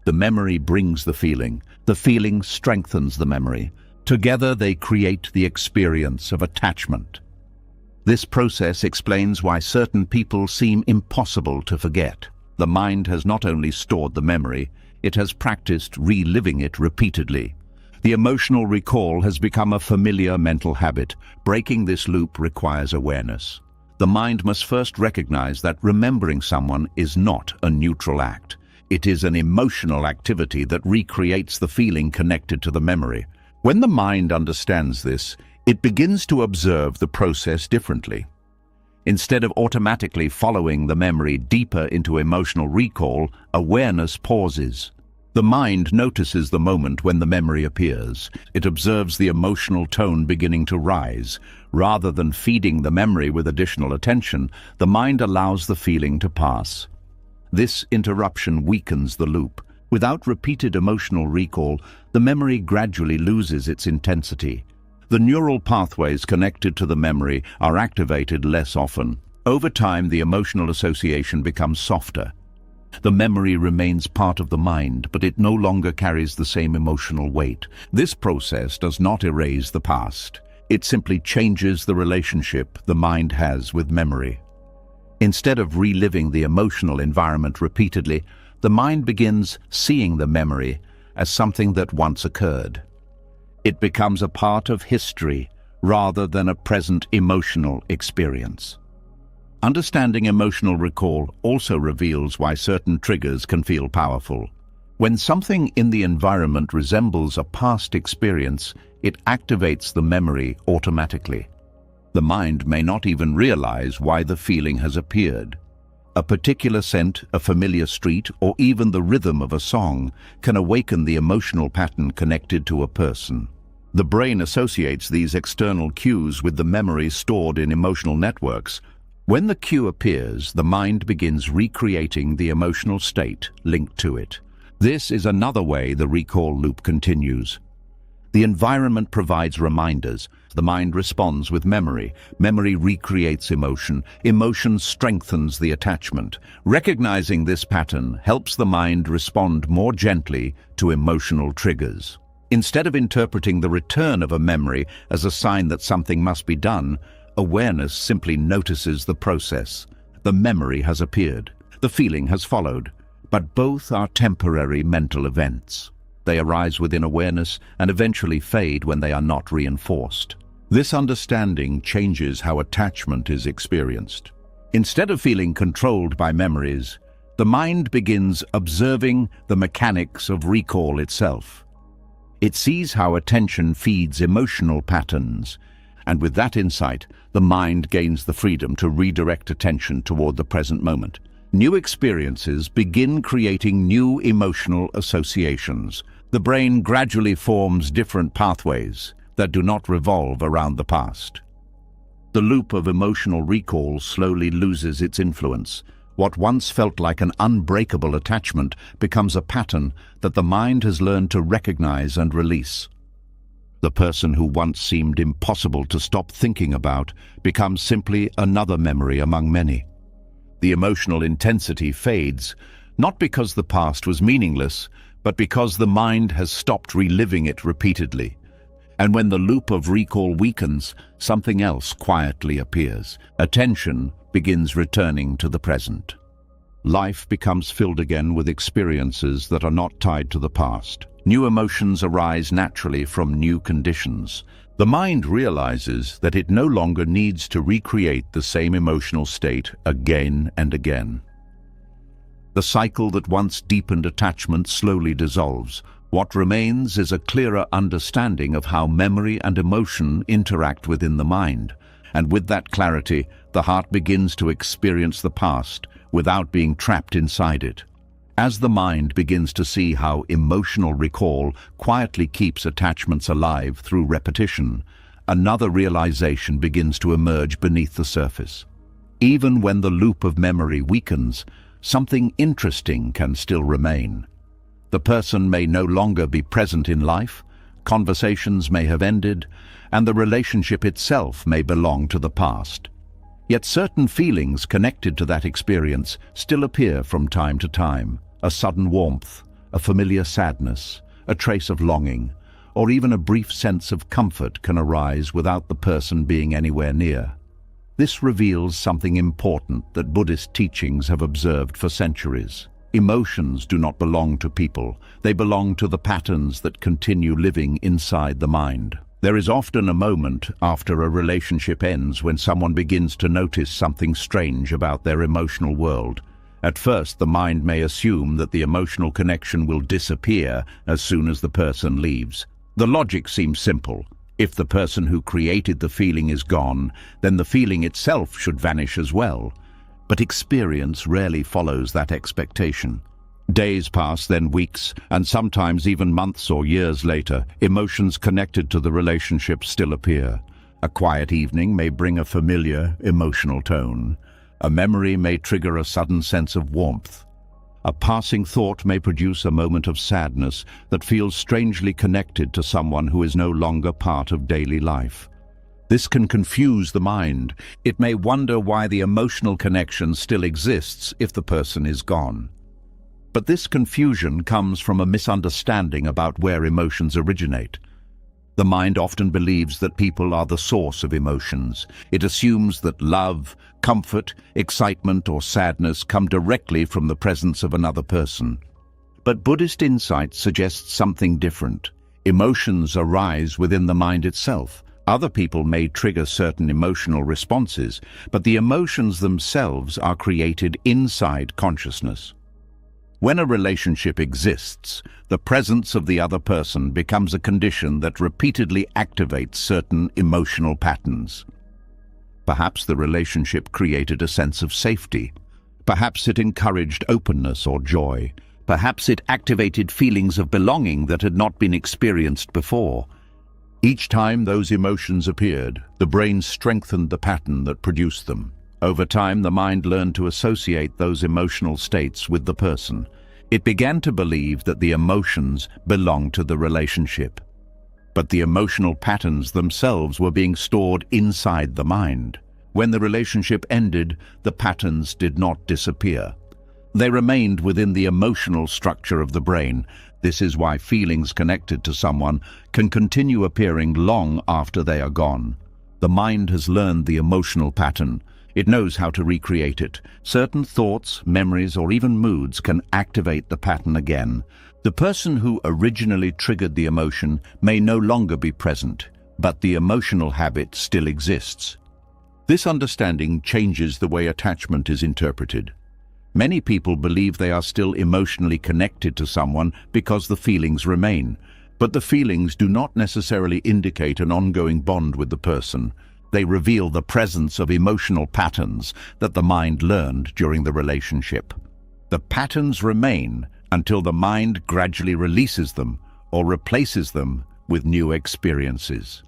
The memory brings the feeling strengthens the memory. Together they create the experience of attachment. This process explains why certain people seem impossible to forget. The mind has not only stored the memory, it has practiced reliving it repeatedly. The emotional recall has become a familiar mental habit. Breaking this loop requires awareness. The mind must first recognize that remembering someone is not a neutral act. It is an emotional activity that recreates the feeling connected to the memory. When the mind understands this, it begins to observe the process differently. Instead of automatically following the memory deeper into emotional recall, awareness pauses. The mind notices the moment when the memory appears. It observes the emotional tone beginning to rise. Rather than feeding the memory with additional attention, the mind allows the feeling to pass. This interruption weakens the loop. Without repeated emotional recall, the memory gradually loses its intensity. The neural pathways connected to the memory are activated less often. Over time, the emotional association becomes softer. The memory remains part of the mind, but it no longer carries the same emotional weight. This process does not erase the past. It simply changes the relationship the mind has with memory. Instead of reliving the emotional environment repeatedly, the mind begins seeing the memory as something that once occurred. It becomes a part of history rather than a present emotional experience. Understanding emotional recall also reveals why certain triggers can feel powerful. When something in the environment resembles a past experience, it activates the memory automatically. The mind may not even realize why the feeling has appeared. A particular scent, a familiar street, or even the rhythm of a song can awaken the emotional pattern connected to a person. The brain associates these external cues with the memories stored in emotional networks. When the cue appears, the mind begins recreating the emotional state linked to it. This is another way the recall loop continues. The environment provides reminders. The mind responds with memory. Memory recreates emotion. Emotion strengthens the attachment. Recognizing this pattern helps the mind respond more gently to emotional triggers. Instead of interpreting the return of a memory as a sign that something must be done, awareness simply notices the process. The memory has appeared. The feeling has followed. But both are temporary mental events. They arise within awareness and eventually fade when they are not reinforced. This understanding changes how attachment is experienced. Instead of feeling controlled by memories, the mind begins observing the mechanics of recall itself. It sees how attention feeds emotional patterns, and with that insight, the mind gains the freedom to redirect attention toward the present moment. New experiences begin creating new emotional associations. The brain gradually forms different pathways that do not revolve around the past. The loop of emotional recall slowly loses its influence. What once felt like an unbreakable attachment becomes a pattern that the mind has learned to recognize and release. The person who once seemed impossible to stop thinking about becomes simply another memory among many. The emotional intensity fades, not because the past was meaningless, but because the mind has stopped reliving it repeatedly. And when the loop of recall weakens, something else quietly appears. Attention begins returning to the present. Life becomes filled again with experiences that are not tied to the past. New emotions arise naturally from new conditions. The mind realizes that it no longer needs to recreate the same emotional state again and again. The cycle that once deepened attachment slowly dissolves. What remains is a clearer understanding of how memory and emotion interact within the mind. And with that clarity, the heart begins to experience the past without being trapped inside it. As the mind begins to see how emotional recall quietly keeps attachments alive through repetition, another realization begins to emerge beneath the surface. Even when the loop of memory weakens, something interesting can still remain. The person may no longer be present in life, conversations may have ended, and the relationship itself may belong to the past. Yet certain feelings connected to that experience still appear from time to time. A sudden warmth, a familiar sadness, a trace of longing, or even a brief sense of comfort can arise without the person being anywhere near. This reveals something important that Buddhist teachings have observed for centuries. Emotions do not belong to people. They belong to the patterns that continue living inside the mind. There is often a moment after a relationship ends when someone begins to notice something strange about their emotional world. At first, the mind may assume that the emotional connection will disappear as soon as the person leaves. The logic seems simple. If the person who created the feeling is gone, then the feeling itself should vanish as well. But experience rarely follows that expectation. Days pass, then weeks, and sometimes even months or years later, emotions connected to the relationship still appear. A quiet evening may bring a familiar, emotional tone. A memory may trigger a sudden sense of warmth. A passing thought may produce a moment of sadness that feels strangely connected to someone who is no longer part of daily life. This can confuse the mind. It may wonder why the emotional connection still exists if the person is gone. But this confusion comes from a misunderstanding about where emotions originate. The mind often believes that people are the source of emotions. It assumes that love, comfort, excitement, or sadness come directly from the presence of another person. But Buddhist insight suggests something different. Emotions arise within the mind itself. Other people may trigger certain emotional responses, but the emotions themselves are created inside consciousness. When a relationship exists, the presence of the other person becomes a condition that repeatedly activates certain emotional patterns. Perhaps the relationship created a sense of safety. Perhaps it encouraged openness or joy. Perhaps it activated feelings of belonging that had not been experienced before. Each time those emotions appeared, the brain strengthened the pattern that produced them. Over time, the mind learned to associate those emotional states with the person. It began to believe that the emotions belonged to the relationship. But the emotional patterns themselves were being stored inside the mind. When the relationship ended, the patterns did not disappear. They remained within the emotional structure of the brain. This is why feelings connected to someone can continue appearing long after they are gone. The mind has learned the emotional pattern. It knows how to recreate it. Certain thoughts, memories, or even moods can activate the pattern again. The person who originally triggered the emotion may no longer be present, but the emotional habit still exists. This understanding changes the way attachment is interpreted. Many people believe they are still emotionally connected to someone because the feelings remain, but the feelings do not necessarily indicate an ongoing bond with the person. They reveal the presence of emotional patterns that the mind learned during the relationship. The patterns remain until the mind gradually releases them or replaces them with new experiences.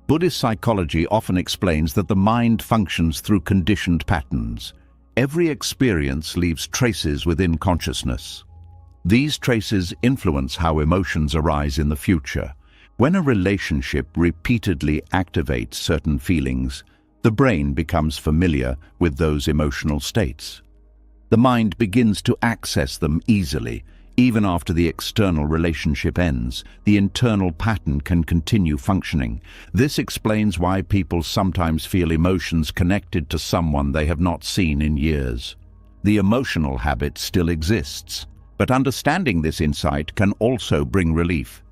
Buddhist psychology often explains that the mind functions through conditioned patterns. Every experience leaves traces within consciousness. These traces influence how emotions arise in the future. When a relationship repeatedly activates certain feelings, the brain becomes familiar with those emotional states. The mind begins to access them easily. Even after the external relationship ends, the internal pattern can continue functioning. This explains why people sometimes feel emotions connected to someone they have not seen in years. The emotional habit still exists, but understanding this insight can also bring relief.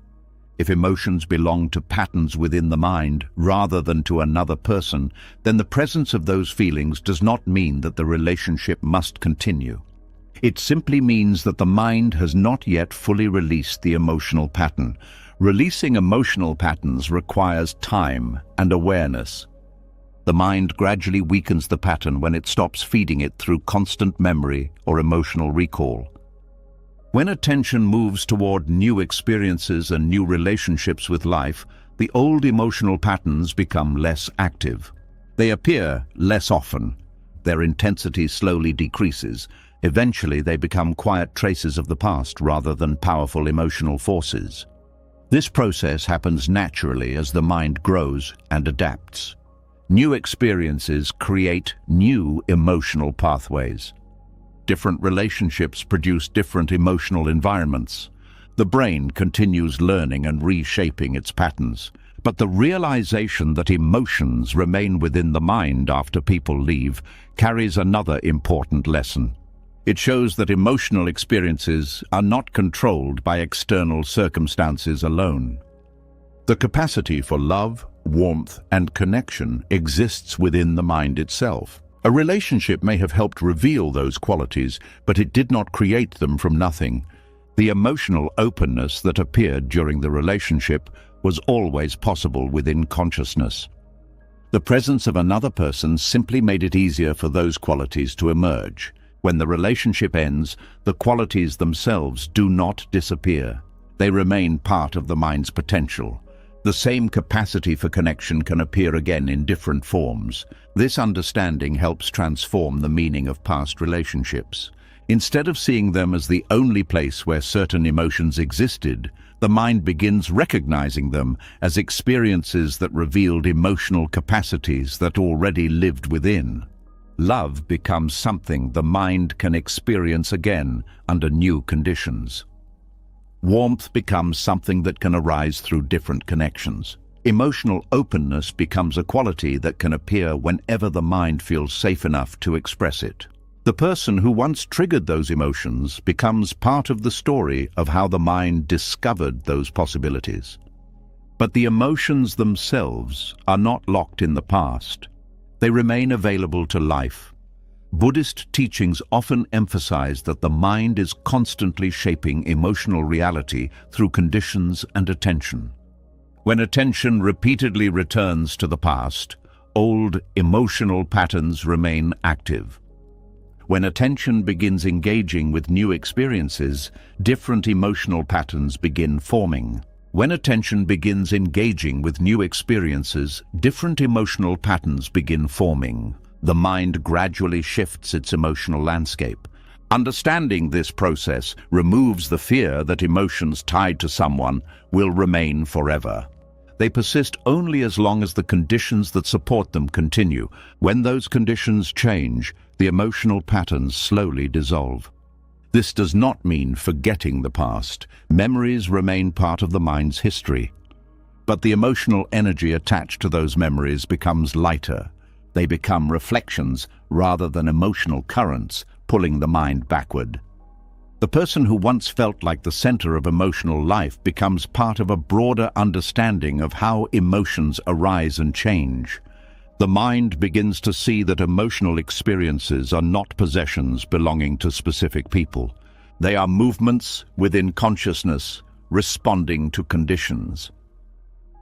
If emotions belong to patterns within the mind rather than to another person, then the presence of those feelings does not mean that the relationship must continue. It simply means that the mind has not yet fully released the emotional pattern. Releasing emotional patterns requires time and awareness. The mind gradually weakens the pattern when it stops feeding it through constant memory or emotional recall. When attention moves toward new experiences and new relationships with life, the old emotional patterns become less active. They appear less often. Their intensity slowly decreases. Eventually, they become quiet traces of the past rather than powerful emotional forces. This process happens naturally as the mind grows and adapts. New experiences create new emotional pathways. Different relationships produce different emotional environments. The brain continues learning and reshaping its patterns. But the realization that emotions remain within the mind after people leave carries another important lesson. It shows that emotional experiences are not controlled by external circumstances alone. The capacity for love, warmth, and connection exists within the mind itself. A relationship may have helped reveal those qualities, but it did not create them from nothing. The emotional openness that appeared during the relationship was always possible within consciousness. The presence of another person simply made it easier for those qualities to emerge. When the relationship ends, the qualities themselves do not disappear. They remain part of the mind's potential. The same capacity for connection can appear again in different forms. This understanding helps transform the meaning of past relationships. Instead of seeing them as the only place where certain emotions existed, the mind begins recognizing them as experiences that revealed emotional capacities that already lived within. Love becomes something the mind can experience again under new conditions. Warmth becomes something that can arise through different connections. Emotional openness becomes a quality that can appear whenever the mind feels safe enough to express it. The person who once triggered those emotions becomes part of the story of how the mind discovered those possibilities. But the emotions themselves are not locked in the past. They remain available to life. Buddhist teachings often emphasize that the mind is constantly shaping emotional reality through conditions and attention. When attention repeatedly returns to the past, old emotional patterns remain active. When attention begins engaging with new experiences, different emotional patterns begin forming. When attention begins engaging with new experiences, different emotional patterns begin forming. The mind gradually shifts its emotional landscape. Understanding this process removes the fear that emotions tied to someone will remain forever. They persist only as long as the conditions that support them continue. When those conditions change, the emotional patterns slowly dissolve. This does not mean forgetting the past. Memories remain part of the mind's history. But the emotional energy attached to those memories becomes lighter. They become reflections rather than emotional currents, pulling the mind backward. The person who once felt like the center of emotional life becomes part of a broader understanding of how emotions arise and change. The mind begins to see that emotional experiences are not possessions belonging to specific people. They are movements within consciousness, responding to conditions.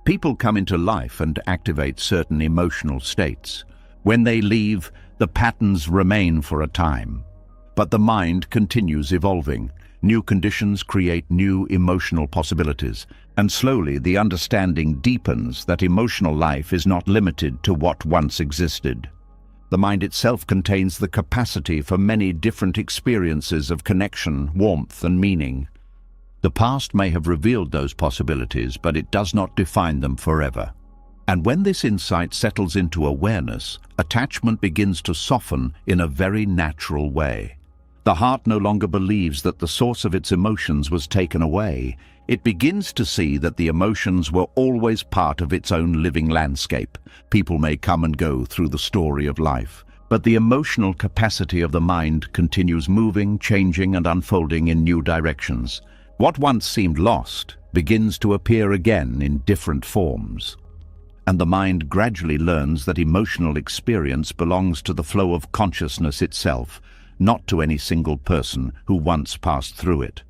People come into life and activate certain emotional states. When they leave, the patterns remain for a time. But the mind continues evolving. New conditions create new emotional possibilities, and slowly the understanding deepens that emotional life is not limited to what once existed. The mind itself contains the capacity for many different experiences of connection, warmth, and meaning. The past may have revealed those possibilities, but it does not define them forever. And when this insight settles into awareness, attachment begins to soften in a very natural way. The heart no longer believes that the source of its emotions was taken away. It begins to see that the emotions were always part of its own living landscape. People may come and go through the story of life, but the emotional capacity of the mind continues moving, changing, and unfolding in new directions. What once seemed lost begins to appear again in different forms. And the mind gradually learns that emotional experience belongs to the flow of consciousness itself, not to any single person who once passed through it.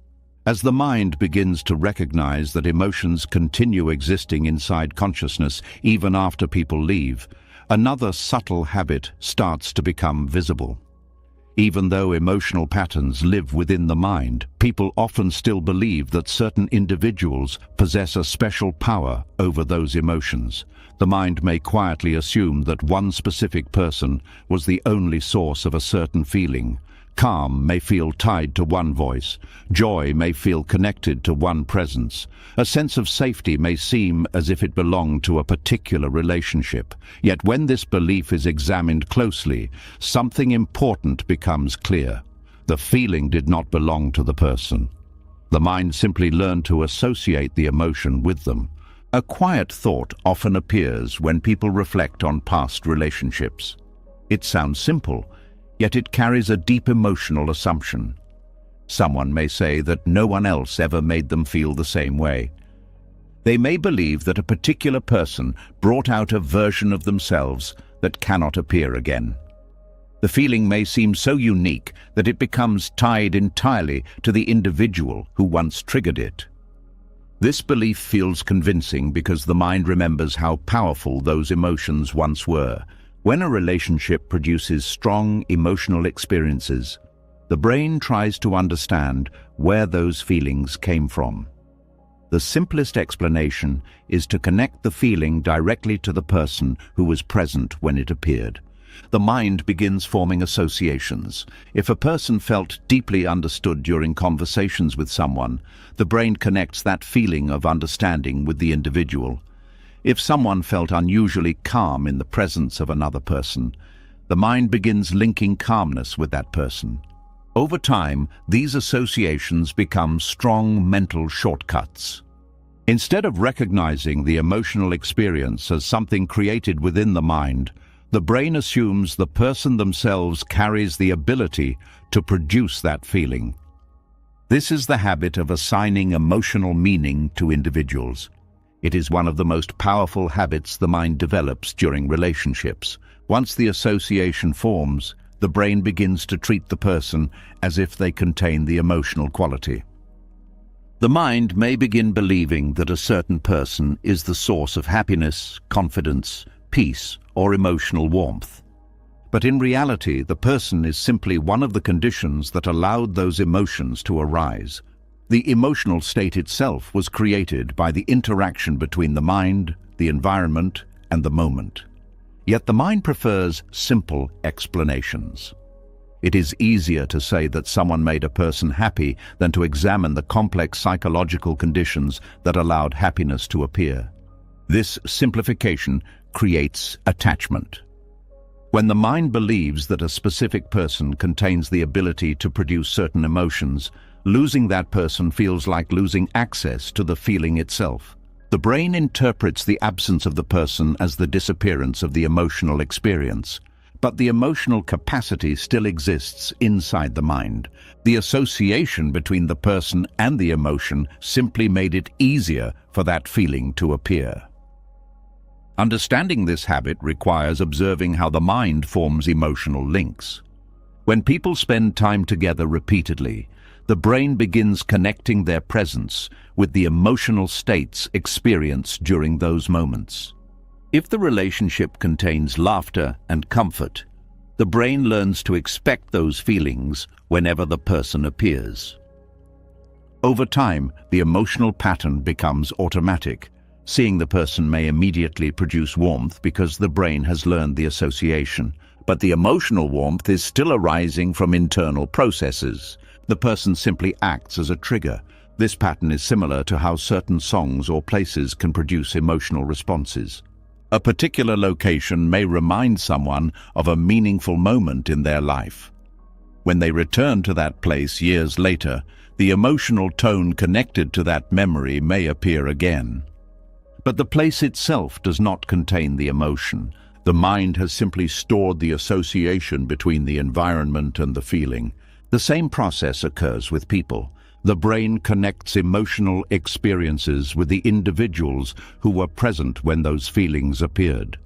As the mind begins to recognize that emotions continue existing inside consciousness even after people leave, another subtle habit starts to become visible. Even though emotional patterns live within the mind, people often still believe that certain individuals possess a special power over those emotions. The mind may quietly assume that one specific person was the only source of a certain feeling. Calm may feel tied to one voice. Joy may feel connected to one presence. A sense of safety may seem as if it belonged to a particular relationship. Yet when this belief is examined closely, something important becomes clear. The feeling did not belong to the person. The mind simply learned to associate the emotion with them. A quiet thought often appears when people reflect on past relationships. It sounds simple, Yet it carries a deep emotional assumption. Someone may say that no one else ever made them feel the same way. They may believe that a particular person brought out a version of themselves that cannot appear again. The feeling may seem so unique that it becomes tied entirely to the individual who once triggered it. This belief feels convincing because the mind remembers how powerful those emotions once were. When a relationship produces strong emotional experiences, the brain tries to understand where those feelings came from. The simplest explanation is to connect the feeling directly to the person who was present when it appeared. The mind begins forming associations. If a person felt deeply understood during conversations with someone, the brain connects that feeling of understanding with the individual. If someone felt unusually calm in the presence of another person, the mind begins linking calmness with that person. Over time, these associations become strong mental shortcuts. Instead of recognizing the emotional experience as something created within the mind, the brain assumes the person themselves carries the ability to produce that feeling. This is the habit of assigning emotional meaning to individuals. It is one of the most powerful habits the mind develops during relationships. Once the association forms, the brain begins to treat the person as if they contain the emotional quality. The mind may begin believing that a certain person is the source of happiness, confidence, peace, or emotional warmth. But in reality, the person is simply one of the conditions that allowed those emotions to arise. The emotional state itself was created by the interaction between the mind, the environment, and the moment. Yet the mind prefers simple explanations. It is easier to say that someone made a person happy than to examine the complex psychological conditions that allowed happiness to appear. This simplification creates attachment. When the mind believes that a specific person contains the ability to produce certain emotions, losing that person feels like losing access to the feeling itself. The brain interprets the absence of the person as the disappearance of the emotional experience. But the emotional capacity still exists inside the mind. The association between the person and the emotion simply made it easier for that feeling to appear. Understanding this habit requires observing how the mind forms emotional links. When people spend time together repeatedly, the brain begins connecting their presence with the emotional states experienced during those moments. If the relationship contains laughter and comfort, the brain learns to expect those feelings whenever the person appears. Over time, the emotional pattern becomes automatic. Seeing the person may immediately produce warmth because the brain has learned the association, but the emotional warmth is still arising from internal processes. The person simply acts as a trigger. This pattern is similar to how certain songs or places can produce emotional responses. A particular location may remind someone of a meaningful moment in their life. When they return to that place years later, the emotional tone connected to that memory may appear again. But the place itself does not contain the emotion. The mind has simply stored the association between the environment and the feeling. The same process occurs with people. The brain connects emotional experiences with the individuals who were present when those feelings appeared.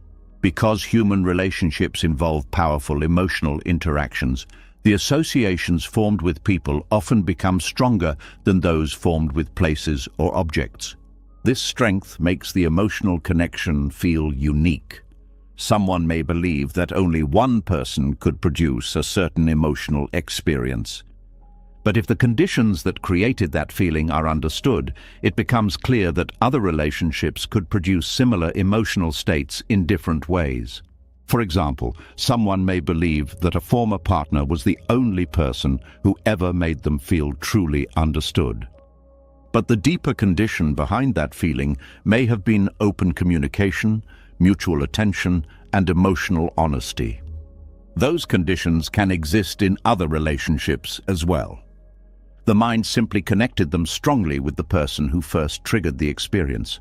Because human relationships involve powerful emotional interactions, the associations formed with people often become stronger than those formed with places or objects. This strength makes the emotional connection feel unique. Someone may believe that only one person could produce a certain emotional experience. But if the conditions that created that feeling are understood, it becomes clear that other relationships could produce similar emotional states in different ways. For example, someone may believe that a former partner was the only person who ever made them feel truly understood. But the deeper condition behind that feeling may have been open communication, mutual attention, and emotional honesty. Those conditions can exist in other relationships as well. The mind simply connected them strongly with the person who first triggered the experience.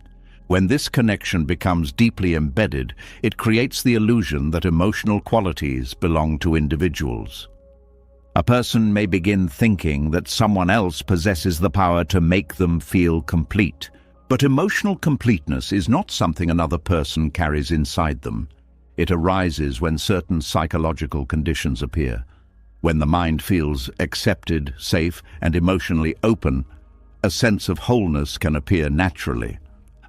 When this connection becomes deeply embedded, it creates the illusion that emotional qualities belong to individuals. A person may begin thinking that someone else possesses the power to make them feel complete. But emotional completeness is not something another person carries inside them. It arises when certain psychological conditions appear. When the mind feels accepted, safe, and emotionally open, a sense of wholeness can appear naturally.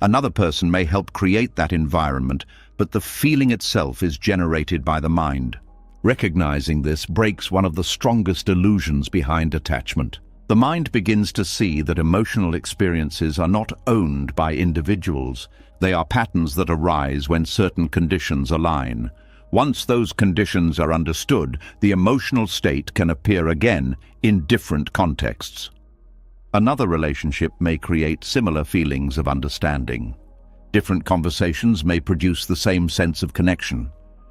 Another person may help create that environment, but the feeling itself is generated by the mind. Recognizing this breaks one of the strongest illusions behind attachment. The mind begins to see that emotional experiences are not owned by individuals. They are patterns that arise when certain conditions align. Once those conditions are understood, the emotional state can appear again in different contexts. Another relationship may create similar feelings of understanding. Different conversations may produce the same sense of connection.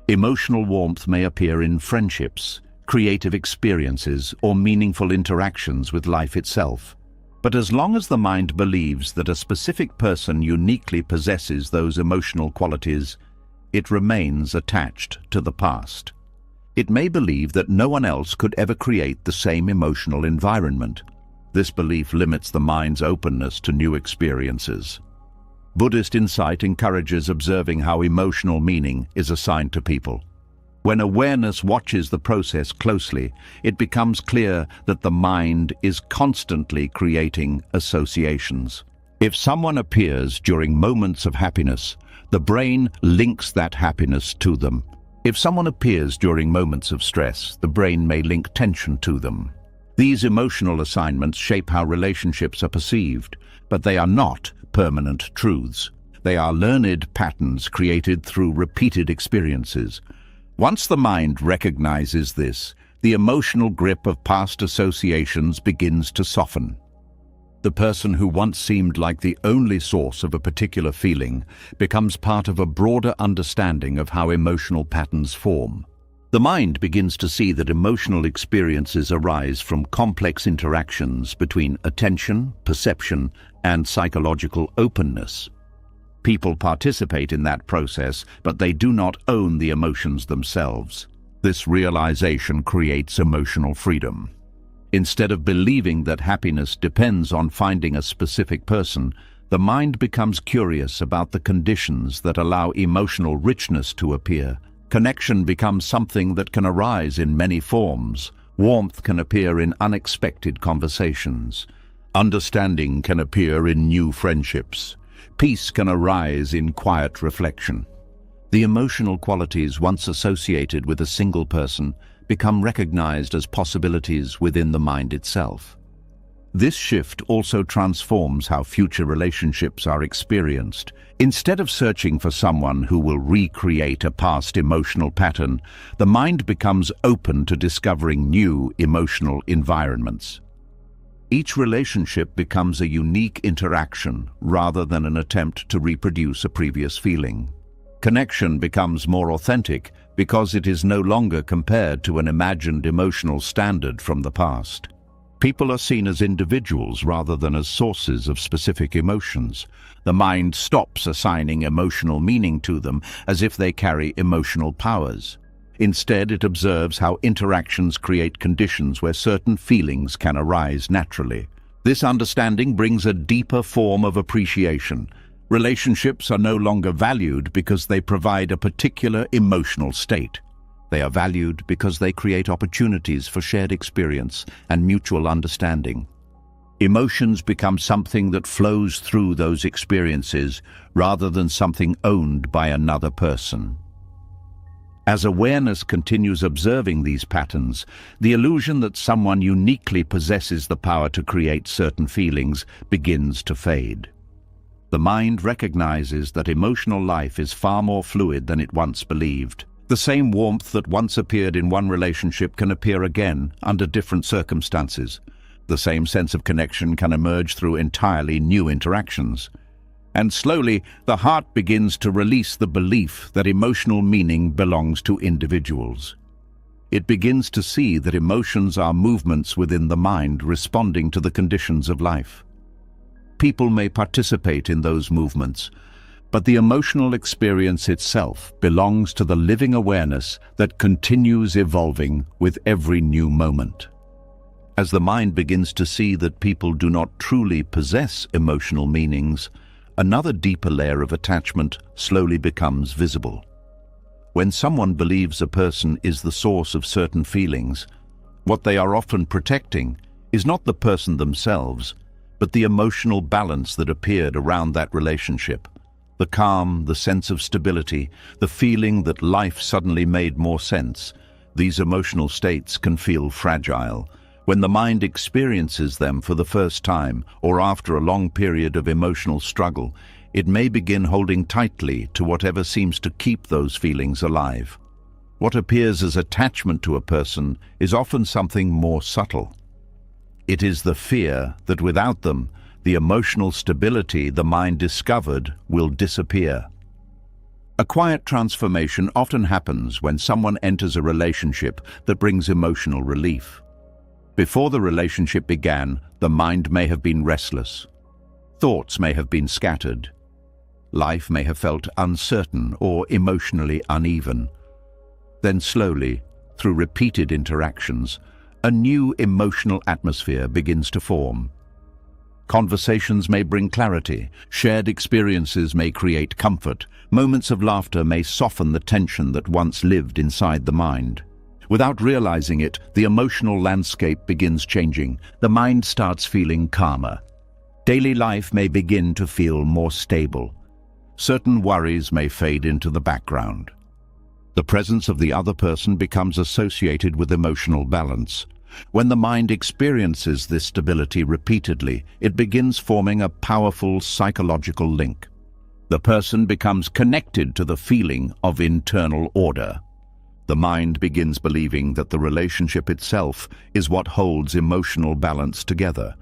Emotional warmth may appear in friendships, creative experiences, or meaningful interactions with life itself. But as long as the mind believes that a specific person uniquely possesses those emotional qualities, it remains attached to the past. It may believe that no one else could ever create the same emotional environment. This belief limits the mind's openness to new experiences. Buddhist insight encourages observing how emotional meaning is assigned to people. When awareness watches the process closely, it becomes clear that the mind is constantly creating associations. If someone appears during moments of happiness, the brain links that happiness to them. If someone appears during moments of stress, the brain may link tension to them. These emotional assignments shape how relationships are perceived, but they are not permanent truths. They are learned patterns created through repeated experiences. Once the mind recognizes this, the emotional grip of past associations begins to soften. The person who once seemed like the only source of a particular feeling becomes part of a broader understanding of how emotional patterns form. The mind begins to see that emotional experiences arise from complex interactions between attention, perception, and psychological openness. People participate in that process, but they do not own the emotions themselves. This realization creates emotional freedom. Instead of believing that happiness depends on finding a specific person, the mind becomes curious about the conditions that allow emotional richness to appear. Connection becomes something that can arise in many forms. Warmth can appear in unexpected conversations. Understanding can appear in new friendships. Peace can arise in quiet reflection. The emotional qualities once associated with a single person become recognized as possibilities within the mind itself. This shift also transforms how future relationships are experienced. Instead of searching for someone who will recreate a past emotional pattern, the mind becomes open to discovering new emotional environments. Each relationship becomes a unique interaction rather than an attempt to reproduce a previous feeling. Connection becomes more authentic because it is no longer compared to an imagined emotional standard from the past. People are seen as individuals rather than as sources of specific emotions. The mind stops assigning emotional meaning to them as if they carry emotional powers. Instead, it observes how interactions create conditions where certain feelings can arise naturally. This understanding brings a deeper form of appreciation. Relationships are no longer valued because they provide a particular emotional state. They are valued because they create opportunities for shared experience and mutual understanding. Emotions become something that flows through those experiences rather than something owned by another person. As awareness continues observing these patterns, the illusion that someone uniquely possesses the power to create certain feelings begins to fade. The mind recognizes that emotional life is far more fluid than it once believed. The same warmth that once appeared in one relationship can appear again under different circumstances. The same sense of connection can emerge through entirely new interactions. And slowly, the heart begins to release the belief that emotional meaning belongs to individuals. It begins to see that emotions are movements within the mind responding to the conditions of life. People may participate in those movements, But the emotional experience itself belongs to the living awareness that continues evolving with every new moment. As the mind begins to see that people do not truly possess emotional meanings, another deeper layer of attachment slowly becomes visible. When someone believes a person is the source of certain feelings, what they are often protecting is not the person themselves, but the emotional balance that appeared around that relationship. The calm, the sense of stability, the feeling that life suddenly made more sense. These emotional states can feel fragile. When the mind experiences them for the first time or after a long period of emotional struggle, it may begin holding tightly to whatever seems to keep those feelings alive. What appears as attachment to a person is often something more subtle. It is the fear that without them, the emotional stability the mind discovered will disappear. A quiet transformation often happens when someone enters a relationship that brings emotional relief. Before the relationship began, the mind may have been restless. Thoughts may have been scattered. Life may have felt uncertain or emotionally uneven. Then slowly, through repeated interactions, a new emotional atmosphere begins to form. Conversations may bring clarity, shared experiences may create comfort, moments of laughter may soften the tension that once lived inside the mind. Without realizing it, the emotional landscape begins changing. The mind starts feeling calmer. Daily life may begin to feel more stable. Certain worries may fade into the background. The presence of the other person becomes associated with emotional balance. When the mind experiences this stability repeatedly, it begins forming a powerful psychological link. The person becomes connected to the feeling of internal order. The mind begins believing that the relationship itself is what holds emotional balance together.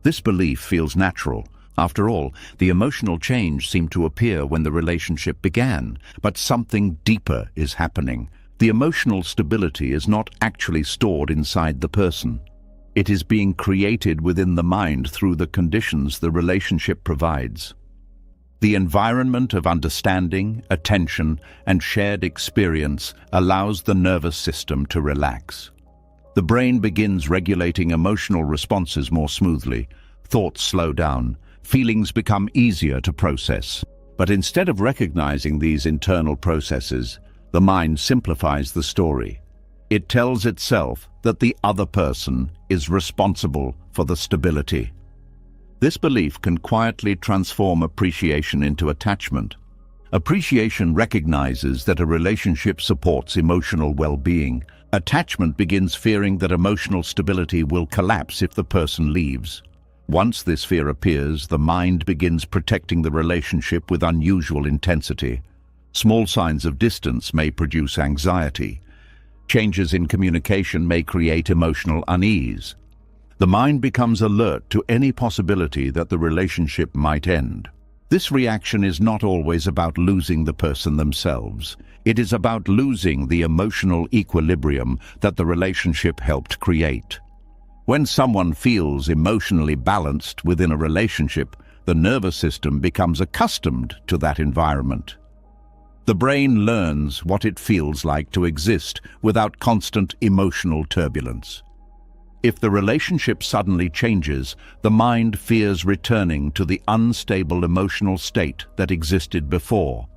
This belief feels natural. After all, the emotional change seemed to appear when the relationship began, but something deeper is happening. The emotional stability is not actually stored inside the person. It is being created within the mind through the conditions the relationship provides. The environment of understanding, attention, and shared experience allows the nervous system to relax. The brain begins regulating emotional responses more smoothly. Thoughts slow down. Feelings become easier to process. But instead of recognizing these internal processes, the mind simplifies the story. It tells itself that the other person is responsible for the stability. This belief can quietly transform appreciation into attachment. Appreciation recognizes that a relationship supports emotional well-being. Attachment begins fearing that emotional stability will collapse if the person leaves. Once this fear appears, the mind begins protecting the relationship with unusual intensity. Small signs of distance may produce anxiety. Changes in communication may create emotional unease. The mind becomes alert to any possibility that the relationship might end. This reaction is not always about losing the person themselves. It is about losing the emotional equilibrium that the relationship helped create. When someone feels emotionally balanced within a relationship, the nervous system becomes accustomed to that environment. The brain learns what it feels like to exist without constant emotional turbulence. If the relationship suddenly changes, the mind fears returning to the unstable emotional state that existed before.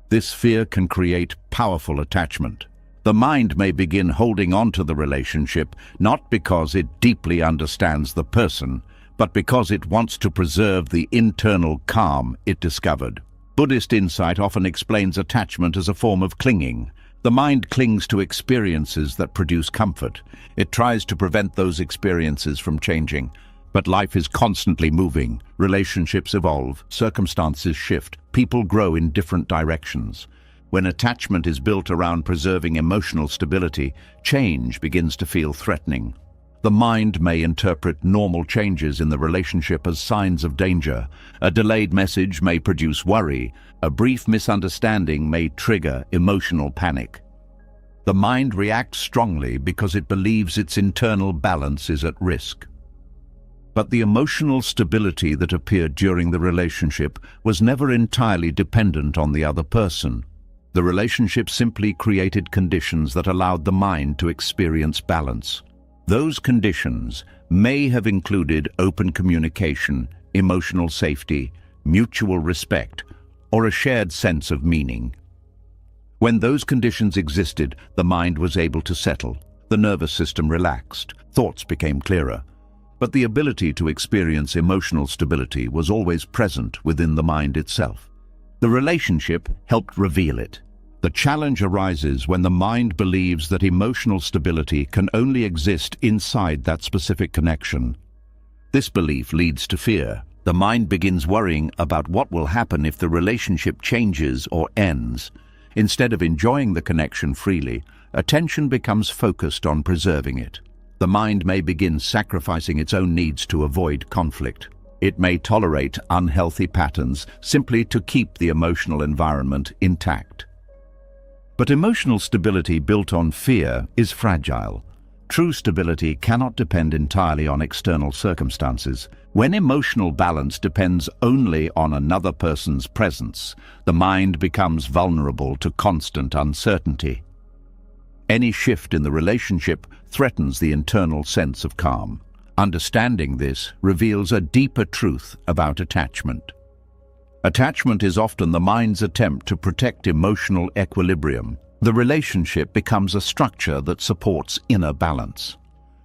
This fear can create powerful attachment. The mind may begin holding on to the relationship not because it deeply understands the person, but because it wants to preserve the internal calm it discovered. Buddhist insight often explains attachment as a form of clinging. The mind clings to experiences that produce comfort. It tries to prevent those experiences from changing. But life is constantly moving. Relationships evolve, circumstances shift, people grow in different directions. When attachment is built around preserving emotional stability, change begins to feel threatening. The mind may interpret normal changes in the relationship as signs of danger. A delayed message may produce worry. A brief misunderstanding may trigger emotional panic. The mind reacts strongly because it believes its internal balance is at risk. But the emotional stability that appeared during the relationship was never entirely dependent on the other person. The relationship simply created conditions that allowed the mind to experience balance. Those conditions may have included open communication, emotional safety, mutual respect, or a shared sense of meaning. When those conditions existed, the mind was able to settle, the nervous system relaxed, thoughts became clearer. But the ability to experience emotional stability was always present within the mind itself. The relationship helped reveal it. The challenge arises when the mind believes that emotional stability can only exist inside that specific connection. This belief leads to fear. The mind begins worrying about what will happen if the relationship changes or ends. Instead of enjoying the connection freely, attention becomes focused on preserving it. The mind may begin sacrificing its own needs to avoid conflict. It may tolerate unhealthy patterns simply to keep the emotional environment intact. But emotional stability built on fear is fragile. True stability cannot depend entirely on external circumstances. When emotional balance depends only on another person's presence, the mind becomes vulnerable to constant uncertainty. Any shift in the relationship threatens the internal sense of calm. Understanding this reveals a deeper truth about attachment. Attachment is often the mind's attempt to protect emotional equilibrium. The relationship becomes a structure that supports inner balance.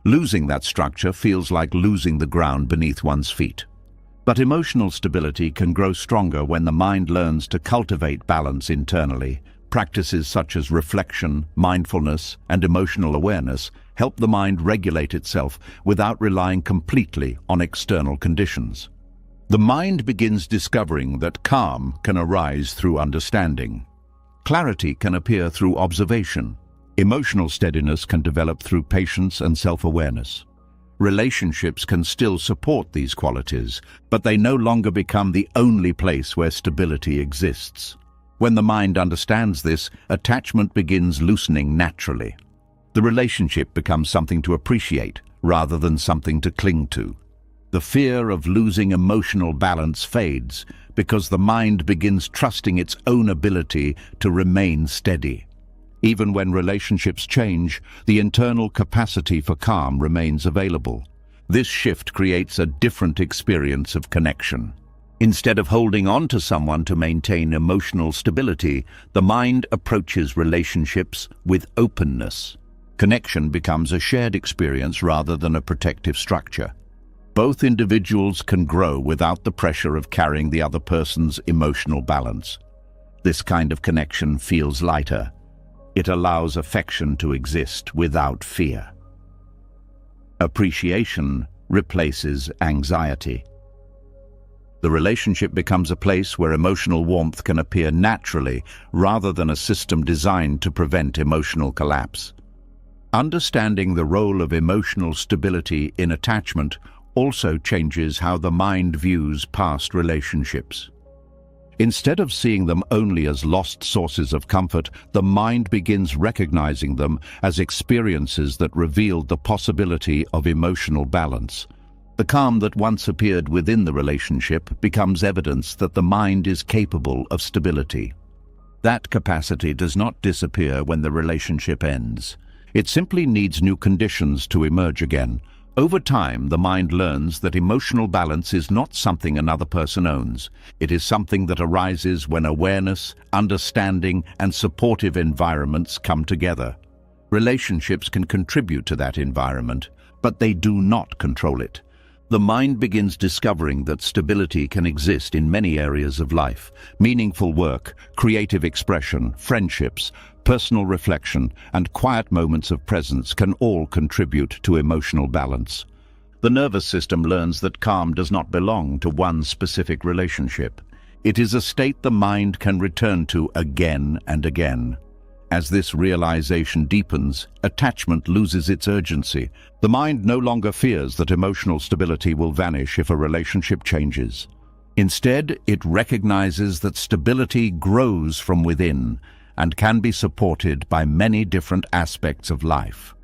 Losing that structure feels like losing the ground beneath one's feet. But emotional stability can grow stronger when the mind learns to cultivate balance internally. Practices such as reflection, mindfulness, and emotional awareness help the mind regulate itself without relying completely on external conditions. The mind begins discovering that calm can arise through understanding. Clarity can appear through observation. Emotional steadiness can develop through patience and self-awareness. Relationships can still support these qualities, but they no longer become the only place where stability exists. When the mind understands this, attachment begins loosening naturally. The relationship becomes something to appreciate rather than something to cling to. The fear of losing emotional balance fades because the mind begins trusting its own ability to remain steady. Even when relationships change, the internal capacity for calm remains available. This shift creates a different experience of connection. Instead of holding on to someone to maintain emotional stability, the mind approaches relationships with openness. Connection becomes a shared experience rather than a protective structure. Both individuals can grow without the pressure of carrying the other person's emotional balance. This kind of connection feels lighter. It allows affection to exist without fear. Appreciation replaces anxiety. The relationship becomes a place where emotional warmth can appear naturally rather than a system designed to prevent emotional collapse. Understanding the role of emotional stability in attachment also changes how the mind views past relationships. Instead of seeing them only as lost sources of comfort, the mind begins recognizing them as experiences that revealed the possibility of emotional balance. The calm that once appeared within the relationship becomes evidence that the mind is capable of stability. That capacity does not disappear when the relationship ends. It simply needs new conditions to emerge again. Over time, the mind learns that emotional balance is not something another person owns. It is something that arises when awareness, understanding, and supportive environments come together. Relationships can contribute to that environment, but they do not control it. The mind begins discovering that stability can exist in many areas of life. Meaningful work, creative expression, friendships, personal reflection, and quiet moments of presence can all contribute to emotional balance. The nervous system learns that calm does not belong to one specific relationship. It is a state the mind can return to again and again. As this realization deepens, attachment loses its urgency. The mind no longer fears that emotional stability will vanish if a relationship changes. Instead, it recognizes that stability grows from within and can be supported by many different aspects of life.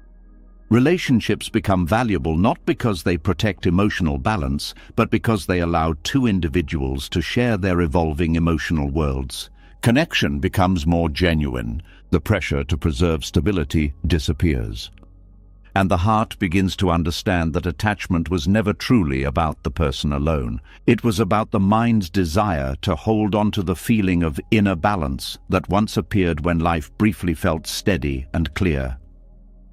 Relationships become valuable not because they protect emotional balance, but because they allow two individuals to share their evolving emotional worlds. Connection becomes more genuine. The pressure to preserve stability disappears. And the heart begins to understand that attachment was never truly about the person alone. It was about the mind's desire to hold on to the feeling of inner balance that once appeared when life briefly felt steady and clear.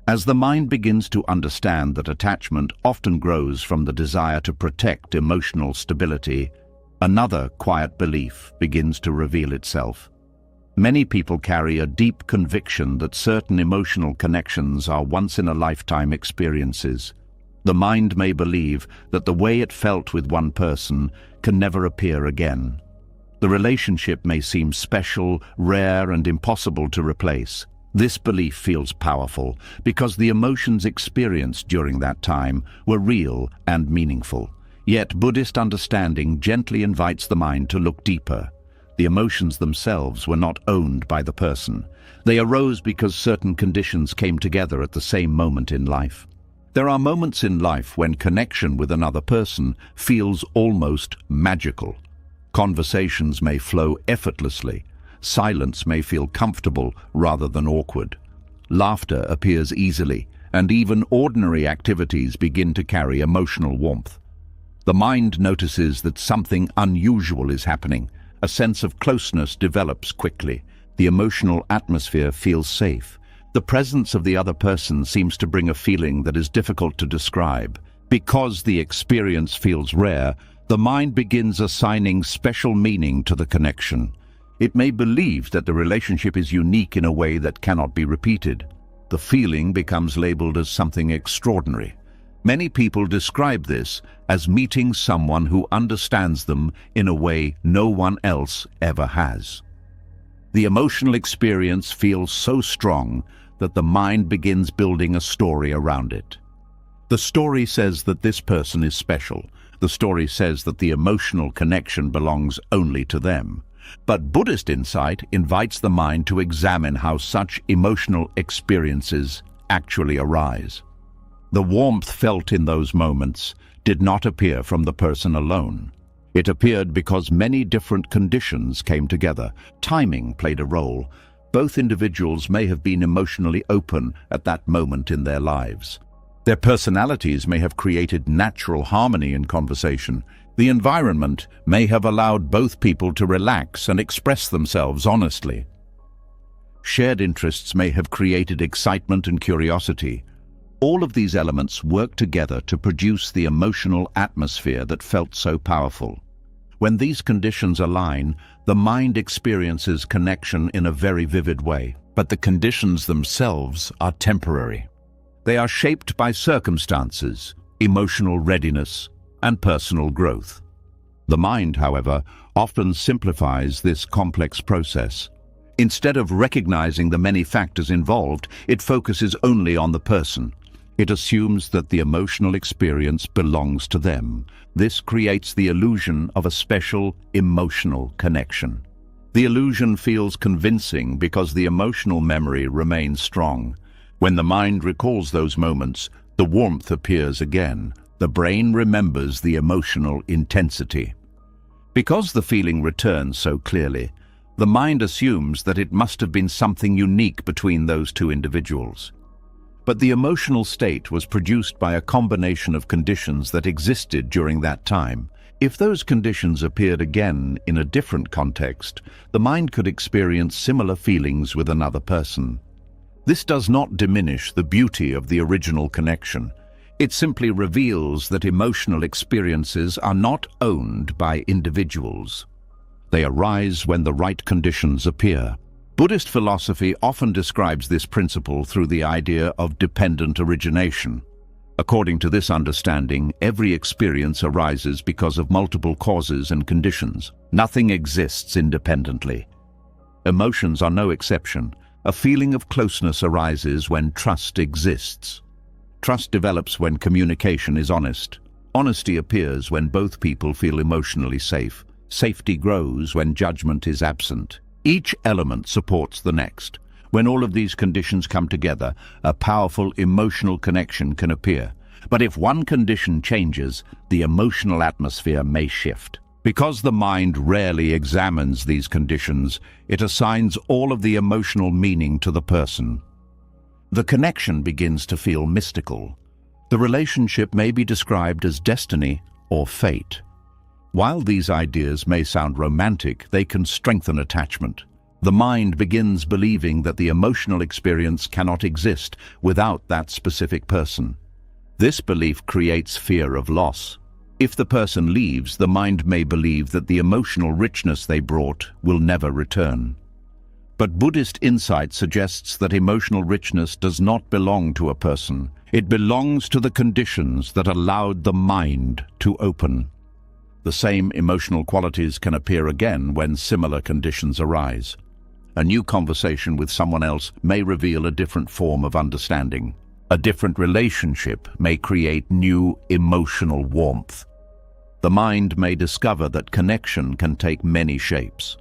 As the mind begins to understand that attachment often grows from the desire to protect emotional stability, another quiet belief begins to reveal itself. Many people carry a deep conviction that certain emotional connections are once-in-a-lifetime experiences. The mind may believe that the way it felt with one person can never appear again. The relationship may seem special, rare, and impossible to replace. This belief feels powerful because the emotions experienced during that time were real and meaningful. Yet Buddhist understanding gently invites the mind to look deeper. The emotions themselves were not owned by the person. They arose because certain conditions came together at the same moment in life. There are moments in life when connection with another person feels almost magical. Conversations may flow effortlessly. Silence may feel comfortable rather than awkward. Laughter appears easily, and even ordinary activities begin to carry emotional warmth. The mind notices that something unusual is happening. A sense of closeness develops quickly. The emotional atmosphere feels safe. The presence of the other person seems to bring a feeling that is difficult to describe. Because the experience feels rare, the mind begins assigning special meaning to the connection. It may believe that the relationship is unique in a way that cannot be repeated. The feeling becomes labeled as something extraordinary. Many people describe this as meeting someone who understands them in a way no one else ever has. The emotional experience feels so strong that the mind begins building a story around it. The story says that this person is special. The story says that the emotional connection belongs only to them. But Buddhist insight invites the mind to examine how such emotional experiences actually arise. The warmth felt in those moments did not appear from the person alone. It appeared because many different conditions came together. Timing played a role. Both individuals may have been emotionally open at that moment in their lives. Their personalities may have created natural harmony in conversation. The environment may have allowed both people to relax and express themselves honestly. Shared interests may have created excitement and curiosity. All of these elements work together to produce the emotional atmosphere that felt so powerful. When these conditions align, the mind experiences connection in a very vivid way. But the conditions themselves are temporary. They are shaped by circumstances, emotional readiness, and personal growth. The mind, however, often simplifies this complex process. Instead of recognizing the many factors involved, it focuses only on the person. It assumes that the emotional experience belongs to them. This creates the illusion of a special emotional connection. The illusion feels convincing because the emotional memory remains strong. When the mind recalls those moments, the warmth appears again. The brain remembers the emotional intensity. Because the feeling returns so clearly, the mind assumes that it must have been something unique between those two individuals. But the emotional state was produced by a combination of conditions that existed during that time. If those conditions appeared again in a different context, the mind could experience similar feelings with another person. This does not diminish the beauty of the original connection. It simply reveals that emotional experiences are not owned by individuals. They arise when the right conditions appear. Buddhist philosophy often describes this principle through the idea of dependent origination. According to this understanding, every experience arises because of multiple causes and conditions. Nothing exists independently. Emotions are no exception. A feeling of closeness arises when trust exists. Trust develops when communication is honest. Honesty appears when both people feel emotionally safe. Safety grows when judgment is absent. Each element supports the next. When all of these conditions come together, a powerful emotional connection can appear. But if one condition changes, the emotional atmosphere may shift. Because the mind rarely examines these conditions, it assigns all of the emotional meaning to the person. The connection begins to feel mystical. The relationship may be described as destiny or fate. While these ideas may sound romantic, they can strengthen attachment. The mind begins believing that the emotional experience cannot exist without that specific person. This belief creates fear of loss. If the person leaves, the mind may believe that the emotional richness they brought will never return. But Buddhist insight suggests that emotional richness does not belong to a person. It belongs to the conditions that allowed the mind to open. The same emotional qualities can appear again when similar conditions arise. A new conversation with someone else may reveal a different form of understanding. A different relationship may create new emotional warmth. The mind may discover that connection can take many shapes.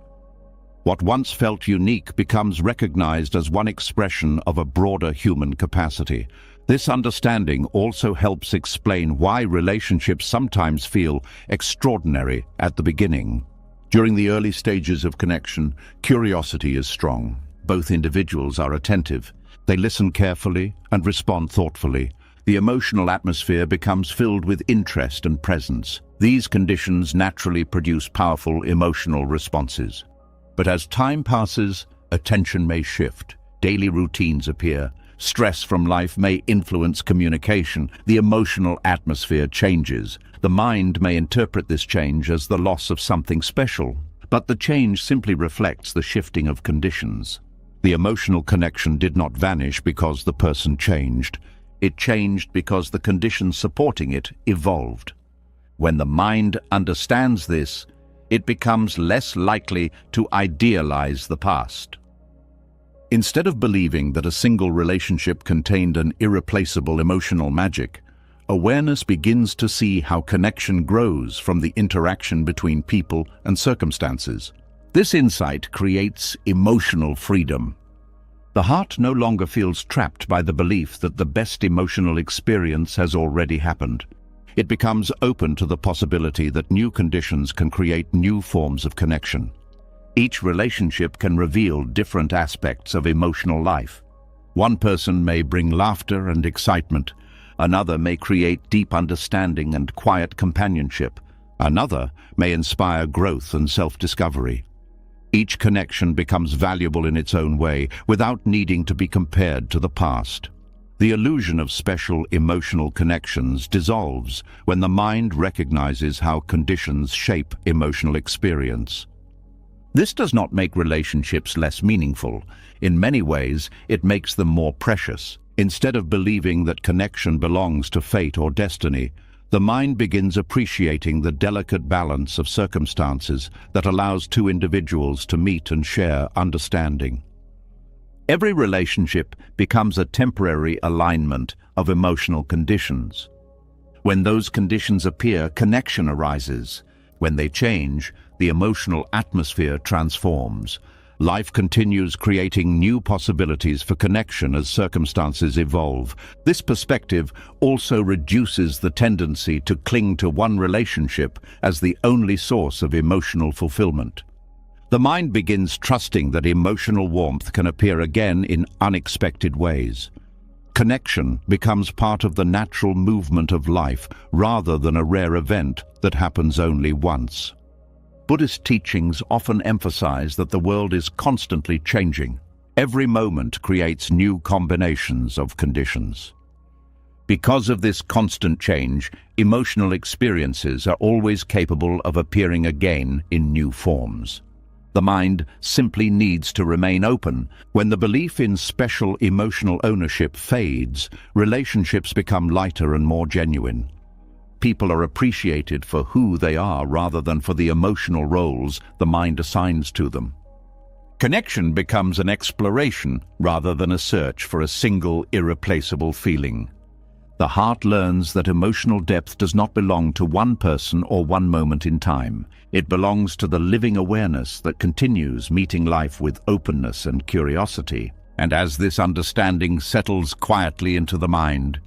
What once felt unique becomes recognized as one expression of a broader human capacity. This understanding also helps explain why relationships sometimes feel extraordinary at the beginning. During the early stages of connection, curiosity is strong. Both individuals are attentive. They listen carefully and respond thoughtfully. The emotional atmosphere becomes filled with interest and presence. These conditions naturally produce powerful emotional responses. But as time passes, attention may shift. Daily routines appear. Stress from life may influence communication. The emotional atmosphere changes. The mind may interpret this change as the loss of something special, but the change simply reflects the shifting of conditions. The emotional connection did not vanish because the person changed. It changed because the conditions supporting it evolved. When the mind understands this, it becomes less likely to idealize the past. Instead of believing that a single relationship contained an irreplaceable emotional magic, awareness begins to see how connection grows from the interaction between people and circumstances. This insight creates emotional freedom. The heart no longer feels trapped by the belief that the best emotional experience has already happened. It becomes open to the possibility that new conditions can create new forms of connection. Each relationship can reveal different aspects of emotional life. One person may bring laughter and excitement. Another may create deep understanding and quiet companionship. Another may inspire growth and self-discovery. Each connection becomes valuable in its own way, without needing to be compared to the past. The illusion of special emotional connections dissolves when the mind recognizes how conditions shape emotional experience. This does not make relationships less meaningful. In many ways, it makes them more precious. Instead of believing that connection belongs to fate or destiny, the mind begins appreciating the delicate balance of circumstances that allows two individuals to meet and share understanding. Every relationship becomes a temporary alignment of emotional conditions. When those conditions appear, connection arises. When they change, the emotional atmosphere transforms. Life continues, creating new possibilities for connection as circumstances evolve. This perspective also reduces the tendency to cling to one relationship as the only source of emotional fulfillment. The mind begins trusting that emotional warmth can appear again in unexpected ways. Connection becomes part of the natural movement of life rather than a rare event that happens only once. Buddhist teachings often emphasize that the world is constantly changing. Every moment creates new combinations of conditions. Because of this constant change, emotional experiences are always capable of appearing again in new forms. The mind simply needs to remain open. When the belief in special emotional ownership fades, relationships become lighter and more genuine. People are appreciated for who they are rather than for the emotional roles the mind assigns to them. Connection becomes an exploration rather than a search for a single, irreplaceable feeling. The heart learns that emotional depth does not belong to one person or one moment in time. It belongs to the living awareness that continues, meeting life with openness and curiosity. And as this understanding settles quietly into the mind,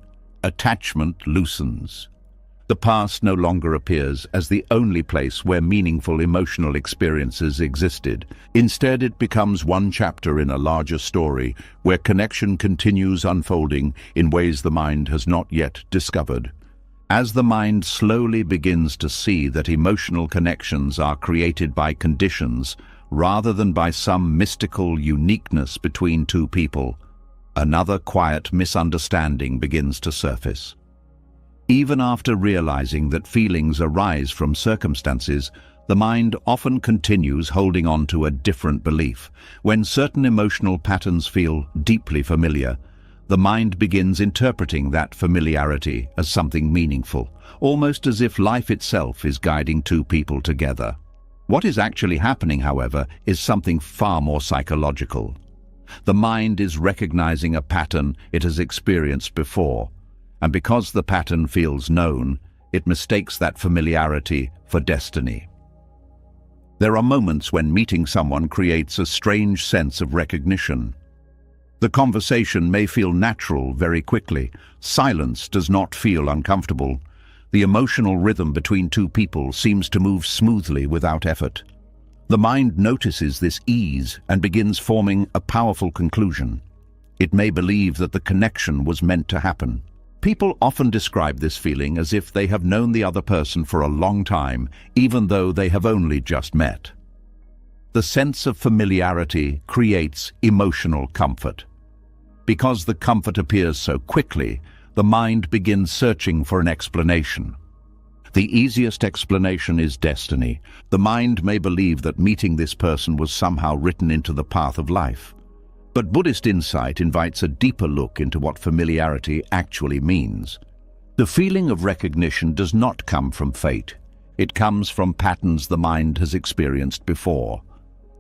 attachment loosens. The past no longer appears as the only place where meaningful emotional experiences existed. Instead, it becomes one chapter in a larger story where connection continues unfolding in ways the mind has not yet discovered. As the mind slowly begins to see that emotional connections are created by conditions rather than by some mystical uniqueness between two people, another quiet misunderstanding begins to surface. Even after realizing that feelings arise from circumstances, the mind often continues holding on to a different belief. When certain emotional patterns feel deeply familiar, the mind begins interpreting that familiarity as something meaningful, almost as if life itself is guiding two people together. What is actually happening, however, is something far more psychological. The mind is recognizing a pattern it has experienced before, and because the pattern feels known, it mistakes that familiarity for destiny. There are moments when meeting someone creates a strange sense of recognition. The conversation may feel natural very quickly. Silence does not feel uncomfortable. The emotional rhythm between two people seems to move smoothly without effort. The mind notices this ease and begins forming a powerful conclusion. It may believe that the connection was meant to happen. People often describe this feeling as if they have known the other person for a long time, even though they have only just met. The sense of familiarity creates emotional comfort. Because the comfort appears so quickly, the mind begins searching for an explanation. The easiest explanation is destiny. The mind may believe that meeting this person was somehow written into the path of life. But Buddhist insight invites a deeper look into what familiarity actually means. The feeling of recognition does not come from fate. It comes from patterns the mind has experienced before.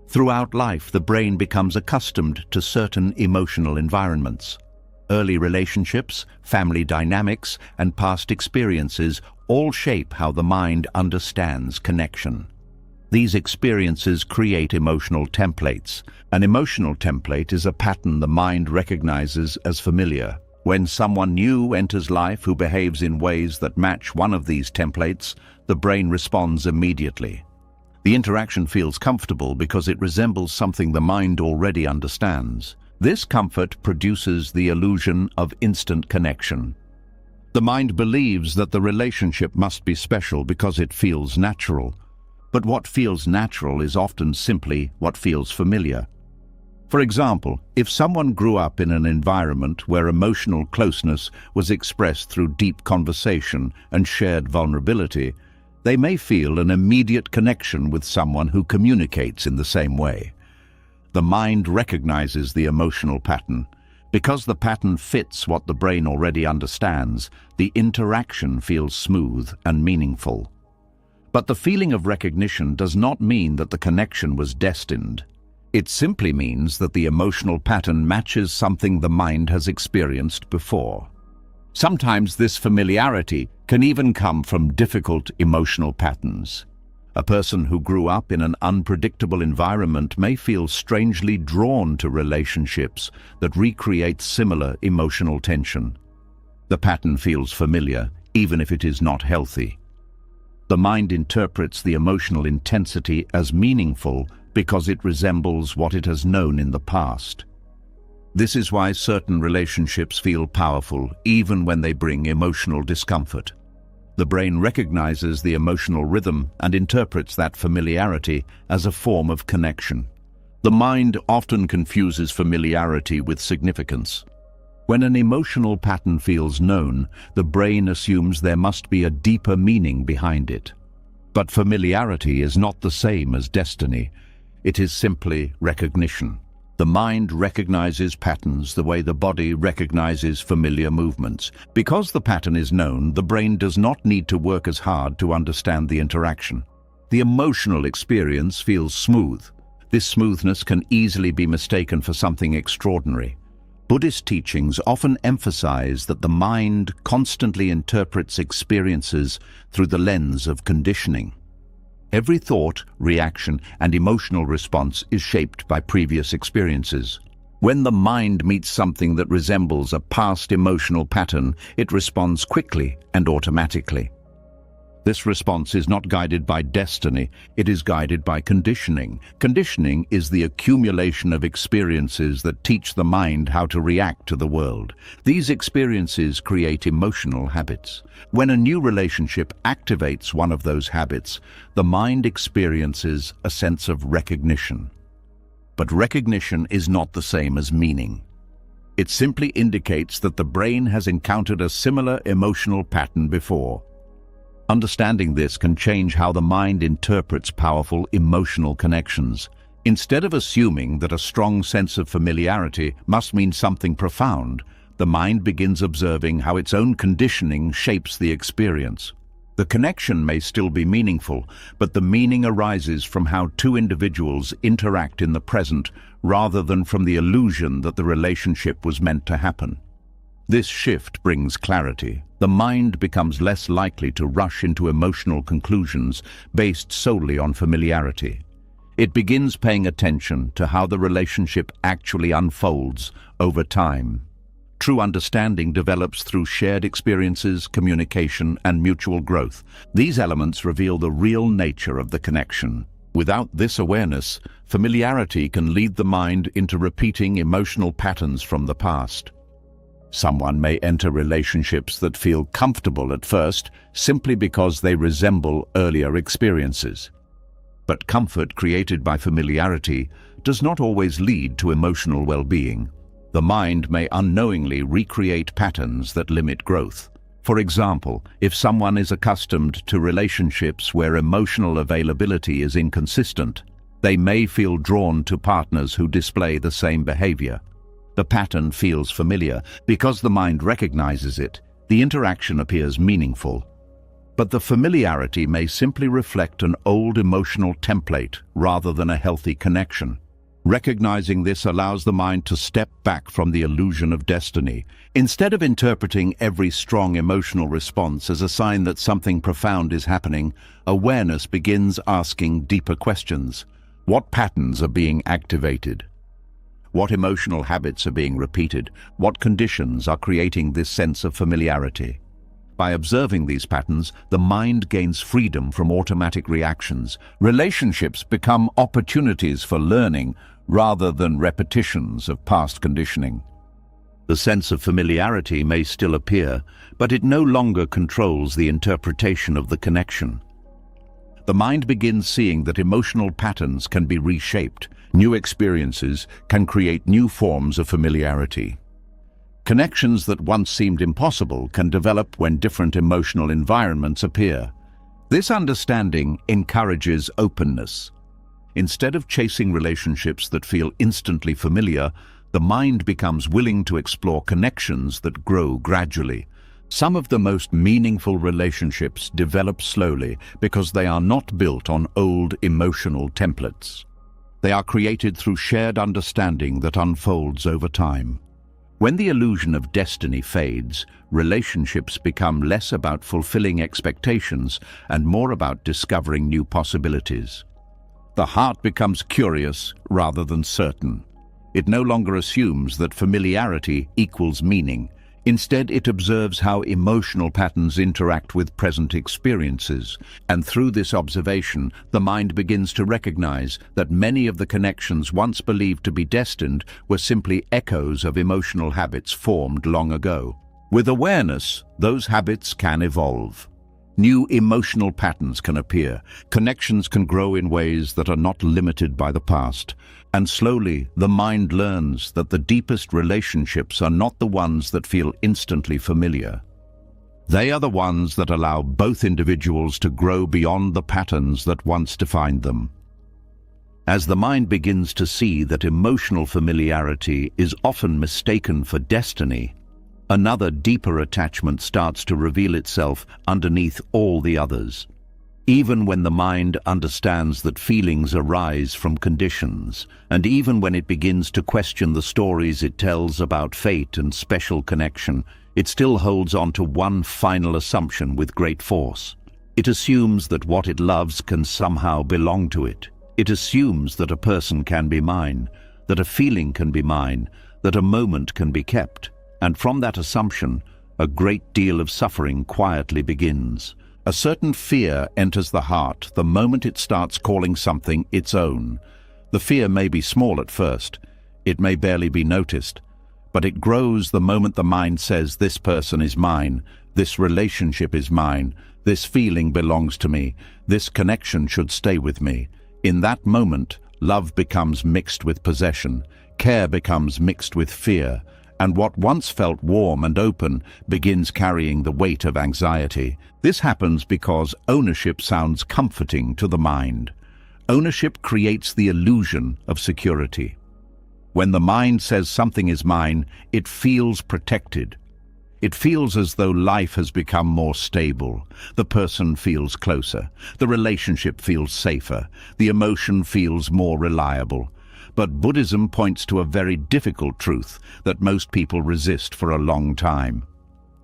Throughout life, the brain becomes accustomed to certain emotional environments. Early relationships, family dynamics, and past experiences all shape how the mind understands connection. These experiences create emotional templates. An emotional template is a pattern the mind recognizes as familiar. When someone new enters life who behaves in ways that match one of these templates, the brain responds immediately. The interaction feels comfortable because it resembles something the mind already understands. This comfort produces the illusion of instant connection. The mind believes that the relationship must be special because it feels natural. But what feels natural is often simply what feels familiar. For example, if someone grew up in an environment where emotional closeness was expressed through deep conversation and shared vulnerability, they may feel an immediate connection with someone who communicates in the same way. The mind recognizes the emotional pattern. Because the pattern fits what the brain already understands, the interaction feels smooth and meaningful. But the feeling of recognition does not mean that the connection was destined. It simply means that the emotional pattern matches something the mind has experienced before. Sometimes this familiarity can even come from difficult emotional patterns. A person who grew up in an unpredictable environment may feel strangely drawn to relationships that recreate similar emotional tension. The pattern feels familiar, even if it is not healthy. The mind interprets the emotional intensity as meaningful because it resembles what it has known in the past. This is why certain relationships feel powerful even when they bring emotional discomfort. The brain recognizes the emotional rhythm and interprets that familiarity as a form of connection. The mind often confuses familiarity with significance. When an emotional pattern feels known, the brain assumes there must be a deeper meaning behind it. But familiarity is not the same as destiny. It is simply recognition. The mind recognizes patterns the way the body recognizes familiar movements. Because the pattern is known, the brain does not need to work as hard to understand the interaction. The emotional experience feels smooth. This smoothness can easily be mistaken for something extraordinary. Buddhist teachings often emphasize that the mind constantly interprets experiences through the lens of conditioning. Every thought, reaction, and emotional response is shaped by previous experiences. When the mind meets something that resembles a past emotional pattern, it responds quickly and automatically. This response is not guided by destiny, it is guided by conditioning. Conditioning is the accumulation of experiences that teach the mind how to react to the world. These experiences create emotional habits. When a new relationship activates one of those habits, the mind experiences a sense of recognition. But recognition is not the same as meaning. It simply indicates that the brain has encountered a similar emotional pattern before. Understanding this can change how the mind interprets powerful emotional connections. Instead of assuming that a strong sense of familiarity must mean something profound, the mind begins observing how its own conditioning shapes the experience. The connection may still be meaningful, but the meaning arises from how two individuals interact in the present rather than from the illusion that the relationship was meant to happen. This shift brings clarity. The mind becomes less likely to rush into emotional conclusions based solely on familiarity. It begins paying attention to how the relationship actually unfolds over time. True understanding develops through shared experiences, communication, and mutual growth. These elements reveal the real nature of the connection. Without this awareness, familiarity can lead the mind into repeating emotional patterns from the past. Someone may enter relationships that feel comfortable at first simply because they resemble earlier experiences. But comfort created by familiarity does not always lead to emotional well-being. The mind may unknowingly recreate patterns that limit growth. For example, if someone is accustomed to relationships where emotional availability is inconsistent, they may feel drawn to partners who display the same behavior. The pattern feels familiar because the mind recognizes it. The interaction appears meaningful. But the familiarity may simply reflect an old emotional template rather than a healthy connection. Recognizing this allows the mind to step back from the illusion of destiny. Instead of interpreting every strong emotional response as a sign that something profound is happening, awareness begins asking deeper questions. What patterns are being activated? What emotional habits are being repeated? What conditions are creating this sense of familiarity? By observing these patterns, the mind gains freedom from automatic reactions. Relationships become opportunities for learning rather than repetitions of past conditioning. The sense of familiarity may still appear, but it no longer controls the interpretation of the connection. The mind begins seeing that emotional patterns can be reshaped. New experiences can create new forms of familiarity. Connections that once seemed impossible can develop when different emotional environments appear. This understanding encourages openness. Instead of chasing relationships that feel instantly familiar, the mind becomes willing to explore connections that grow gradually. Some of the most meaningful relationships develop slowly because they are not built on old emotional templates. They are created through shared understanding that unfolds over time. When the illusion of destiny fades, relationships become less about fulfilling expectations and more about discovering new possibilities. The heart becomes curious rather than certain. It no longer assumes that familiarity equals meaning. Instead, it observes how emotional patterns interact with present experiences, and through this observation, the mind begins to recognize that many of the connections once believed to be destined were simply echoes of emotional habits formed long ago. With awareness, those habits can evolve. New emotional patterns can appear, connections can grow in ways that are not limited by the past, and slowly the mind learns that the deepest relationships are not the ones that feel instantly familiar. They are the ones that allow both individuals to grow beyond the patterns that once defined them. As the mind begins to see that emotional familiarity is often mistaken for destiny, another deeper attachment starts to reveal itself underneath all the others. Even when the mind understands that feelings arise from conditions, and even when it begins to question the stories it tells about fate and special connection, it still holds on to one final assumption with great force. It assumes that what it loves can somehow belong to it. It assumes that a person can be mine. that a feeling can be mine, that a moment can be kept. And from that assumption, a great deal of suffering quietly begins. A certain fear enters the heart the moment it starts calling something its own. The fear may be small at first, it may barely be noticed, but it grows the moment the mind says, this person is mine, this relationship is mine, this feeling belongs to me, this connection should stay with me. In that moment, love becomes mixed with possession, care becomes mixed with fear, and what once felt warm and open begins carrying the weight of anxiety. This happens because ownership sounds comforting to the mind. Ownership creates the illusion of security. When the mind says something is mine, it feels protected. It feels as though life has become more stable. The person feels closer. The relationship feels safer. The emotion feels more reliable. But Buddhism points to a very difficult truth that most people resist for a long time.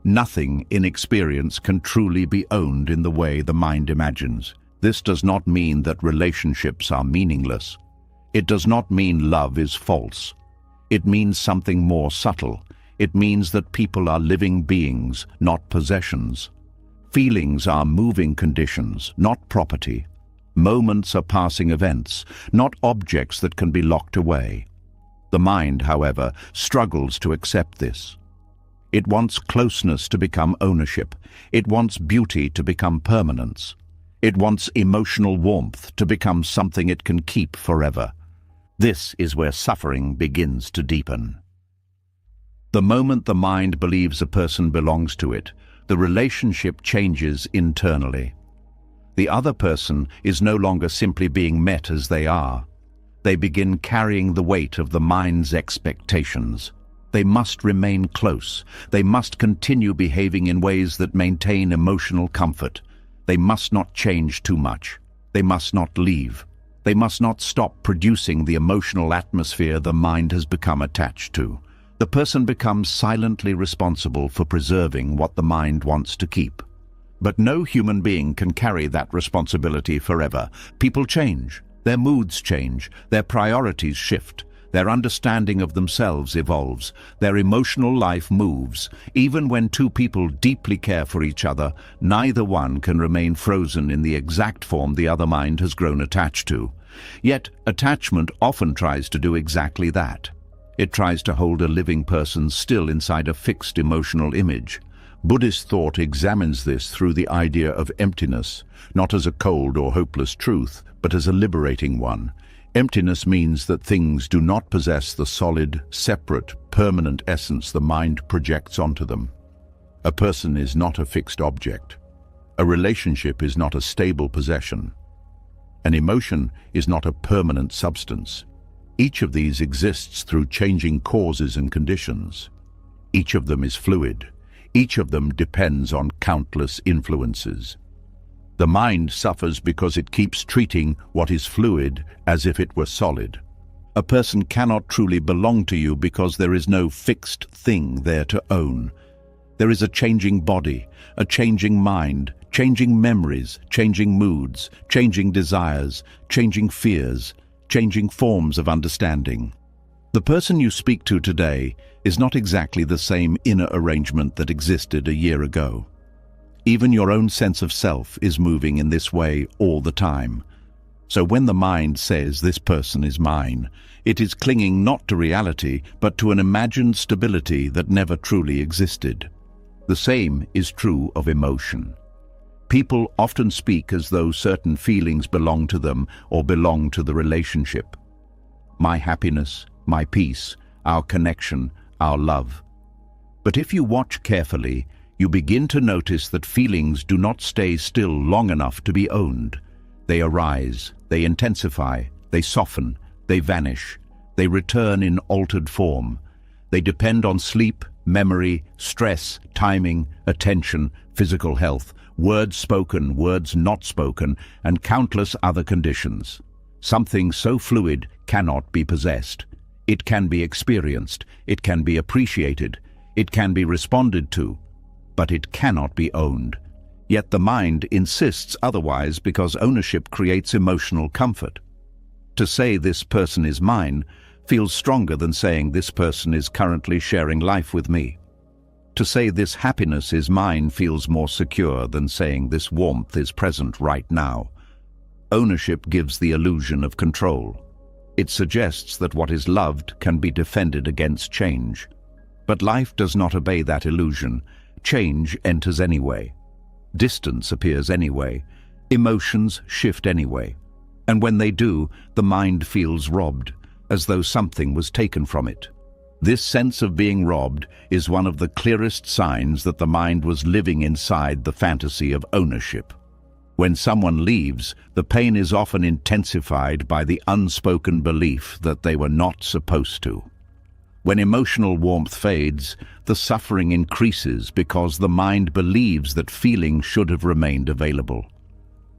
Nothing in experience can truly be owned in the way the mind imagines. This does not mean that relationships are meaningless. It does not mean love is false. It means something more subtle. It means that people are living beings, not possessions. Feelings are moving conditions, not property. Moments are passing events, not objects that can be locked away. The mind, however, struggles to accept this. It wants closeness to become ownership. It wants beauty to become permanence. It wants emotional warmth to become something it can keep forever. This is where suffering begins to deepen. The moment the mind believes a person belongs to it, the relationship changes internally. The other person is no longer simply being met as they are. They begin carrying the weight of the mind's expectations. They must remain close. They must continue behaving in ways that maintain emotional comfort. They must not change too much. They must not leave. They must not stop producing the emotional atmosphere the mind has become attached to. The person becomes silently responsible for preserving what the mind wants to keep. But no human being can carry that responsibility forever. People change, their moods change, their priorities shift, their understanding of themselves evolves, their emotional life moves. Even when two people deeply care for each other, neither one can remain frozen in the exact form the other mind has grown attached to. Yet, attachment often tries to do exactly that. It tries to hold a living person still inside a fixed emotional image. Buddhist thought examines this through the idea of emptiness, not as a cold or hopeless truth, but as a liberating one. Emptiness means that things do not possess the solid, separate, permanent essence the mind projects onto them. A person is not a fixed object. A relationship is not a stable possession. An emotion is not a permanent substance. Each of these exists through changing causes and conditions. Each of them is fluid. Each of them depends on countless influences. The mind suffers because it keeps treating what is fluid as if it were solid. A person cannot truly belong to you because there is no fixed thing there to own. There is a changing body, a changing mind, changing memories, changing moods, changing desires, changing fears, changing forms of understanding. The person you speak to today is not exactly the same inner arrangement that existed a year ago. Even your own sense of self is moving in this way all the time. So when the mind says this person is mine, it is clinging not to reality, but to an imagined stability that never truly existed. The same is true of emotion. People often speak as though certain feelings belong to them or belong to the relationship. My happiness, my peace, our connection, our love. But if you watch carefully, you begin to notice that feelings do not stay still long enough to be owned. They arise, they intensify, they soften, they vanish, they return in altered form. They depend on sleep, memory, stress, timing, attention, physical health, words spoken, words not spoken, and countless other conditions. Something so fluid cannot be possessed. It can be experienced, it can be appreciated, it can be responded to, but it cannot be owned. Yet the mind insists otherwise because ownership creates emotional comfort. To say this person is mine feels stronger than saying this person is currently sharing life with me. To say this happiness is mine feels more secure than saying this warmth is present right now. Ownership gives the illusion of control. It suggests that what is loved can be defended against change. But life does not obey that illusion. Change enters anyway. Distance appears anyway. Emotions shift anyway. And when they do, the mind feels robbed, as though something was taken from it. This sense of being robbed is one of the clearest signs that the mind was living inside the fantasy of ownership. When someone leaves, the pain is often intensified by the unspoken belief that they were not supposed to. When emotional warmth fades, the suffering increases because the mind believes that feeling should have remained available.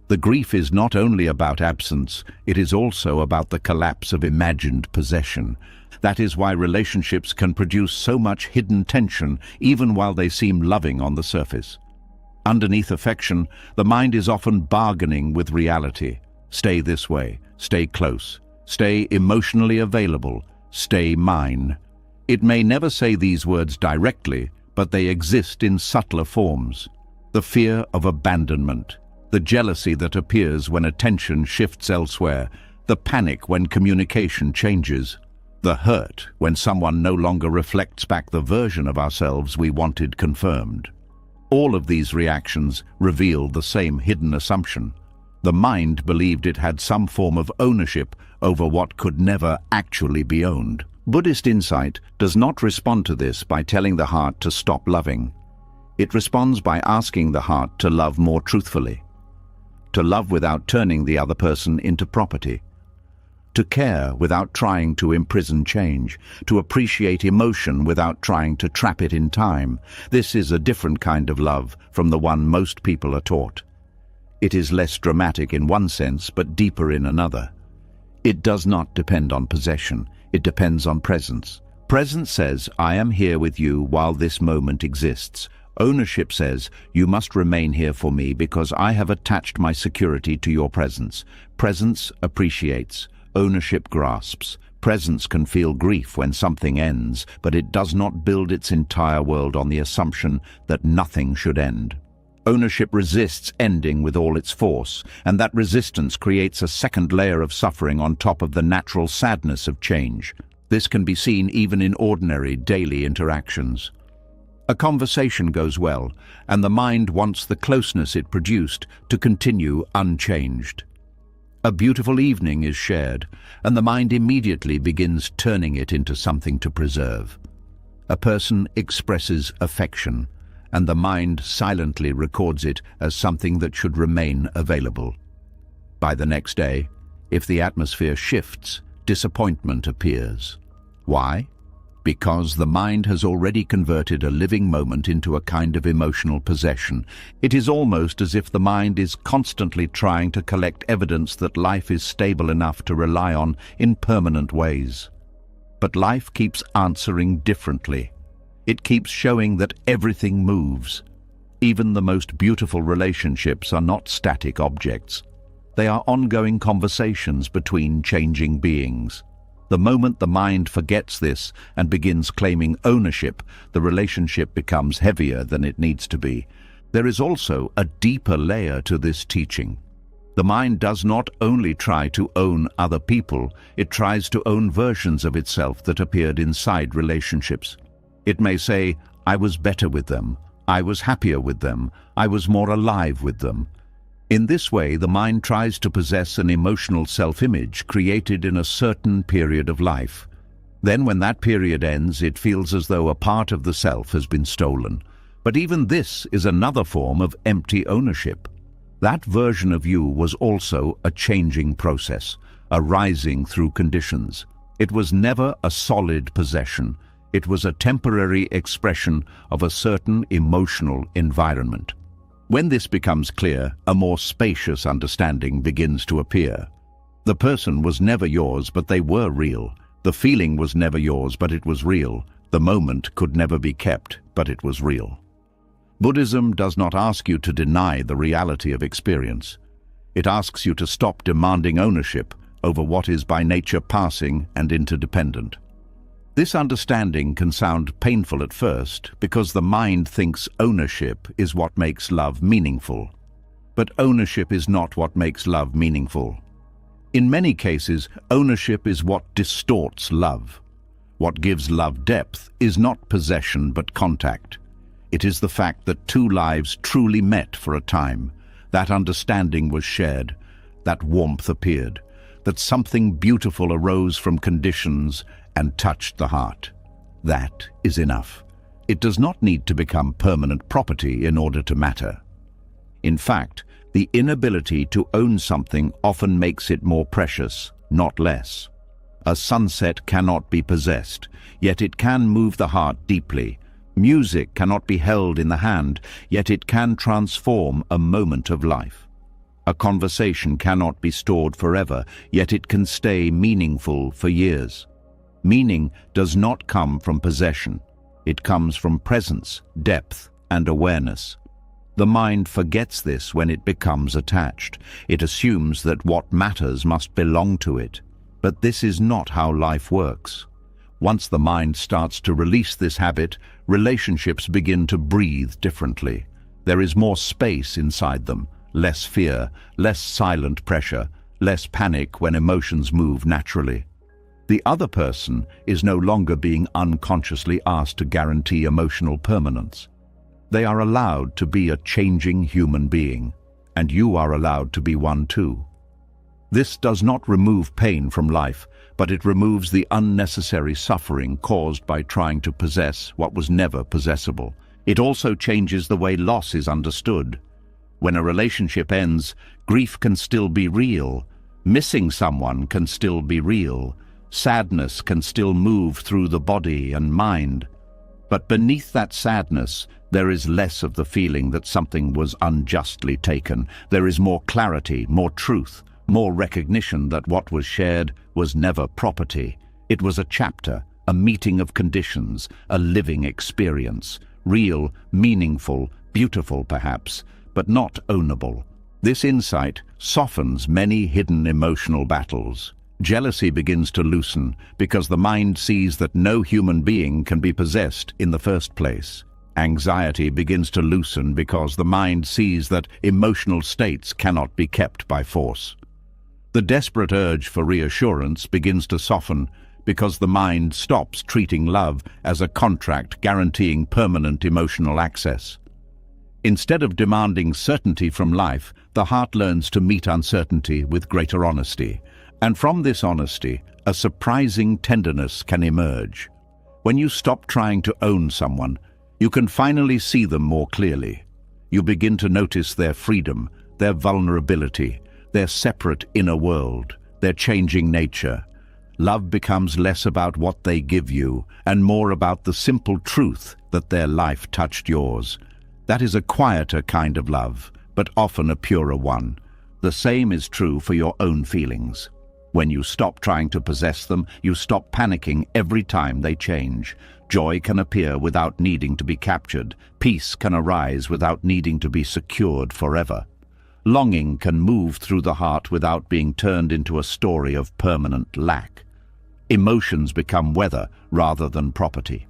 The grief is not only about absence, it is also about the collapse of imagined possession. That is why relationships can produce so much hidden tension, even while they seem loving on the surface. Underneath affection, the mind is often bargaining with reality. Stay this way, stay close, stay emotionally available, stay mine. It may never say these words directly, but they exist in subtler forms. The fear of abandonment, the jealousy that appears when attention shifts elsewhere, the panic when communication changes, the hurt when someone no longer reflects back the version of ourselves we wanted confirmed. All of these reactions reveal the same hidden assumption. The mind believed it had some form of ownership over what could never actually be owned. Buddhist insight does not respond to this by telling the heart to stop loving. It responds by asking the heart to love more truthfully, to love without turning the other person into property, to care without trying to imprison change, to appreciate emotion without trying to trap it in time. This is a different kind of love from the one most people are taught. It is less dramatic in one sense, but deeper in another. It does not depend on possession. It depends on presence. Presence says, I am here with you while this moment exists. Ownership says, you must remain here for me because I have attached my security to your presence. Presence appreciates. Ownership grasps. Presence can feel grief when something ends, but it does not build its entire world on the assumption that nothing should end. Ownership resists ending with all its force, and that resistance creates a second layer of suffering on top of the natural sadness of change. This can be seen even in ordinary daily interactions. A conversation goes well, and the mind wants the closeness it produced to continue unchanged. A beautiful evening is shared, and the mind immediately begins turning it into something to preserve. A person expresses affection, and the mind silently records it as something that should remain available. By the next day, if the atmosphere shifts, disappointment appears. Why? Because the mind has already converted a living moment into a kind of emotional possession. It is almost as if the mind is constantly trying to collect evidence that life is stable enough to rely on in permanent ways. But life keeps answering differently. It keeps showing that everything moves. Even the most beautiful relationships are not static objects. They are ongoing conversations between changing beings. The moment the mind forgets this and begins claiming ownership, the relationship becomes heavier than it needs to be. There is also a deeper layer to this teaching. The mind does not only try to own other people, it tries to own versions of itself that appeared inside relationships. It may say, I was better with them, I was happier with them, I was more alive with them. In this way, the mind tries to possess an emotional self-image created in a certain period of life. Then when that period ends, it feels as though a part of the self has been stolen. But even this is another form of empty ownership. That version of you was also a changing process, a rising through conditions. It was never a solid possession. It was a temporary expression of a certain emotional environment. When this becomes clear, a more spacious understanding begins to appear. The person was never yours, but they were real. The feeling was never yours, but it was real. The moment could never be kept, but it was real. Buddhism does not ask you to deny the reality of experience. It asks you to stop demanding ownership, over what is by nature passing and interdependent. This understanding can sound painful at first because the mind thinks ownership is what makes love meaningful. But ownership is not what makes love meaningful. In many cases, ownership is what distorts love. What gives love depth is not possession but contact. It is the fact that two lives truly met for a time, that understanding was shared, that warmth appeared, that something beautiful arose from conditions and touched the heart. That is enough. It does not need to become permanent property in order to matter. In fact, the inability to own something often makes it more precious, not less. A sunset cannot be possessed, yet it can move the heart deeply. Music cannot be held in the hand, yet it can transform a moment of life. A conversation cannot be stored forever, yet it can stay meaningful for years. Meaning does not come from possession. It comes from presence, depth, and awareness. The mind forgets this when it becomes attached. It assumes that what matters must belong to it. But this is not how life works. Once the mind starts to release this habit, relationships begin to breathe differently. There is more space inside them, less fear, less silent pressure, less panic when emotions move naturally. The other person is no longer being unconsciously asked to guarantee emotional permanence. They are allowed to be a changing human being, and you are allowed to be one too. This does not remove pain from life, but it removes the unnecessary suffering caused by trying to possess what was never possessable. It also changes the way loss is understood. When a relationship ends, grief can still be real. Missing someone can still be real. Sadness can still move through the body and mind. But beneath that sadness, there is less of the feeling that something was unjustly taken. There is more clarity, more truth, more recognition that what was shared was never property. It was a chapter, a meeting of conditions, a living experience, real, meaningful, beautiful perhaps, but not ownable. This insight softens many hidden emotional battles. Jealousy begins to loosen because the mind sees that no human being can be possessed in the first place. Anxiety begins to loosen because the mind sees that emotional states cannot be kept by force. The desperate urge for reassurance begins to soften because the mind stops treating love as a contract guaranteeing permanent emotional access. Instead of demanding certainty from life, the heart learns to meet uncertainty with greater honesty. And from this honesty, a surprising tenderness can emerge. When you stop trying to own someone, you can finally see them more clearly. You begin to notice their freedom, their vulnerability, their separate inner world, their changing nature. Love becomes less about what they give you and more about the simple truth that their life touched yours. That is a quieter kind of love, but often a purer one. The same is true for your own feelings. When you stop trying to possess them, you stop panicking every time they change. Joy can appear without needing to be captured. Peace can arise without needing to be secured forever. Longing can move through the heart without being turned into a story of permanent lack. Emotions become weather rather than property.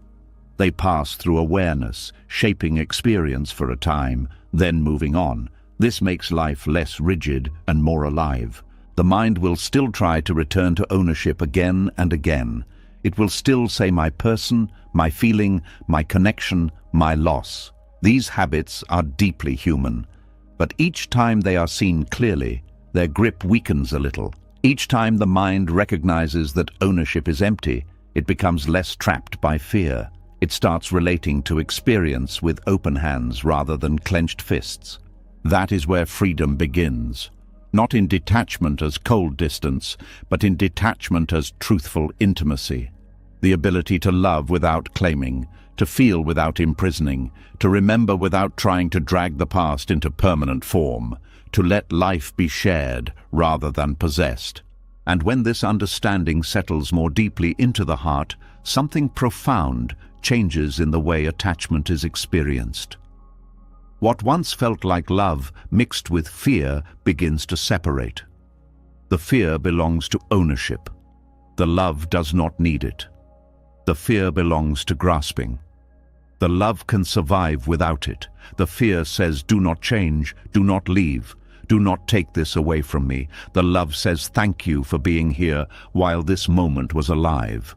They pass through awareness, shaping experience for a time, then moving on. This makes life less rigid and more alive. The mind will still try to return to ownership again and again. It will still say my person, my feeling, my connection, my loss. These habits are deeply human. But each time they are seen clearly, their grip weakens a little. Each time the mind recognizes that ownership is empty, it becomes less trapped by fear. It starts relating to experience with open hands rather than clenched fists. That is where freedom begins. Not in detachment as cold distance, but in detachment as truthful intimacy. The ability to love without claiming, to feel without imprisoning, to remember without trying to drag the past into permanent form, to let life be shared rather than possessed. And when this understanding settles more deeply into the heart, something profound changes in the way attachment is experienced. What once felt like love mixed with fear begins to separate. The fear belongs to ownership. The love does not need it. The fear belongs to grasping. The love can survive without it. The fear says, do not change, do not leave, do not take this away from me. The love says, thank you for being here while this moment was alive.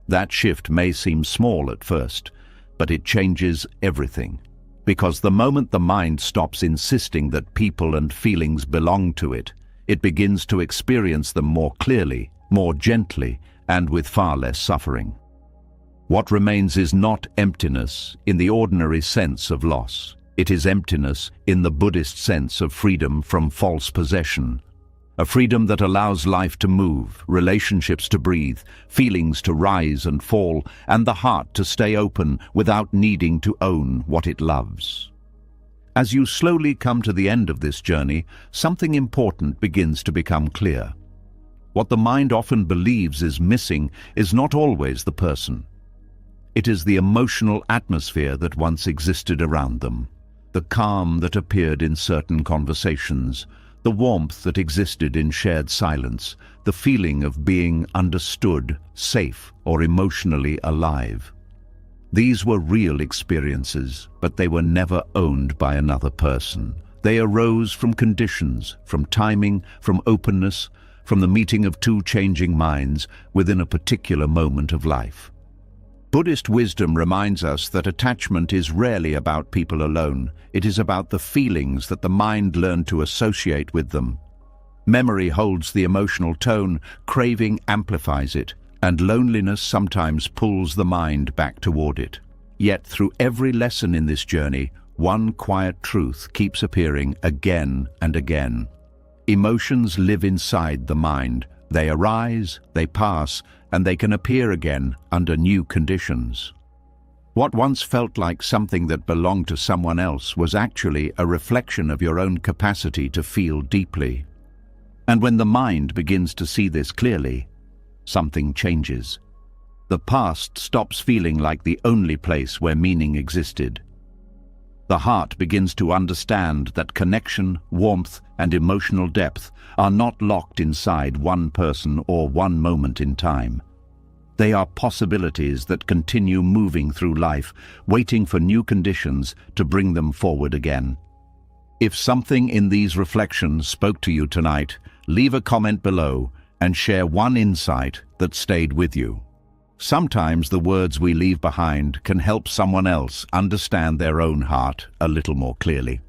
That shift may seem small at first, but it changes everything. Because the moment the mind stops insisting that people and feelings belong to it, it begins to experience them more clearly, more gently, and with far less suffering. What remains is not emptiness in the ordinary sense of loss. It is emptiness in the Buddhist sense of freedom from false possession. A freedom that allows life to move, relationships to breathe, feelings to rise and fall, and the heart to stay open without needing to own what it loves. As you slowly come to the end of this journey, something important begins to become clear. What the mind often believes is missing is not always the person. It is the emotional atmosphere that once existed around them, the calm that appeared in certain conversations, the warmth that existed in shared silence, the feeling of being understood, safe, or emotionally alive. These were real experiences, but they were never owned by another person. They arose from conditions, from timing, from openness, from the meeting of two changing minds within a particular moment of life. Buddhist wisdom reminds us that attachment is rarely about people alone. It is about the feelings that the mind learned to associate with them. Memory holds the emotional tone, craving amplifies it, and loneliness sometimes pulls the mind back toward it. Yet through every lesson in this journey, one quiet truth keeps appearing again and again. Emotions live inside the mind. They arise, they pass, and they can appear again under new conditions. What once felt like something that belonged to someone else was actually a reflection of your own capacity to feel deeply. And when the mind begins to see this clearly, something changes. The past stops feeling like the only place where meaning existed. The heart begins to understand that connection, warmth, and emotional depth are not locked inside one person or one moment in time. They are possibilities that continue moving through life, waiting for new conditions to bring them forward again. If something in these reflections spoke to you tonight, leave a comment below and share one insight that stayed with you. Sometimes the words we leave behind can help someone else understand their own heart a little more clearly.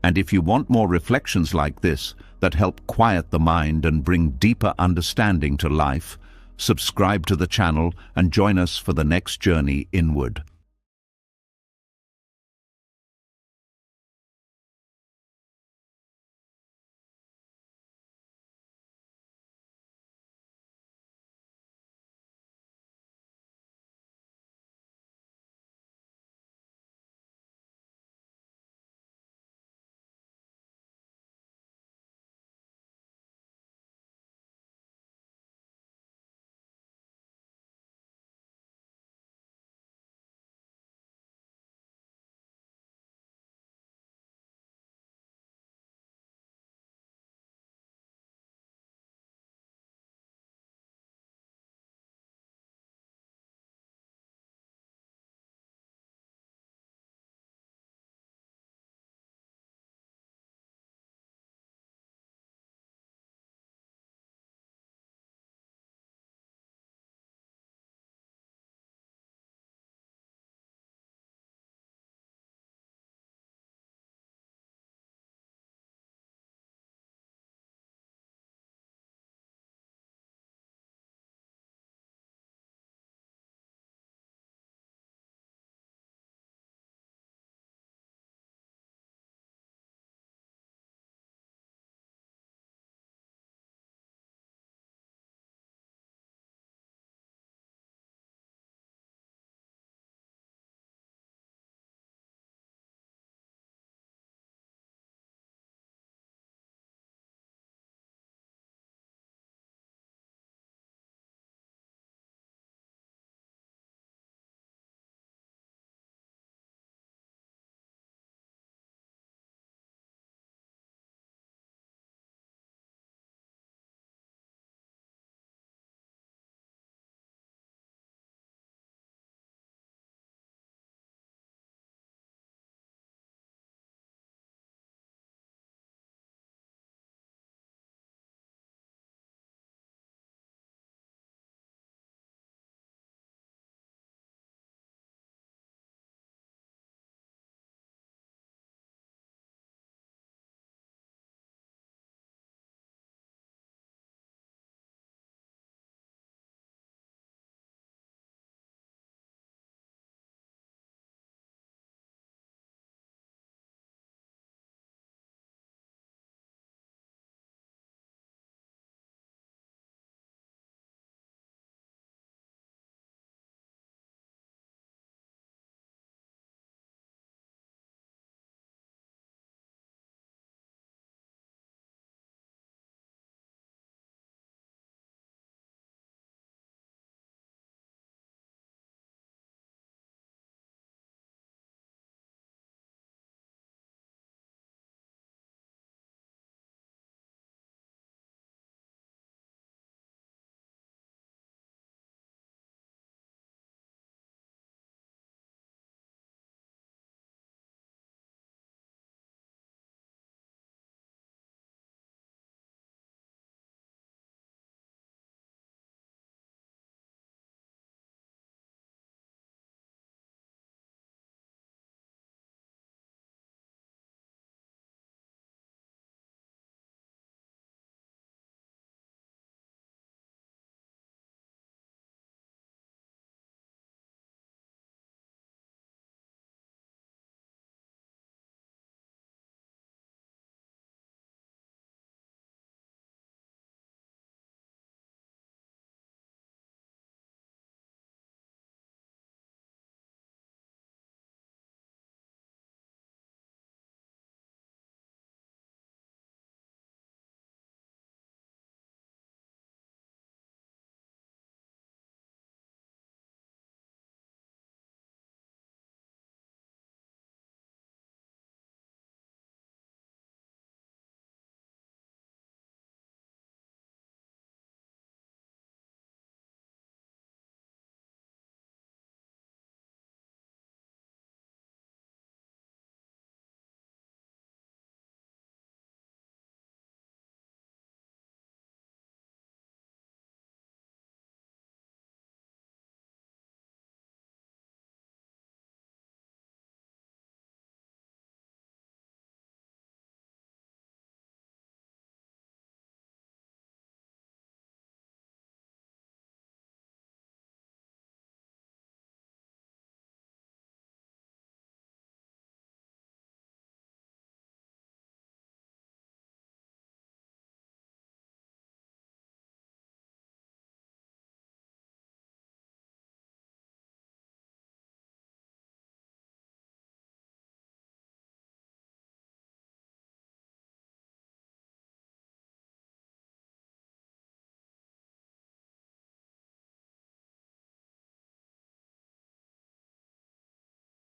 And if you want more reflections like this that help quiet the mind and bring deeper understanding to life, subscribe to the channel and join us for the next journey inward.